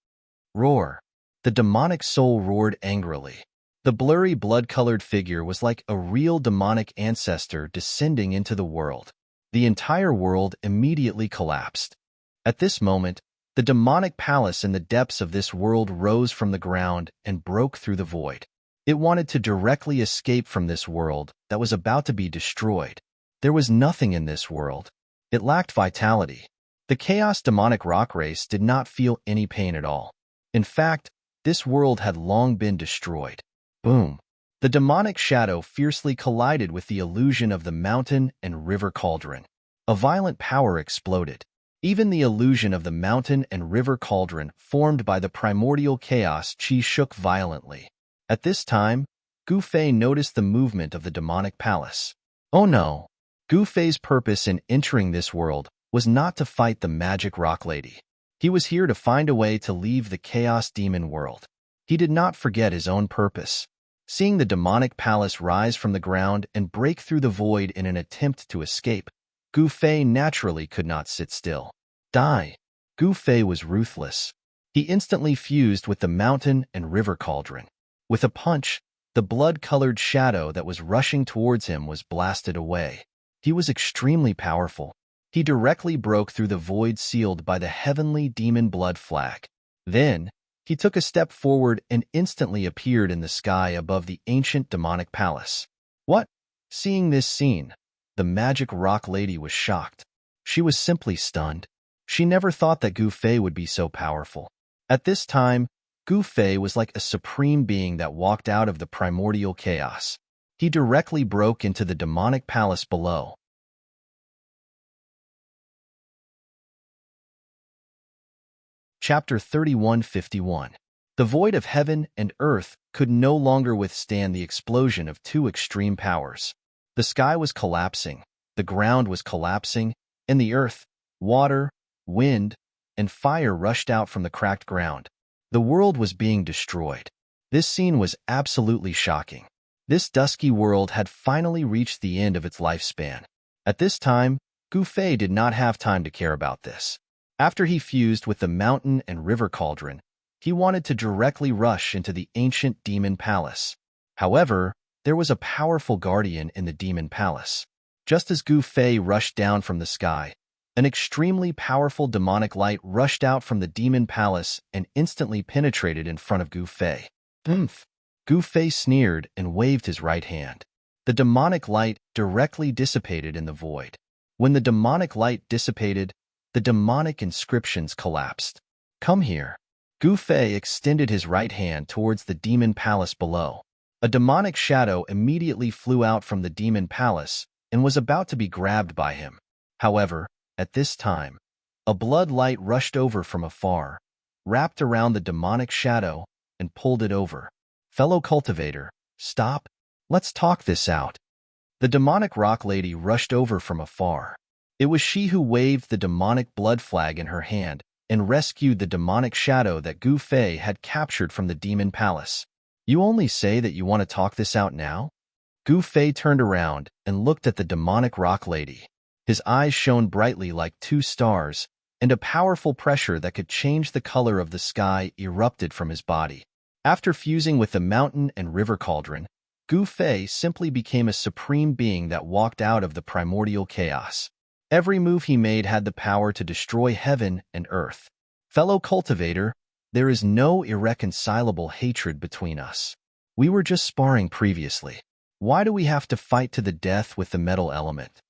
Roar! The demonic soul roared angrily. The blurry blood-colored figure was like a real demonic ancestor descending into the world. The entire world immediately collapsed. At this moment, the demonic palace in the depths of this world rose from the ground and broke through the void. It wanted to directly escape from this world that was about to be destroyed. There was nothing in this world. It lacked vitality. The chaos demonic rock race did not feel any pain at all. In fact, this world had long been destroyed. Boom! The demonic shadow fiercely collided with the illusion of the mountain and river cauldron. A violent power exploded. Even the illusion of the mountain and river cauldron formed by the primordial chaos chi shook violently. At this time, Gu Fei noticed the movement of the demonic palace. Oh no! Gu Fei's purpose in entering this world was not to fight the magic rock lady. He was here to find a way to leave the chaos demon world. He did not forget his own purpose. Seeing the demonic palace rise from the ground and break through the void in an attempt to escape, Gu Fei naturally could not sit still. Die! Gu Fei was ruthless. He instantly fused with the mountain and river cauldron. With a punch, the blood-colored shadow that was rushing towards him was blasted away. He was extremely powerful. He directly broke through the void sealed by the heavenly demon blood flag. Then, he took a step forward and instantly appeared in the sky above the ancient demonic palace. What? Seeing this scene, the magic rock lady was shocked. She was simply stunned. She never thought that Gu Fei would be so powerful. At this time, Gu Fei was like a supreme being that walked out of the primordial chaos. He directly broke into the demonic palace below. Chapter 3151. The void of heaven and earth could no longer withstand the explosion of two extreme powers. The sky was collapsing, the ground was collapsing, and the earth, water, wind, and fire rushed out from the cracked ground. The world was being destroyed. This scene was absolutely shocking. This dusky world had finally reached the end of its lifespan. At this time, Gu Fei did not have time to care about this. After he fused with the mountain and river cauldron, he wanted to directly rush into the ancient demon palace. However, there was a powerful guardian in the demon palace. Just as Gu Fei rushed down from the sky, an extremely powerful demonic light rushed out from the demon palace and instantly penetrated in front of Gu Fei. Oomph! Gu Fei sneered and waved his right hand. The demonic light directly dissipated in the void. When the demonic light dissipated, the demonic inscriptions collapsed. Come here. Gu Fei extended his right hand towards the demon palace below. A demonic shadow immediately flew out from the demon palace and was about to be grabbed by him. However, at this time, a blood light rushed over from afar, wrapped around the demonic shadow, and pulled it over. Fellow cultivator, stop. Let's talk this out. The demonic rock lady rushed over from afar. It was she who waved the demonic blood flag in her hand and rescued the demonic shadow that Gu Fei had captured from the demon palace. You only say that you want to talk this out now? Gu Fei turned around and looked at the demonic rock lady. His eyes shone brightly like two stars, and a powerful pressure that could change the color of the sky erupted from his body. After fusing with the mountain and river cauldron, Gu Fei simply became a supreme being that walked out of the primordial chaos. Every move he made had the power to destroy heaven and earth. Fellow cultivator, there is no irreconcilable hatred between us. We were just sparring previously. Why do we have to fight to the death with the metal element?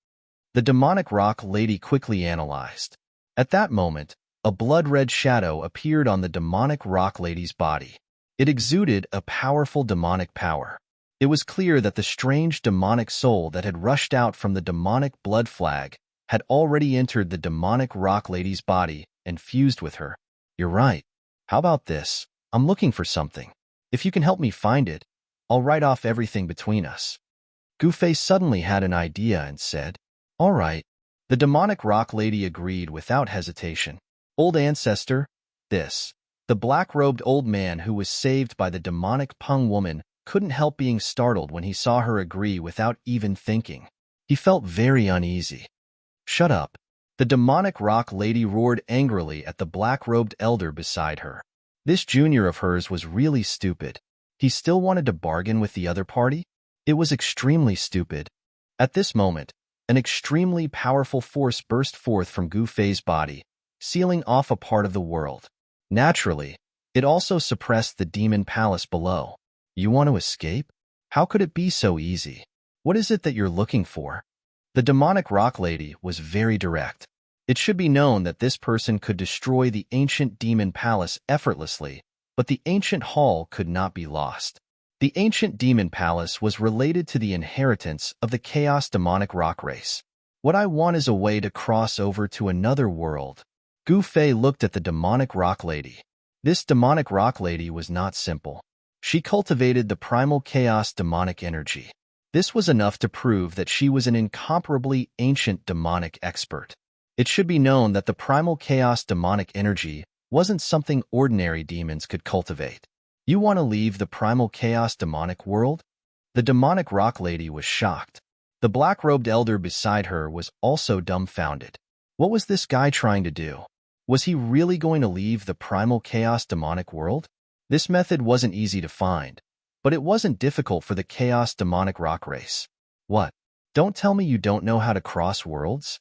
The demonic rock lady quickly analyzed. At that moment, a blood-red shadow appeared on the demonic rock lady's body. It exuded a powerful demonic power. It was clear that the strange demonic soul that had rushed out from the demonic blood flag had already entered the demonic rock lady's body and fused with her. You're right. How about this? I'm looking for something. If you can help me find it, I'll write off everything between us. Gu Fei suddenly had an idea and said, all right. The demonic rock lady agreed without hesitation. Old ancestor, this. The black-robed old man who was saved by the demonic Peng woman couldn't help being startled when he saw her agree without even thinking. He felt very uneasy. Shut up. The demonic rock lady roared angrily at the black-robed elder beside her. This junior of hers was really stupid. He still wanted to bargain with the other party? It was extremely stupid. At this moment, an extremely powerful force burst forth from Gu Fei's body, sealing off a part of the world. Naturally, it also suppressed the demon palace below. You want to escape? How could it be so easy? What is it that you're looking for? The demonic rock lady was very direct. It should be known that this person could destroy the ancient demon palace effortlessly, but the ancient hall could not be lost. The ancient demon palace was related to the inheritance of the chaos demonic rock race. What I want is a way to cross over to another world. Gu Fei looked at the demonic rock lady. This demonic rock lady was not simple. She cultivated the primal chaos demonic energy. This was enough to prove that she was an incomparably ancient demonic expert. It should be known that the primal chaos demonic energy wasn't something ordinary demons could cultivate. You want to leave the primal chaos demonic world? The demonic rock lady was shocked. The black-robed elder beside her was also dumbfounded. What was this guy trying to do? Was he really going to leave the primal chaos demonic world? This method wasn't easy to find, but it wasn't difficult for the chaos demonic rock race. What? Don't tell me you don't know how to cross worlds?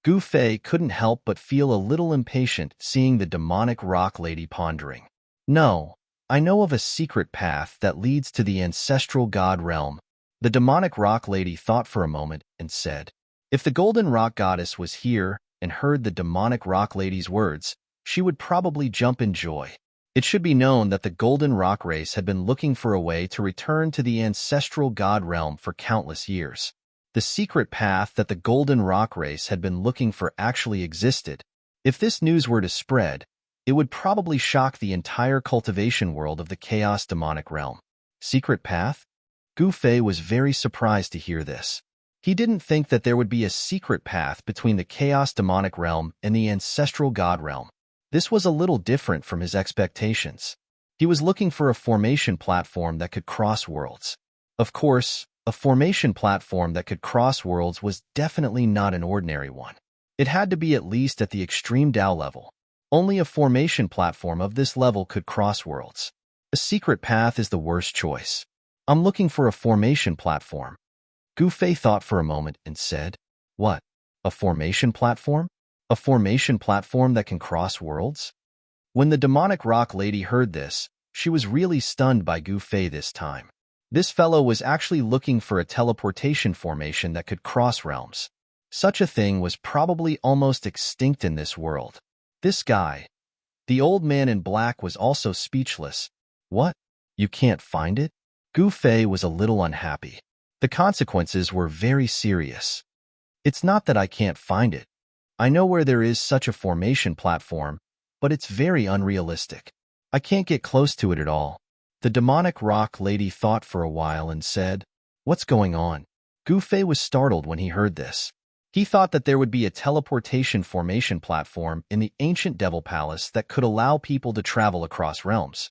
Gu Fei couldn't help but feel a little impatient seeing the demonic rock lady pondering. No, I know of a secret path that leads to the ancestral god realm. The demonic rock lady thought for a moment and said, if the golden rock goddess was here and heard the demonic rock lady's words, she would probably jump in joy. It should be known that the golden rock race had been looking for a way to return to the ancestral god realm for countless years. The secret path that the golden rock race had been looking for actually existed. If this news were to spread, it would probably shock the entire cultivation world of the chaos demonic realm. Secret path? Gu Fei was very surprised to hear this. He didn't think that there would be a secret path between the chaos demonic realm and the ancestral god realm. This was a little different from his expectations. He was looking for a formation platform that could cross worlds. Of course, a formation platform that could cross worlds was definitely not an ordinary one. It had to be at least at the extreme Dao level. Only a formation platform of this level could cross worlds. A secret path is the worst choice. I'm looking for a formation platform. Gu Fei thought for a moment and said, what? A formation platform? A formation platform that can cross worlds? When the demonic rock lady heard this, she was really stunned by Gu Fei this time. This fellow was actually looking for a teleportation formation that could cross realms. Such a thing was probably almost extinct in this world. This guy, the old man in black, was also speechless. What? You can't find it? Gu Fei was a little unhappy. The consequences were very serious. It's not that I can't find it. I know where there is such a formation platform, but it's very unrealistic. I can't get close to it at all. The demonic rock lady thought for a while and said, what's going on? Gu Fei was startled when he heard this. He thought that there would be a teleportation formation platform in the ancient Devil Palace that could allow people to travel across realms.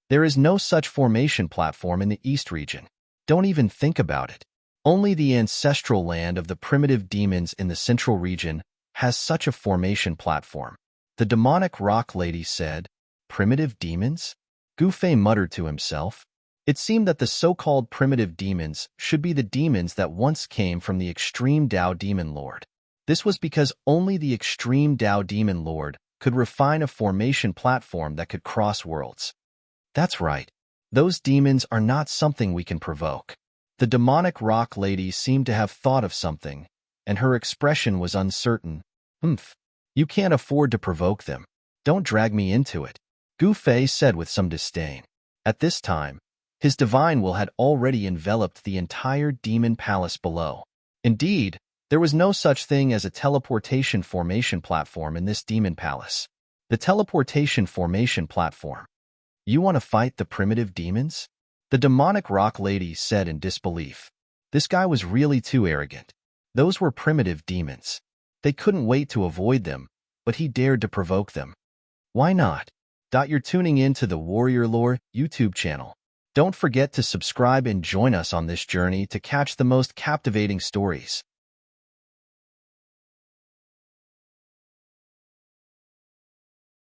There is no such formation platform in the East region. Don't even think about it. Only the ancestral land of the primitive demons in the Central region has such a formation platform. The demonic rock lady said, primitive demons? Gu Fei muttered to himself. It seemed that the so-called primitive demons should be the demons that once came from the extreme Dao Demon Lord. This was because only the extreme Dao Demon Lord could refine a formation platform that could cross worlds. That's right. Those demons are not something we can provoke. The demonic rock lady seemed to have thought of something, and her expression was uncertain. You can't afford to provoke them. Don't drag me into it, Gu Fei said with some disdain. At this time, his divine will had already enveloped the entire demon palace below. Indeed, there was no such thing as a teleportation formation platform in this demon palace. The teleportation formation platform. You want to fight the primitive demons? The demonic rock lady said in disbelief. This guy was really too arrogant. Those were primitive demons. They couldn't wait to avoid them, but he dared to provoke them. Why not? You're tuning in to the Warrior Lore YouTube channel. Don't forget to subscribe and join us on this journey to catch the most captivating stories.